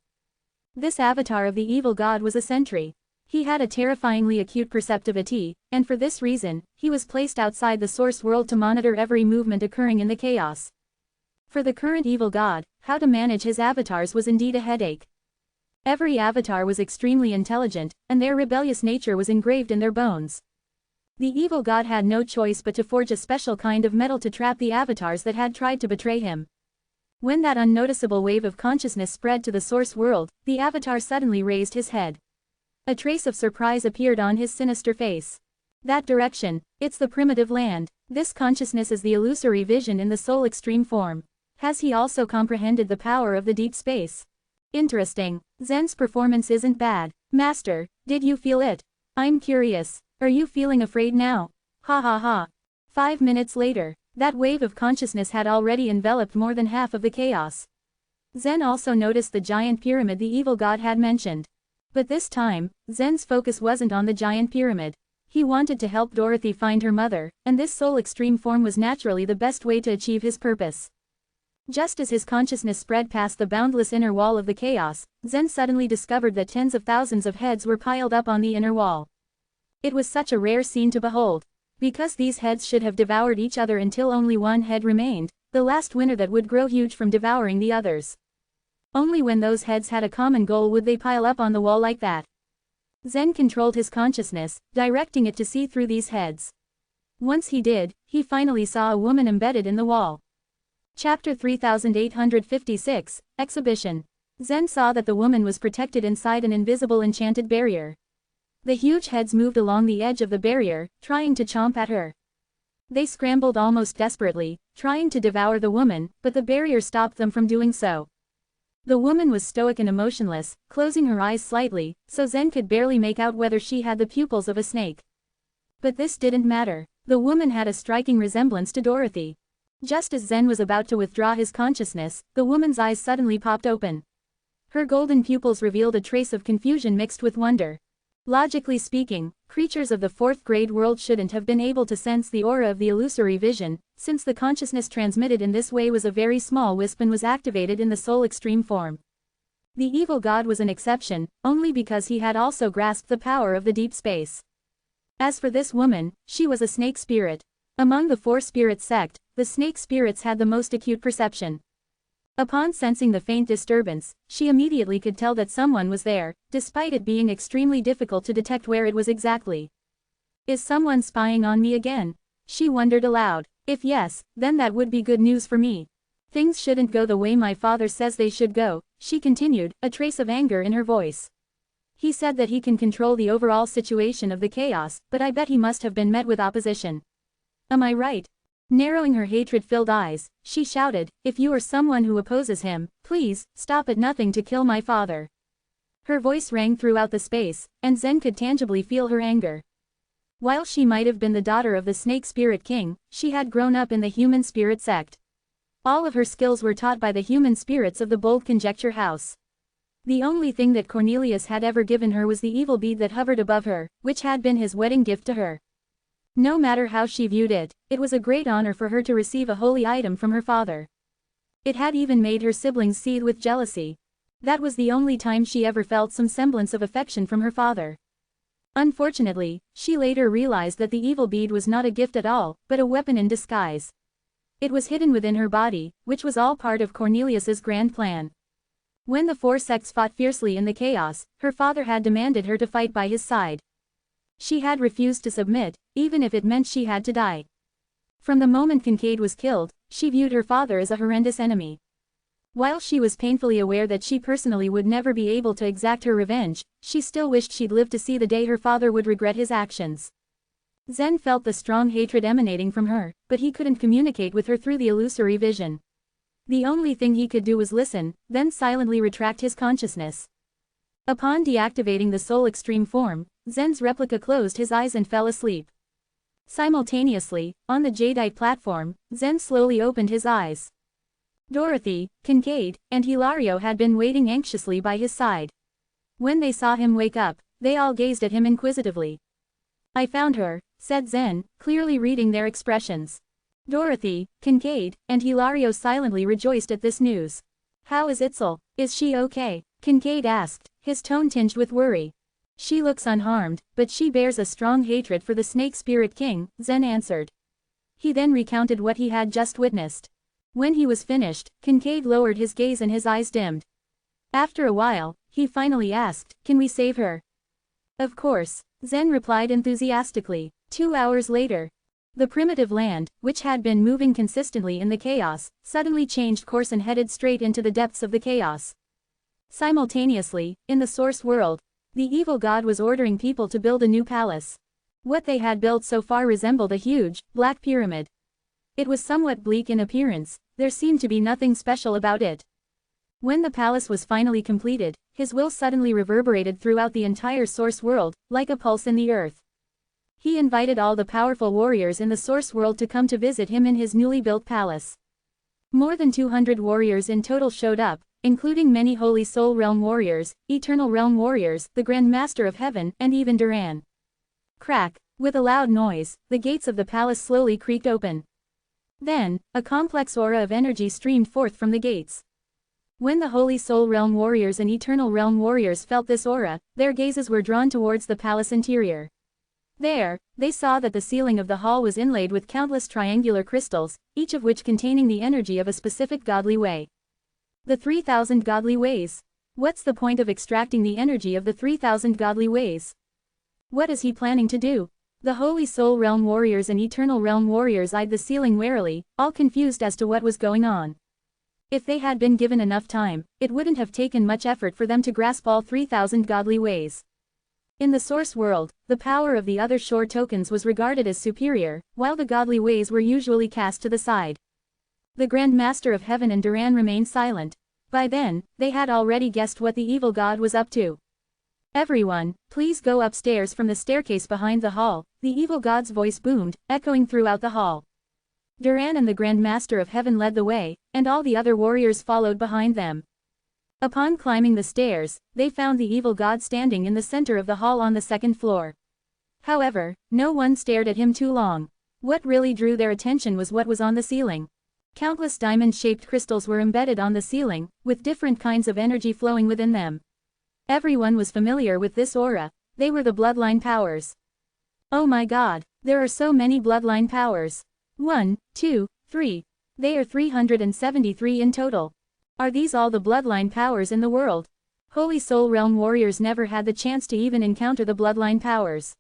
This avatar of the evil god was a sentry. He had a terrifyingly acute perceptivity, and for this reason, he was placed outside the source world to monitor every movement occurring in the chaos. For the current evil god, how to manage his avatars was indeed a headache. Every avatar was extremely intelligent, and their rebellious nature was engraved in their bones. The evil god had no choice but to forge a special kind of metal to trap the avatars that had tried to betray him. When that unnoticeable wave of consciousness spread to the source world, the avatar suddenly raised his head. A trace of surprise appeared on his sinister face. That direction, it's the primitive land. This consciousness is the illusory vision in the soul extreme form. Has he also comprehended the power of the deep space? Interesting. Zen's performance isn't bad. Master, did you feel it? I'm curious. Are you feeling afraid now? Ha ha ha. 5 minutes later, That wave of consciousness had already enveloped more than half of the chaos. Zen also noticed the giant pyramid the evil god had mentioned. But this time, Zen's focus wasn't on the giant pyramid. He wanted to help Dorothy find her mother, and this soul extreme form was naturally the best way to achieve his purpose. Just as his consciousness spread past the boundless inner wall of the chaos, Zen suddenly discovered that tens of thousands of heads were piled up on the inner wall. It was such a rare scene to behold. Because these heads should have devoured each other until only one head remained, the last winner that would grow huge from devouring the others. Only when those heads had a common goal would they pile up on the wall like that. Zen controlled his consciousness, directing it to see through these heads. Once he did, he finally saw a woman embedded in the wall. Chapter 3856, Exhibition. Zen saw that the woman was protected inside an invisible enchanted barrier. The huge heads moved along the edge of the barrier, trying to chomp at her. They scrambled almost desperately, trying to devour the woman, but the barrier stopped them from doing so. The woman was stoic and emotionless, closing her eyes slightly, so Zen could barely make out whether she had the pupils of a snake. But this didn't matter. The woman had a striking resemblance to Dorothy. Just as Zen was about to withdraw his consciousness, the woman's eyes suddenly popped open. Her golden pupils revealed a trace of confusion mixed with wonder. Logically speaking, creatures of the fourth grade world shouldn't have been able to sense the aura of the illusory vision, since the consciousness transmitted in this way was a very small wisp and was activated in the soul extreme form. The evil god was an exception, only because he had also grasped the power of the deep space. As for this woman, she was a snake spirit. Among the four spirit sect, the snake spirits had the most acute perception. Upon sensing the faint disturbance, she immediately could tell that someone was there, despite it being extremely difficult to detect where it was exactly. Is someone spying on me again? She wondered aloud. If yes, then that would be good news for me. Things shouldn't go the way my father says they should go, she continued, a trace of anger in her voice. He said that he can control the overall situation of the chaos, but I bet he must have been met with opposition. Am I right? Narrowing her hatred-filled eyes, she shouted, if you are someone who opposes him, please, stop at nothing to kill my father. Her voice rang throughout the space, and Zen could tangibly feel her anger. While she might have been the daughter of the Snake Spirit King, she had grown up in the human spirit sect. All of her skills were taught by the human spirits of the Bold Conjecture House. The only thing that Cornelius had ever given her was the evil bead that hovered above her, which had been his wedding gift to her. No matter how she viewed it, it was a great honor for her to receive a holy item from her father. It had even made her siblings seethe with jealousy. That was the only time she ever felt some semblance of affection from her father. Unfortunately, she later realized that the evil bead was not a gift at all, but a weapon in disguise. It was hidden within her body, which was all part of Cornelius's grand plan. When the four sects fought fiercely in the chaos, her father had demanded her to fight by his side. She had refused to submit, even if it meant she had to die. From the moment Kincaid was killed, she viewed her father as a horrendous enemy. While she was painfully aware that she personally would never be able to exact her revenge, she still wished she'd lived to see the day her father would regret his actions. Zen felt the strong hatred emanating from her, but he couldn't communicate with her through the illusory vision. The only thing he could do was listen, then silently retract his consciousness. Upon deactivating the soul extreme form, Zen's replica closed his eyes and fell asleep. Simultaneously, on the jadeite platform, Zen slowly opened his eyes. Dorothy, Kincaid, and Hilario had been waiting anxiously by his side. When they saw him wake up, they all gazed at him inquisitively. I found her, said Zen, clearly reading their expressions. Dorothy, Kincaid, and Hilario silently rejoiced at this news. How is Itzel? Is she okay? Kincaid asked, his tone tinged with worry. She looks unharmed, but she bears a strong hatred for the Snake Spirit King, Zen answered. He then recounted what he had just witnessed. When he was finished, Kincaid lowered his gaze and his eyes dimmed. After a while, he finally asked, can we save her? Of course, Zen replied enthusiastically. 2 hours later, the primitive land, which had been moving consistently in the chaos, suddenly changed course and headed straight into the depths of the chaos. Simultaneously, in the source world, the evil god was ordering people to build a new palace. What they had built so far resembled a huge, black pyramid. It was somewhat bleak in appearance, there seemed to be nothing special about it. When the palace was finally completed, his will suddenly reverberated throughout the entire source world, like a pulse in the earth. He invited all the powerful warriors in the source world to come to visit him in his newly built palace. More than 200 warriors in total showed up, including many Holy Soul Realm warriors, Eternal Realm warriors, the Grand Master of Heaven, and even Duran. Crack! With a loud noise, the gates of the palace slowly creaked open. Then, a complex aura of energy streamed forth from the gates. When the Holy Soul Realm warriors and Eternal Realm warriors felt this aura, their gazes were drawn towards the palace interior. There, they saw that the ceiling of the hall was inlaid with countless triangular crystals, each of which containing the energy of a specific godly way. The 3,000 godly ways. What's the point of extracting the energy of the 3,000 godly ways? What is he planning to do? The Holy Soul Realm warriors and Eternal Realm warriors eyed the ceiling warily, all confused as to what was going on. If they had been given enough time, it wouldn't have taken much effort for them to grasp all 3,000 godly ways. In the source world, the power of the other shore tokens was regarded as superior, while the godly ways were usually cast to the side. The Grand Master of Heaven and Duran remained silent. By then, they had already guessed what the evil god was up to. Everyone, please go upstairs from the staircase behind the hall, the evil god's voice boomed, echoing throughout the hall. Duran and the Grand Master of Heaven led the way, and all the other warriors followed behind them. Upon climbing the stairs, they found the evil god standing in the center of the hall on the second floor. However, no one stared at him too long. What really drew their attention was what was on the ceiling. Countless diamond-shaped crystals were embedded on the ceiling, with different kinds of energy flowing within them. Everyone was familiar with this aura. They were the bloodline powers. Oh my god, there are so many bloodline powers. 1, 2, 3. They are 373 in total. Are these all the bloodline powers in the world? Holy Soul Realm warriors never had the chance to even encounter the bloodline powers.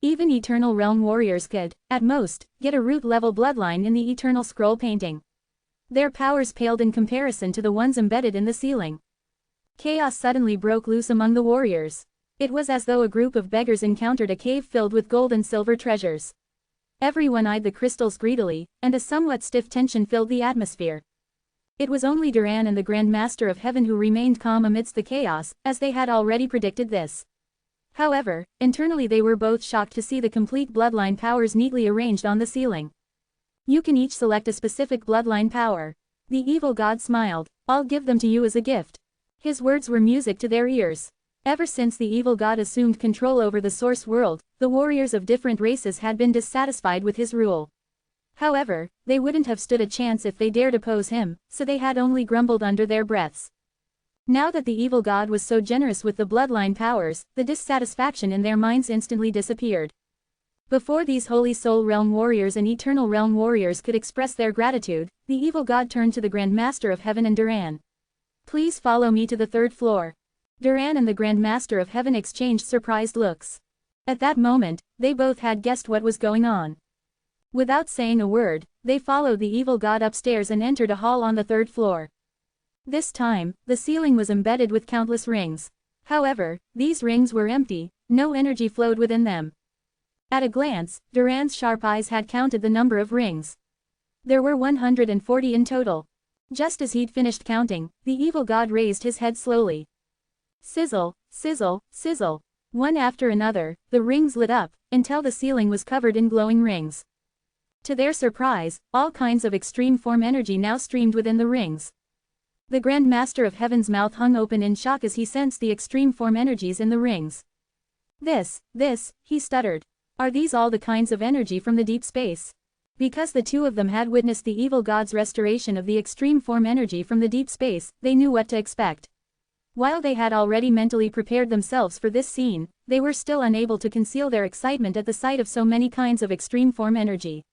Even Eternal Realm warriors could, at most, get a root-level bloodline in the Eternal Scroll painting. Their powers paled in comparison to the ones embedded in the ceiling. Chaos suddenly broke loose among the warriors. It was as though a group of beggars encountered a cave filled with gold and silver treasures. Everyone eyed the crystals greedily, and a somewhat stiff tension filled the atmosphere. It was only Duran and the Grand Master of Heaven who remained calm amidst the chaos, as they had already predicted this. However, internally they were both shocked to see the complete bloodline powers neatly arranged on the ceiling. You can each select a specific bloodline power. The evil god smiled. I'll give them to you as a gift. His words were music to their ears. Ever since the evil god assumed control over the source world, the warriors of different races had been dissatisfied with his rule. However, they wouldn't have stood a chance if they dared oppose him, so they had only grumbled under their breaths. Now that the evil god was so generous with the bloodline powers, the dissatisfaction in their minds instantly disappeared. Before these Holy Soul Realm warriors and Eternal Realm warriors could express their gratitude, the evil god turned to the Grand Master of Heaven and Duran. Please follow me to the third floor. Duran and the Grand Master of Heaven exchanged surprised looks. At that moment, they both had guessed what was going on. Without saying a word, they followed the evil god upstairs and entered a hall on the third floor. This time, the ceiling was embedded with countless rings. However, these rings were empty, no energy flowed within them. At a glance, Duran's sharp eyes had counted the number of rings. There were 140 in total. Just as he'd finished counting, the evil god raised his head slowly. Sizzle, sizzle, sizzle. One after another, the rings lit up, until the ceiling was covered in glowing rings. To their surprise, all kinds of extreme form energy now streamed within the rings. The Grand Master of Heaven's mouth hung open in shock as he sensed the extreme form energies in the rings. This, he stuttered. Are these all the kinds of energy from the deep space? Because the two of them had witnessed the evil god's restoration of the extreme form energy from the deep space, they knew what to expect. While they had already mentally prepared themselves for this scene, they were still unable to conceal their excitement at the sight of so many kinds of extreme form energy.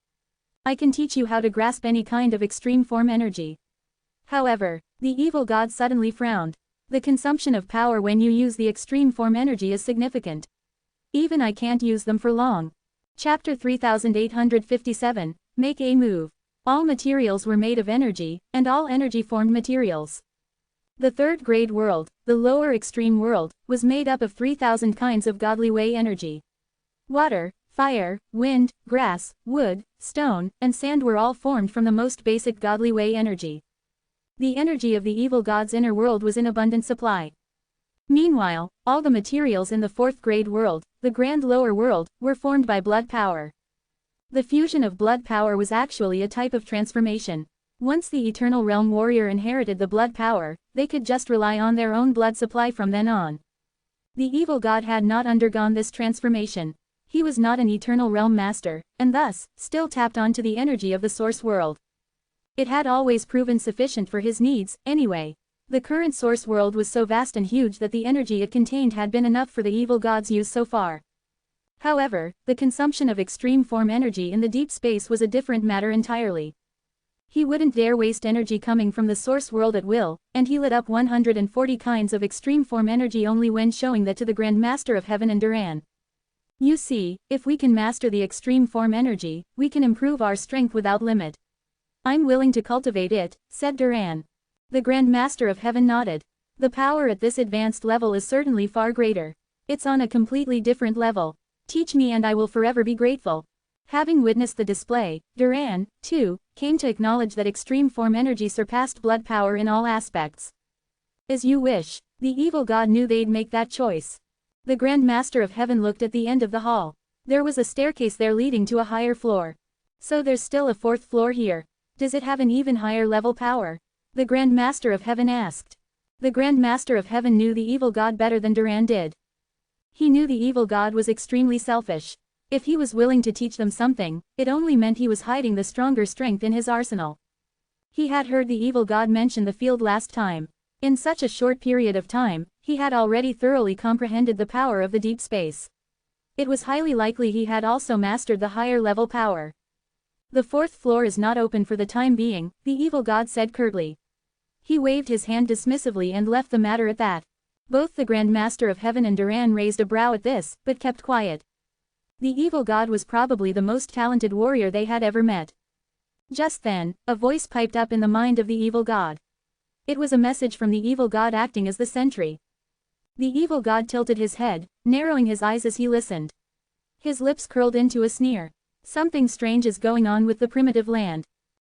I can teach you how to grasp any kind of extreme form energy. However, the evil god suddenly frowned. The consumption of power when you use the extreme form energy is significant. Even I can't use them for long. Chapter 3857, Make a Move. All materials were made of energy, and all energy formed materials. The third grade world, the lower extreme world, was made up of 3,000 kinds of godly way energy. Water, fire, wind, grass, wood, stone, and sand were all formed from the most basic godly way energy. The energy of the evil god's inner world was in abundant supply. Meanwhile, all the materials in the fourth grade world, the grand lower world, were formed by blood power. The fusion of blood power was actually a type of transformation. Once the Eternal Realm warrior inherited the blood power, they could just rely on their own blood supply from then on. The evil god had not undergone this transformation. He was not an Eternal Realm master, and thus, still tapped onto the energy of the source world. It had always proven sufficient for his needs, anyway. The current source world was so vast and huge that the energy it contained had been enough for the evil god's use so far. However, the consumption of extreme form energy in the deep space was a different matter entirely. He wouldn't dare waste energy coming from the source world at will, and he lit up 140 kinds of extreme form energy only when showing that to the Grand Master of Heaven and Duran. You see, if we can master the extreme form energy, we can improve our strength without limit. I'm willing to cultivate it, said Duran. The Grand Master of Heaven nodded. The power at this advanced level is certainly far greater. It's on a completely different level. Teach me and I will forever be grateful. Having witnessed the display, Duran, too, came to acknowledge that extreme form energy surpassed blood power in all aspects. As you wish. The evil god knew they'd make that choice. The Grand Master of Heaven looked at the end of the hall. There was a staircase there leading to a higher floor. So there's still a fourth floor here. Does it have an even higher level power? The Grand Master of Heaven asked. The Grand Master of Heaven knew the evil god better than Duran did. He knew the evil god was extremely selfish. If he was willing to teach them something, it only meant he was hiding the stronger strength in his arsenal. He had heard the evil god mention the field last time. In such a short period of time, he had already thoroughly comprehended the power of the deep space. It was highly likely he had also mastered the higher level power. The fourth floor is not open for the time being, the evil god said curtly. He waved his hand dismissively and left the matter at that. Both the Grand Master of Heaven and Duran raised a brow at this, but kept quiet. The evil god was probably the most talented warrior they had ever met. Just then, a voice piped up in the mind of the evil god. It was a message from the evil god acting as the sentry. The evil god tilted his head, narrowing his eyes as he listened. His lips curled into a sneer. Something strange is going on with the primitive land.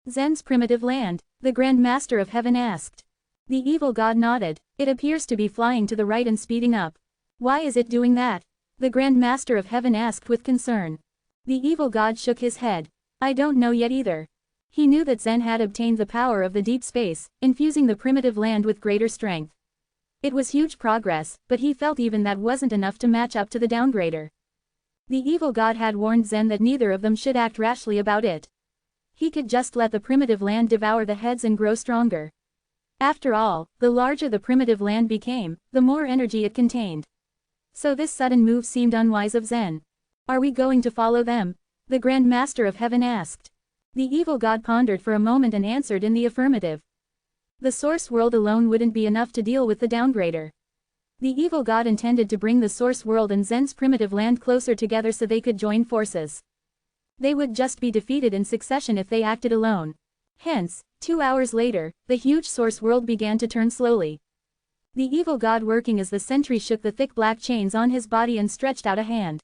Zen's primitive land, the Grand Master of Heaven asked. The evil god nodded. It appears to be flying to the right and speeding up. Why is it doing that? The Grand Master of Heaven asked with concern. The evil god shook his head. I don't know yet either. He knew that Zen had obtained the power of the deep space, infusing the primitive land with greater strength. It was huge progress, but he felt even that wasn't enough to match up to the downgrader. The evil god had warned Zen that neither of them should act rashly about it. He could just let the primitive land devour the heads and grow stronger. After all, the larger the primitive land became, the more energy it contained. So this sudden move seemed unwise of Zen. Are we going to follow them? The Grand Master of Heaven asked. The evil god pondered for a moment and answered in the affirmative. The source world alone wouldn't be enough to deal with the downgrader. The evil god intended to bring the source world and Zen's primitive land closer together so they could join forces. They would just be defeated in succession if they acted alone. Hence, 2 hours later, the huge source world began to turn slowly. The evil god working as the sentry shook the thick black chains on his body and stretched out a hand.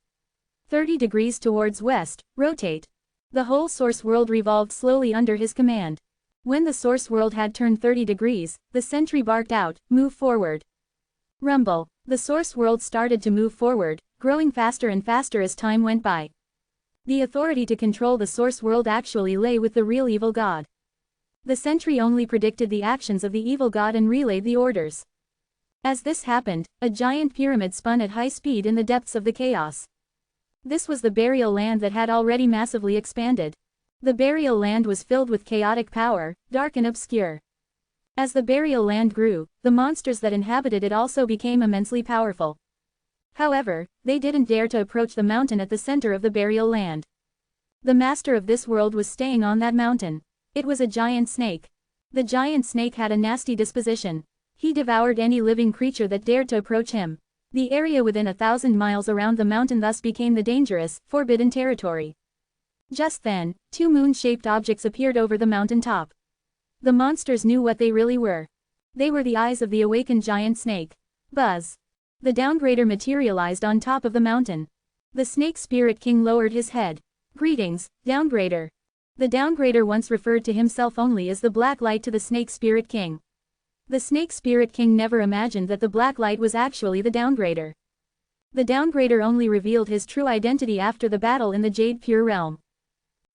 30 degrees towards west, rotate. The whole source world revolved slowly under his command. When the source world had turned 30 degrees, the sentry barked out, move forward. Rumble. The source world started to move forward, growing faster and faster as time went by. The authority to control the source world actually lay with the real evil god. The sentry only predicted the actions of the evil god and relayed the orders. As this happened, a giant pyramid spun at high speed in the depths of the chaos. This was the burial land that had already massively expanded. The burial land was filled with chaotic power, dark and obscure. As the burial land grew, the monsters that inhabited it also became immensely powerful. However, they didn't dare to approach the mountain at the center of the burial land. The master of this world was staying on that mountain. It was a giant snake. The giant snake had a nasty disposition. He devoured any living creature that dared to approach him. The area within 1,000 miles around the mountain thus became the dangerous, forbidden territory. Just then, 2 moon-shaped objects appeared over the mountain top. The monsters knew what they really were. They were the eyes of the awakened giant snake. Buzz. The downgrader materialized on top of the mountain. The snake spirit king lowered his head. Greetings, downgrader. The downgrader once referred to himself only as the black light to the snake spirit king. The Snake Spirit King never imagined that the black light was actually the downgrader. The downgrader only revealed his true identity after the battle in the Jade Pure Realm.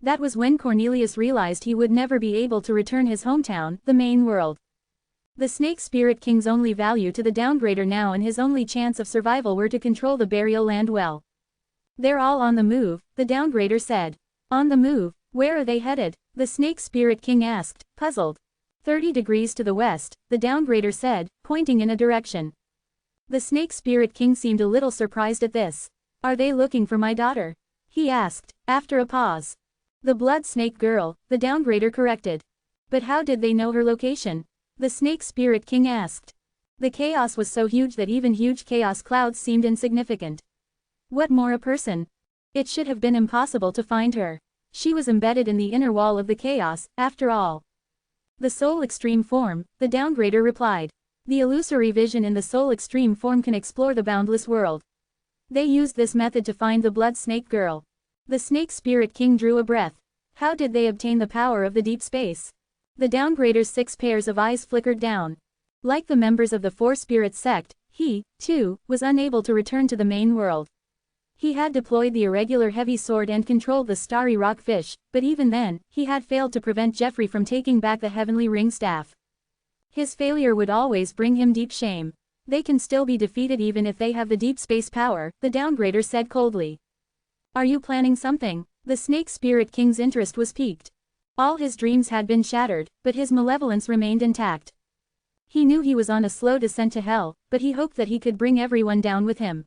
That was when Cornelius realized he would never be able to return his hometown, the main world. The Snake Spirit King's only value to the downgrader now and his only chance of survival were to control the burial land well. They're all on the move, the downgrader said. On the move? Where are they headed? The Snake Spirit King asked, puzzled. 30 degrees to the west, the downgrader said, pointing in a direction. The Snake Spirit King seemed a little surprised at this. Are they looking for my daughter? He asked, after a pause. The Blood Snake Girl, the downgrader corrected. But how did they know her location? The Snake Spirit King asked. The chaos was so huge that even huge chaos clouds seemed insignificant. What more a person? It should have been impossible to find her. She was embedded in the inner wall of the chaos, after all. The soul extreme form, the downgrader replied. The illusory vision in the soul extreme form can explore the boundless world. They used this method to find the Blood Snake Girl. The Snake Spirit King drew a breath. How did they obtain the power of the deep space? The downgrader's 6 pairs of eyes flickered down. Like the members of the Four Spirits sect, he, too, was unable to return to the main world. He had deployed the irregular heavy sword and controlled the starry rockfish, but even then, he had failed to prevent Jeffrey from taking back the heavenly ring staff. His failure would always bring him deep shame. They can still be defeated even if they have the deep space power, the downgrader said coldly. Are you planning something? The Snake Spirit King's interest was piqued. All his dreams had been shattered, but his malevolence remained intact. He knew he was on a slow descent to hell, but he hoped that he could bring everyone down with him.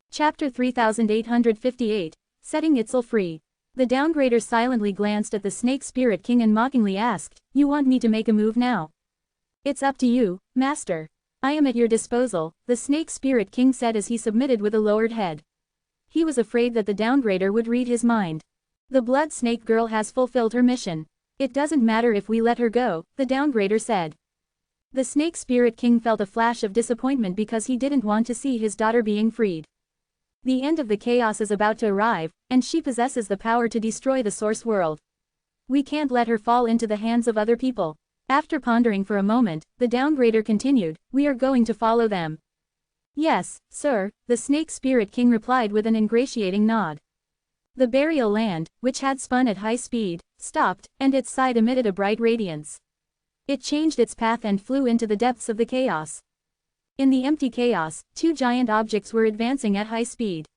Chapter 3858, Setting Itzel Free. The downgrader silently glanced at the Snake Spirit King and mockingly asked, You want me to make a move now? It's up to you, Master. I am at your disposal, the Snake Spirit King said as he submitted with a lowered head. He was afraid that the downgrader would read his mind. The Blood Snake Girl has fulfilled her mission. It doesn't matter if we let her go, the downgrader said. The Snake Spirit King felt a flash of disappointment because he didn't want to see his daughter being freed. The end of the chaos is about to arrive, and she possesses the power to destroy the source world. We can't let her fall into the hands of other people. After pondering for a moment, the downgrader continued, We are going to follow them. Yes, sir, the Snake Spirit King replied with an ingratiating nod. The burial land, which had spun at high speed, stopped, and its side emitted a bright radiance. It changed its path and flew into the depths of the chaos. In the empty chaos, 2 giant objects were advancing at high speed.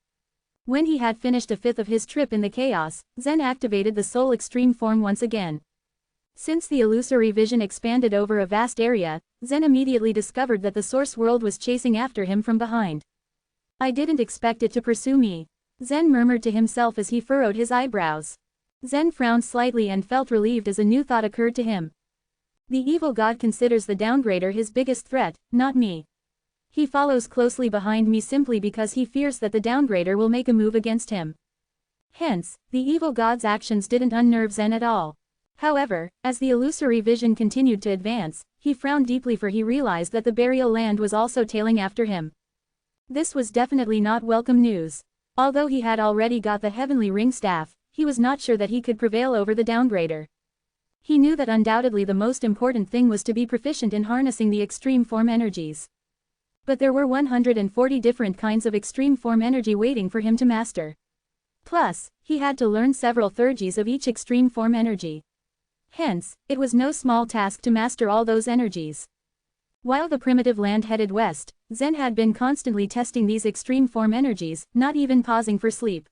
When he had finished a fifth of his trip in the chaos, Zen activated the soul extreme form once again. Since the illusory vision expanded over a vast area, Zen immediately discovered that the source world was chasing after him from behind. I didn't expect it to pursue me. Zen murmured to himself as he furrowed his eyebrows. Zen frowned slightly and felt relieved as a new thought occurred to him. The evil god considers the downgrader his biggest threat, not me. He follows closely behind me simply because he fears that the downgrader will make a move against him. Hence, the evil god's actions didn't unnerve Zen at all. However, as the illusory vision continued to advance, he frowned deeply for he realized that the burial land was also tailing after him. This was definitely not welcome news. Although he had already got the heavenly ring staff, he was not sure that he could prevail over the downgrader. He knew that undoubtedly the most important thing was to be proficient in harnessing the extreme form energies. But there were 140 different kinds of extreme form energy waiting for him to master. Plus, he had to learn several thirties of each extreme form energy. Hence, it was no small task to master all those energies. While the primitive land headed west, Zen had been constantly testing these extreme form energies, not even pausing for sleep.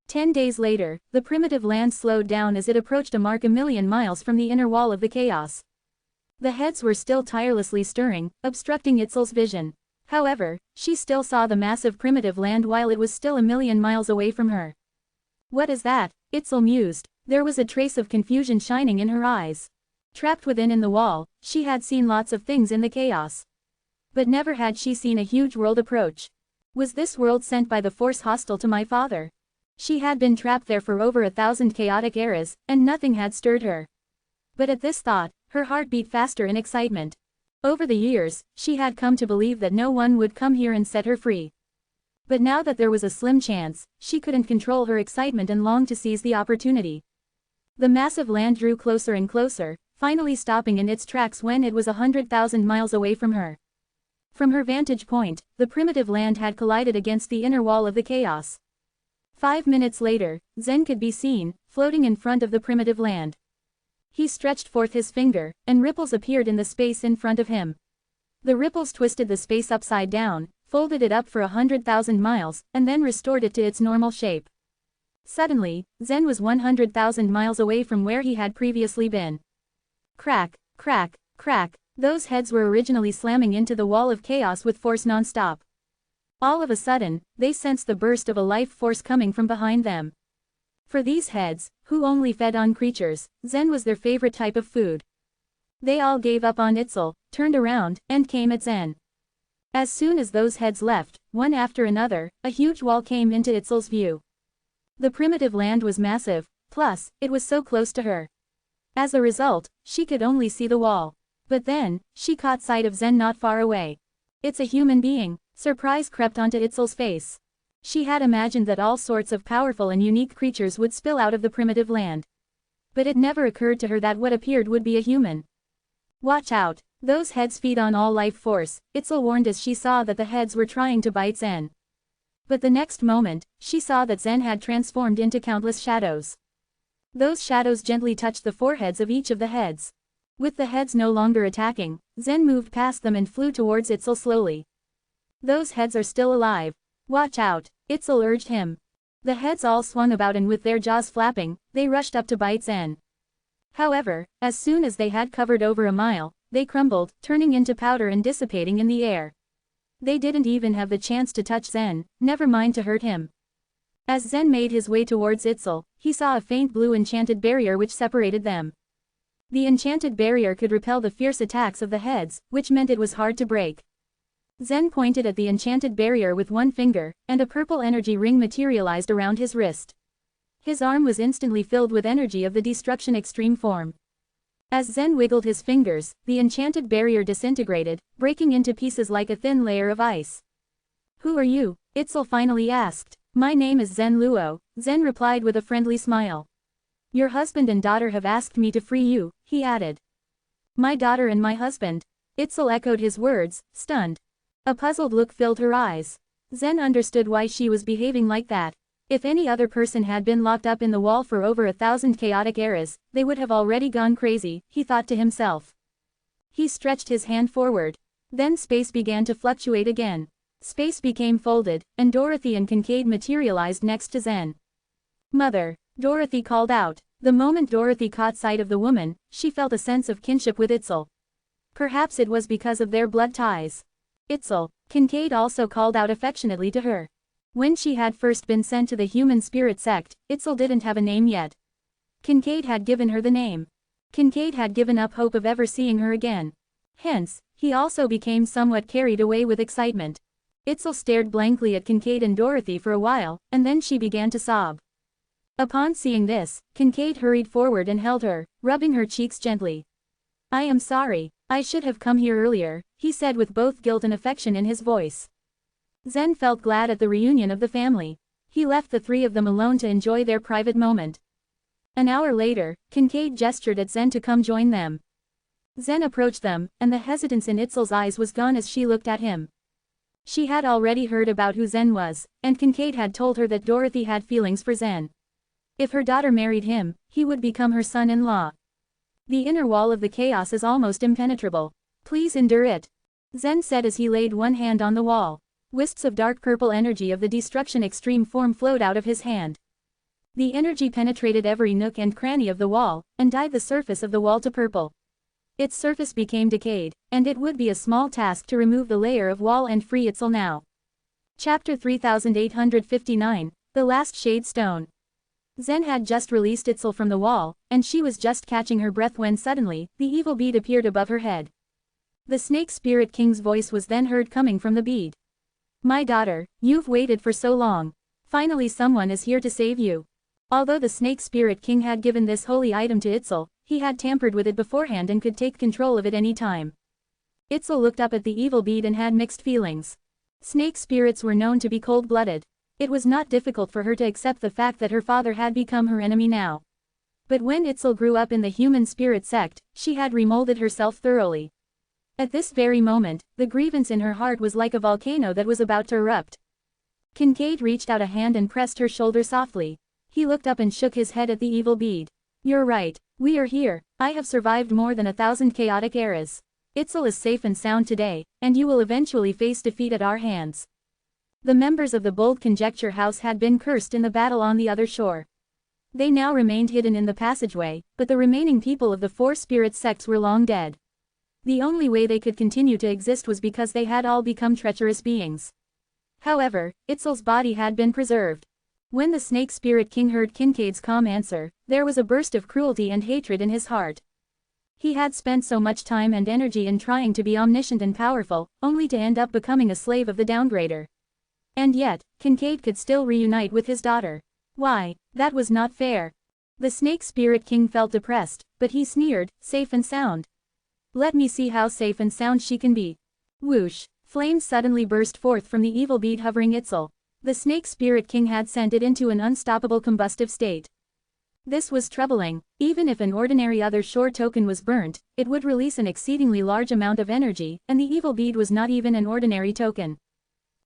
10 days later, the primitive land slowed down as it approached a mark 1,000,000 miles from the inner wall of the chaos. The heads were still tirelessly stirring, obstructing Itzel's vision. However, she still saw the massive primitive land while it was still 1,000,000 miles away from her. What is that? Itzel mused. There was a trace of confusion shining in her eyes. Trapped within in the wall, she had seen lots of things in the chaos. But never had she seen a huge world approach. Was this world sent by the force hostile to my father? She had been trapped there for over 1,000 chaotic eras, and nothing had stirred her. But at this thought, her heart beat faster in excitement. Over the years, she had come to believe that no one would come here and set her free. But now that there was a slim chance, she couldn't control her excitement and longed to seize the opportunity. The massive land drew closer and closer, finally stopping in its tracks when it was 100,000 miles away from her. From her vantage point, the primitive land had collided against the inner wall of the chaos. 5 minutes later, Zen could be seen, floating in front of the primitive land. He stretched forth his finger, and ripples appeared in the space in front of him. The ripples twisted the space upside down, folded it up for 100,000 miles, and then restored it to its normal shape. Suddenly, Zen was 100,000 miles away from where he had previously been. Crack, crack, crack, those heads were originally slamming into the wall of chaos with force non-stop. All of a sudden, they sensed the burst of a life force coming from behind them. For these heads, who only fed on creatures, Zen was their favorite type of food. They all gave up on Itzel, turned around, and came at Zen. As soon as those heads left, one after another, a huge wall came into Itzel's view. The primitive land was massive, plus, it was so close to her. As a result, she could only see the wall. But then, she caught sight of Zen not far away. It's a human being. Surprise crept onto Itzel's face. She had imagined that all sorts of powerful and unique creatures would spill out of the primitive land. But it never occurred to her that what appeared would be a human. Watch out, those heads feed on all life force, Itzel warned as she saw that the heads were trying to bite Zen. But the next moment, she saw that Zen had transformed into countless shadows. Those shadows gently touched the foreheads of each of the heads. With the heads no longer attacking, Zen moved past them and flew towards Itzel slowly. Those heads are still alive. Watch out, Itzel urged him. The heads all swung about and with their jaws flapping, they rushed up to bite Zen. However, as soon as they had covered over a mile, they crumbled, turning into powder and dissipating in the air. They didn't even have the chance to touch Zen, never mind to hurt him. As Zen made his way towards Itzel, he saw a faint blue enchanted barrier which separated them. The enchanted barrier could repel the fierce attacks of the heads, which meant it was hard to break. Zen pointed at the enchanted barrier with one finger, and a purple energy ring materialized around his wrist. His arm was instantly filled with energy of the destruction extreme form. As Zen wiggled his fingers, the enchanted barrier disintegrated, breaking into pieces like a thin layer of ice. Who are you? Itzel finally asked. My name is Zen Luo, Zen replied with a friendly smile. Your husband and daughter have asked me to free you, he added. My daughter and my husband. Itzel echoed his words, stunned. A puzzled look filled her eyes. Zen understood why she was behaving like that. If any other person had been locked up in the wall for over 1,000 chaotic eras, they would have already gone crazy, he thought to himself. He stretched his hand forward. Then space began to fluctuate again. Space became folded, and Dorothy and Kincaid materialized next to Zen. Mother, Dorothy called out. The moment Dorothy caught sight of the woman, she felt a sense of kinship with Itzel. Perhaps it was because of their blood ties. Itzel, Kincaid also called out affectionately to her. When she had first been sent to the human spirit sect, Itzel didn't have a name yet. Kincaid had given her the name. Kincaid had given up hope of ever seeing her again. Hence, he also became somewhat carried away with excitement. Itzel stared blankly at Kincaid and Dorothy for a while, and then she began to sob. Upon seeing this, Kincaid hurried forward and held her, rubbing her cheeks gently. I am sorry, I should have come here earlier, he said with both guilt and affection in his voice. Zen felt glad at the reunion of the family. He left the three of them alone to enjoy their private moment. An hour later, Kincaid gestured at Zen to come join them. Zen approached them, and the hesitance in Itzel's eyes was gone as she looked at him. She had already heard about who Zen was, and Kincaid had told her that Dorothy had feelings for Zen. If her daughter married him, he would become her son-in-law. The inner wall of the chaos is almost impenetrable. Please endure it. Zen said as he laid one hand on the wall. Wisps of dark purple energy of the destruction extreme form flowed out of his hand. The energy penetrated every nook and cranny of the wall, and dyed the surface of the wall to purple. Its surface became decayed, and it would be a small task to remove the layer of wall and free Itzel now. Chapter 3859, The Last Shade Stone. Zen had just released Itzel from the wall, and she was just catching her breath when suddenly, the evil bead appeared above her head. The Snake Spirit King's voice was then heard coming from the bead. My daughter, you've waited for so long. Finally someone is here to save you. Although the Snake Spirit King had given this holy item to Itzel, he had tampered with it beforehand and could take control of it any time. Itzel looked up at the evil bead and had mixed feelings. Snake spirits were known to be cold-blooded. It was not difficult for her to accept the fact that her father had become her enemy now. But when Itzel grew up in the human spirit sect, she had remolded herself thoroughly. At this very moment, the grievance in her heart was like a volcano that was about to erupt. Kincaid reached out a hand and pressed her shoulder softly. He looked up and shook his head at the evil bead. "You're right. We are here. I have survived more than 1,000 chaotic eras. Itzel is safe and sound today, and you will eventually face defeat at our hands." The members of the Bold Conjecture House had been cursed in the battle on the other shore. They now remained hidden in the passageway, but the remaining people of the 4 spirit sects were long dead. The only way they could continue to exist was because they had all become treacherous beings. However, Itzel's body had been preserved. When the Snake Spirit King heard Kincaid's calm answer, there was a burst of cruelty and hatred in his heart. He had spent so much time and energy in trying to be omniscient and powerful, only to end up becoming a slave of the downgrader. And yet, Kincaid could still reunite with his daughter. Why, that was not fair. The Snake Spirit King felt depressed, but he sneered, "Safe and sound. Let me see how safe and sound she can be." Whoosh! Flames suddenly burst forth from the evil bead hovering Itzel. The Snake Spirit King had sent it into an unstoppable combustive state. This was troubling. Even if an ordinary other shore token was burnt, it would release an exceedingly large amount of energy, and the evil bead was not even an ordinary token.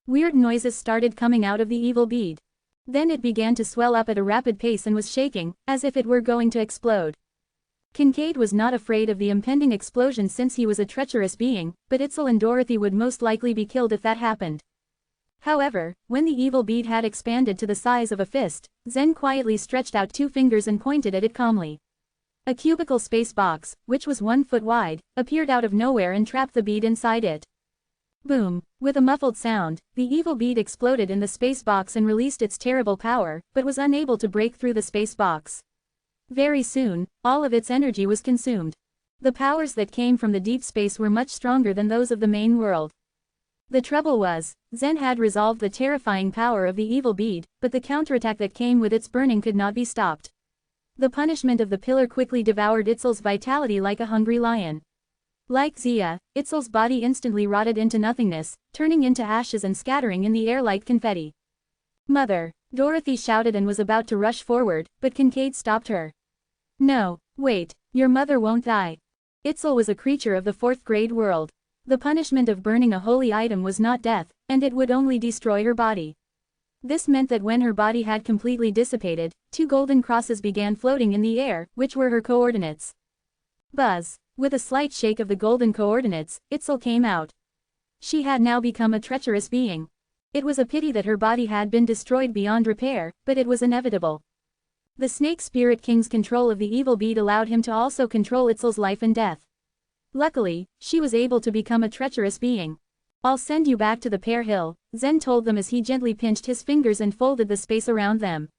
Weird noises started coming out of the evil bead. Then it began to swell up at a rapid pace and was shaking, as if it were going to explode. Kincaid was not afraid of the impending explosion since he was a treacherous being, but Itzel and Dorothy would most likely be killed if that happened. However, when the evil bead had expanded to the size of a fist, Zen quietly stretched out 2 fingers and pointed at it calmly. A cubical space box, which was 1 foot wide, appeared out of nowhere and trapped the bead inside it. Boom! With a muffled sound, the evil bead exploded in the space box and released its terrible power, but was unable to break through the space box. Very soon, all of its energy was consumed. The powers that came from the deep space were much stronger than those of the main world. The trouble was, Zen had resolved the terrifying power of the evil bead, but the counterattack that came with its burning could not be stopped. The punishment of the pillar quickly devoured Itzel's vitality like a hungry lion. Like Zia, Itzel's body instantly rotted into nothingness, turning into ashes and scattering in the air like confetti. "Mother!" Dorothy shouted and was about to rush forward, but Kincaid stopped her. "No, wait, your mother won't die." Itzel was a creature of the 4th grade world. The punishment of burning a holy item was not death, and it would only destroy her body. This meant that when her body had completely dissipated, 2 golden crosses began floating in the air, which were her coordinates. Buzz! With a slight shake of the golden coordinates, Itzel came out. She had now become a treacherous being. It was a pity that her body had been destroyed beyond repair, but it was inevitable. The Snake Spirit King's control of the evil bead allowed him to also control Itzel's life and death. Luckily, she was able to become a treacherous being. "I'll send you back to the Pear Hill," Zen told them as he gently pinched his fingers and folded the space around them.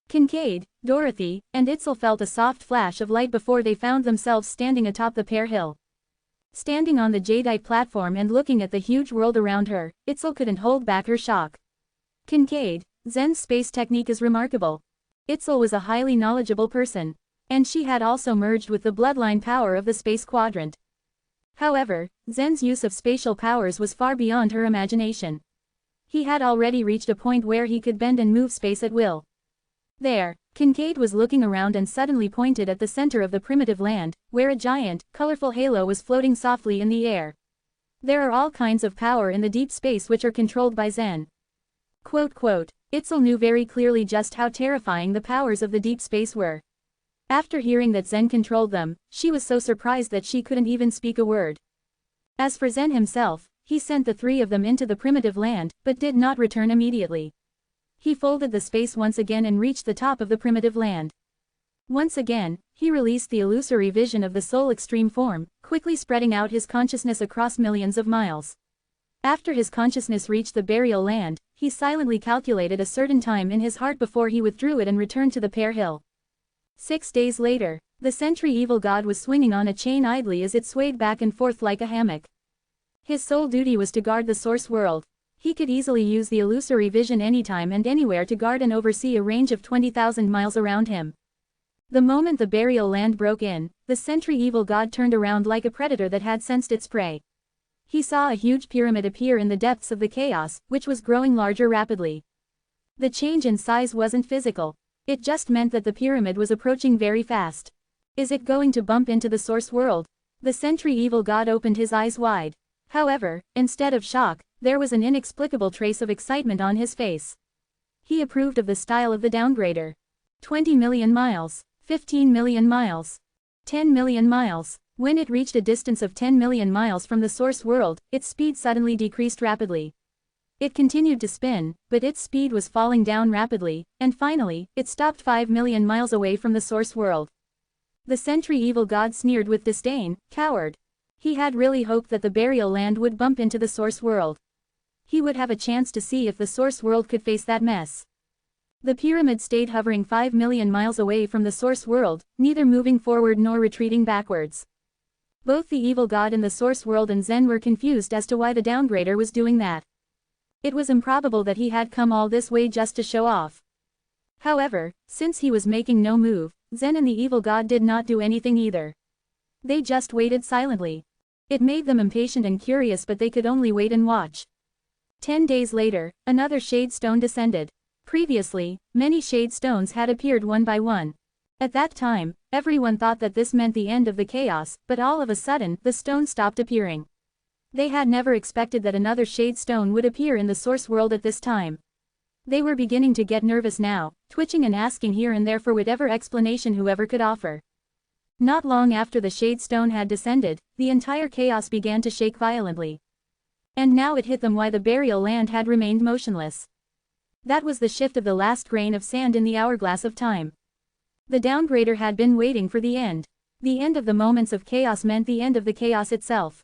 Kincaid, Dorothy, and Itzel felt a soft flash of light before they found themselves standing atop the Pear Hill. Standing on the jadeite platform and looking at the huge world around her, Itzel couldn't hold back her shock. "Kincaid, Zen's space technique is remarkable." Itzel was a highly knowledgeable person. And she had also merged with the bloodline power of the space quadrant. However, Zen's use of spatial powers was far beyond her imagination. He had already reached a point where he could bend and move space at will. There, Kincaid was looking around and suddenly pointed at the center of the primitive land, where a giant, colorful halo was floating softly in the air. "There are all kinds of power in the deep space which are controlled by Zen." Itzel knew very clearly just how terrifying the powers of the deep space were. After hearing that Zen controlled them, she was so surprised that she couldn't even speak a word. As for Zen himself, he sent the 3 of them into the primitive land, but did not return immediately. He folded the space once again and reached the top of the primitive land. Once again, he released the illusory vision of the soul extreme form, quickly spreading out his consciousness across millions of miles. After his consciousness reached the burial land, he silently calculated a certain time in his heart before he withdrew it and returned to the Pear Hill. 6 days later, the Sentry Evil God was swinging on a chain idly as it swayed back and forth like a hammock. His sole duty was to guard the source world. He could easily use the illusory vision anytime and anywhere to guard and oversee a range of 20,000 miles around him. The moment the burial land broke in, the Sentry Evil God turned around like a predator that had sensed its prey. He saw a huge pyramid appear in the depths of the chaos, which was growing larger rapidly. The change in size wasn't physical. It just meant that the pyramid was approaching very fast. Is it going to bump into the source world? The sentry evil god opened his eyes wide. However, instead of shock, there was an inexplicable trace of excitement on his face. He approved of the style of the downgrader. 20 million miles, 15 million miles, 10 million miles. When it reached a distance of 10 million miles from the source world, its speed suddenly decreased rapidly. It continued to spin, but its speed was falling down rapidly, and finally, it stopped 5 million miles away from the source world. The sentry evil god sneered with disdain, "Coward." He had really hoped that the burial land would bump into the source world. He would have a chance to see if the source world could face that mess. The pyramid stayed hovering 5 million miles away from the source world, neither moving forward nor retreating backwards. Both the evil god in the source world and Zen were confused as to why the downgrader was doing that. It was improbable that he had come all this way just to show off. However, since he was making no move, Zen and the evil god did not do anything either. They just waited silently. It made them impatient and curious, but they could only wait and watch. 10 days later, another shade stone descended. Previously, many shade stones had appeared one by one. At that time, everyone thought that this meant the end of the chaos, but all of a sudden, the stones stopped appearing. They had never expected that another shade stone would appear in the source world at this time. They were beginning to get nervous now, twitching and asking here and there for whatever explanation whoever could offer. Not long after the shade stone had descended, the entire chaos began to shake violently. And now it hit them why the burial land had remained motionless. That was the shift of the last grain of sand in the hourglass of time. The downgrader had been waiting for the end. The end of the moments of chaos meant the end of the chaos itself.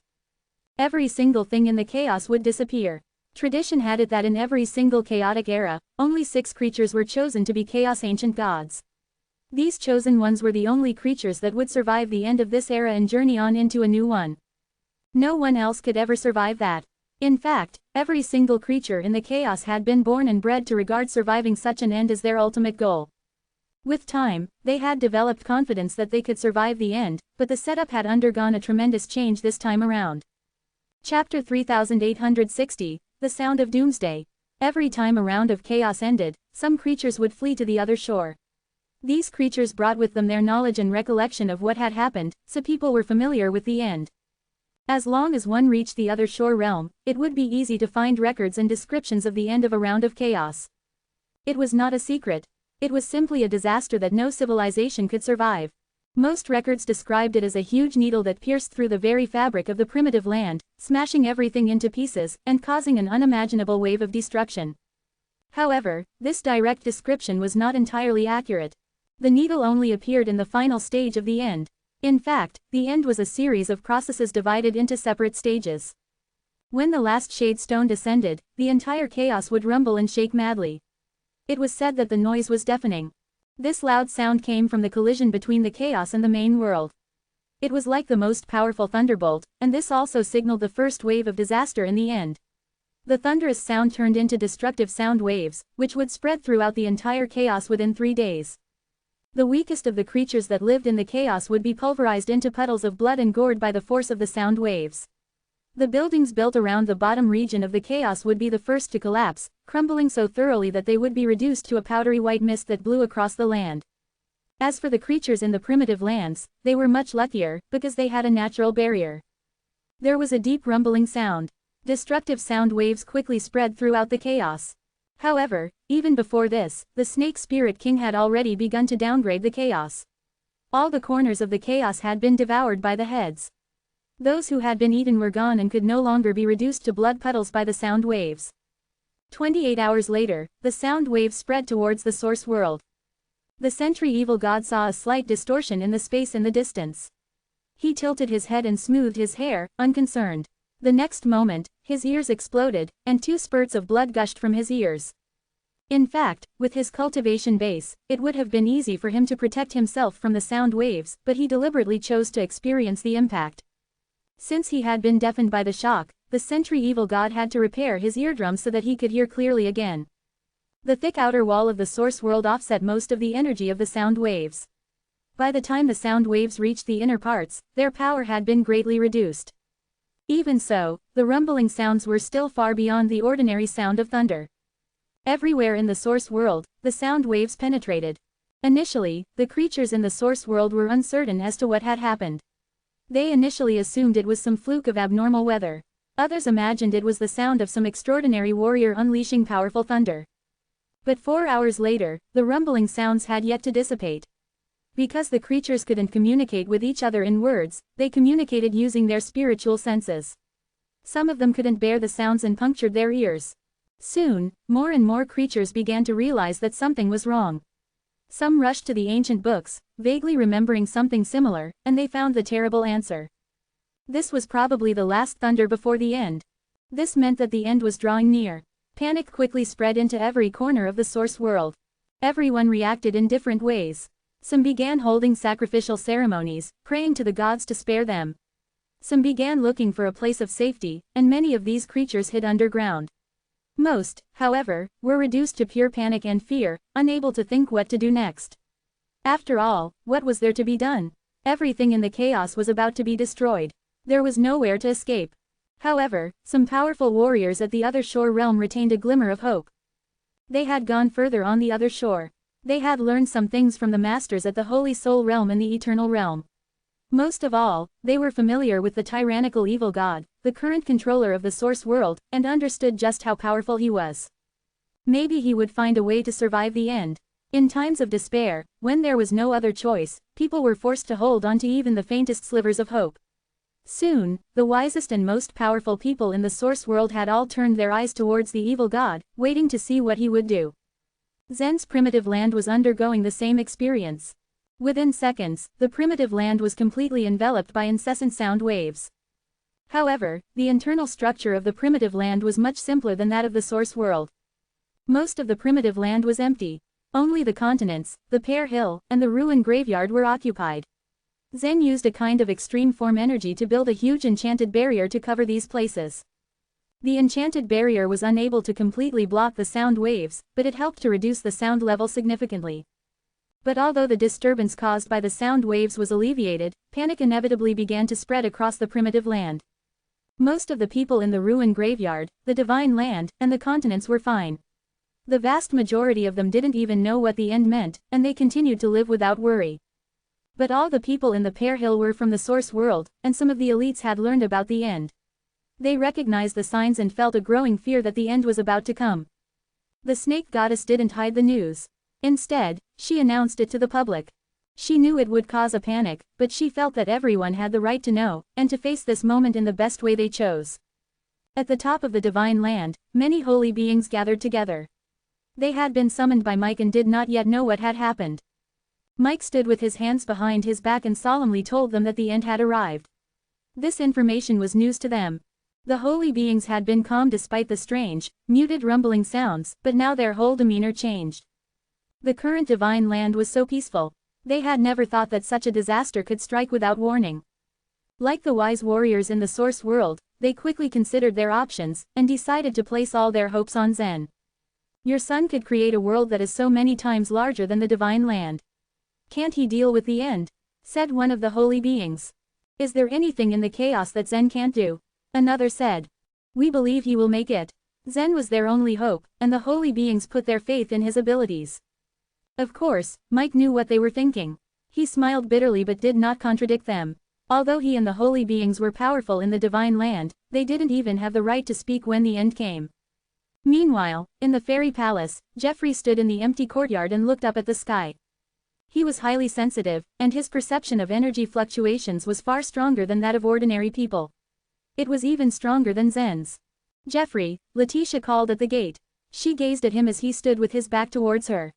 Every single thing in the chaos would disappear. Tradition had it that in every single chaotic era, only 6 creatures were chosen to be chaos ancient gods. These chosen ones were the only creatures that would survive the end of this era and journey on into a new one. No one else could ever survive that. In fact, every single creature in the chaos had been born and bred to regard surviving such an end as their ultimate goal. With time, they had developed confidence that they could survive the end, but the setup had undergone a tremendous change this time around. Chapter 3860, The Sound of Doomsday. Every time a round of chaos ended, some creatures would flee to the other shore. These creatures brought with them their knowledge and recollection of what had happened, so people were familiar with the end. As long as one reached the other shore realm, it would be easy to find records and descriptions of the end of a round of chaos. It was not a secret. It was simply a disaster that no civilization could survive. Most records described it as a huge needle that pierced through the very fabric of the primitive land, smashing everything into pieces, and causing an unimaginable wave of destruction. However, this direct description was not entirely accurate. The needle only appeared in the final stage of the end. In fact, the end was a series of processes divided into separate stages. When the last shade stone descended, the entire chaos would rumble and shake madly. It was said that the noise was deafening. This loud sound came from the collision between the chaos and the main world. It was like the most powerful thunderbolt, and this also signaled the first wave of disaster in the end. The thunderous sound turned into destructive sound waves, which would spread throughout the entire chaos within 3 days. The weakest of the creatures that lived in the chaos would be pulverized into puddles of blood and gored by the force of the sound waves. The buildings built around the bottom region of the chaos would be the first to collapse, crumbling so thoroughly that they would be reduced to a powdery white mist that blew across the land. As for the creatures in the primitive lands, they were much luckier, because they had a natural barrier. There was a deep rumbling sound. Destructive sound waves quickly spread throughout the chaos. However, even before this, the Snake Spirit King had already begun to downgrade the chaos. All the corners of the chaos had been devoured by the heads. Those who had been eaten were gone and could no longer be reduced to blood puddles by the sound waves. 28 hours later, the sound waves spread towards the source world. The sentry evil god saw a slight distortion in the space in the distance. He tilted his head and smoothed his hair, unconcerned. The next moment, his ears exploded, and 2 spurts of blood gushed from his ears. In fact, with his cultivation base, it would have been easy for him to protect himself from the sound waves, but he deliberately chose to experience the impact. Since he had been deafened by the shock, the sentry evil god had to repair his eardrums so that he could hear clearly again. The thick outer wall of the source world offset most of the energy of the sound waves. By the time the sound waves reached the inner parts, their power had been greatly reduced. Even so, the rumbling sounds were still far beyond the ordinary sound of thunder. Everywhere in the source world, the sound waves penetrated. Initially, the creatures in the source world were uncertain as to what had happened. They initially assumed it was some fluke of abnormal weather. Others imagined it was the sound of some extraordinary warrior unleashing powerful thunder. But 4 hours later, the rumbling sounds had yet to dissipate. Because the creatures couldn't communicate with each other in words, they communicated using their spiritual senses. Some of them couldn't bear the sounds and punctured their ears. Soon, more and more creatures began to realize that something was wrong. Some rushed to the ancient books, vaguely remembering something similar, and they found the terrible answer. This was probably the last thunder before the end. This meant that the end was drawing near. Panic quickly spread into every corner of the source world. Everyone reacted in different ways. Some began holding sacrificial ceremonies, praying to the gods to spare them. Some began looking for a place of safety, and many of these creatures hid underground. Most, however, were reduced to pure panic and fear, unable to think what to do next. After all, what was there to be done? Everything in the chaos was about to be destroyed. There was nowhere to escape. However, some powerful warriors at the other shore realm retained a glimmer of hope. They had gone further on the other shore. They had learned some things from the masters at the Holy Soul realm and the Eternal realm. Most of all, they were familiar with the tyrannical evil god, the current controller of the source world, and understood just how powerful he was. Maybe he would find a way to survive the end. In times of despair, when there was no other choice, people were forced to hold on to even the faintest slivers of hope. Soon, the wisest and most powerful people in the source world had all turned their eyes towards the evil god, waiting to see what he would do. Zen's primitive land was undergoing the same experience. Within seconds, the primitive land was completely enveloped by incessant sound waves. However, the internal structure of the primitive land was much simpler than that of the source world. Most of the primitive land was empty. Only the continents, the Pear Hill, and the ruined graveyard were occupied. Zen used a kind of extreme form energy to build a huge enchanted barrier to cover these places. The enchanted barrier was unable to completely block the sound waves, but it helped to reduce the sound level significantly. But although the disturbance caused by the sound waves was alleviated, panic inevitably began to spread across the primitive land. Most of the people in the ruined graveyard, the divine land, and the continents were fine. The vast majority of them didn't even know what the end meant, and they continued to live without worry. But all the people in the Pear Hill were from the source world, and some of the elites had learned about the end. They recognized the signs and felt a growing fear that the end was about to come. The snake goddess didn't hide the news. Instead, she announced it to the public. She knew it would cause a panic, but she felt that everyone had the right to know, and to face this moment in the best way they chose. At the top of the divine land, many holy beings gathered together. They had been summoned by Mike and did not yet know what had happened. Mike stood with his hands behind his back and solemnly told them that the end had arrived. This information was news to them. The holy beings had been calm despite the strange, muted rumbling sounds, but now their whole demeanor changed. The current divine land was so peaceful. They had never thought that such a disaster could strike without warning. Like the wise warriors in the source world, they quickly considered their options, and decided to place all their hopes on Zen. Your son could create a world that is so many times larger than the divine land. Can't he deal with the end? Said one of the holy beings. Is there anything in the chaos that Zen can't do? Another said. We believe he will make it. Zen was their only hope, and the holy beings put their faith in his abilities. Of course, Mike knew what they were thinking. He smiled bitterly but did not contradict them. Although he and the holy beings were powerful in the divine land, they didn't even have the right to speak when the end came. Meanwhile, in the fairy palace, Jeffrey stood in the empty courtyard and looked up at the sky. He was highly sensitive, and his perception of energy fluctuations was far stronger than that of ordinary people. It was even stronger than Zen's. Jeffrey, Letitia called at the gate. She gazed at him as he stood with his back towards her.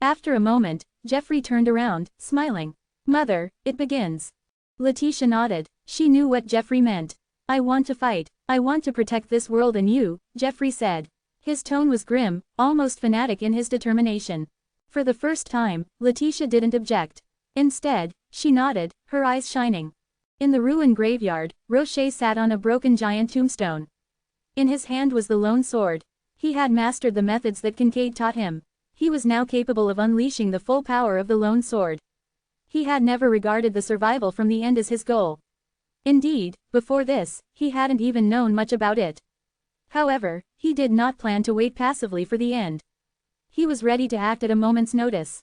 After a moment, Jeffrey turned around, smiling. Mother, it begins. Letitia nodded. She knew what Jeffrey meant. I want to fight. I want to protect this world and you, Jeffrey said. His tone was grim, almost fanatic in his determination. For the first time, Letitia didn't object. Instead, she nodded, her eyes shining. In the ruined graveyard, Rocher sat on a broken giant tombstone. In his hand was the lone sword. He had mastered the methods that Kincaid taught him. He was now capable of unleashing the full power of the lone sword. He had never regarded the survival from the end as his goal. Indeed, before this, he hadn't even known much about it. However, he did not plan to wait passively for the end. He was ready to act at a moment's notice.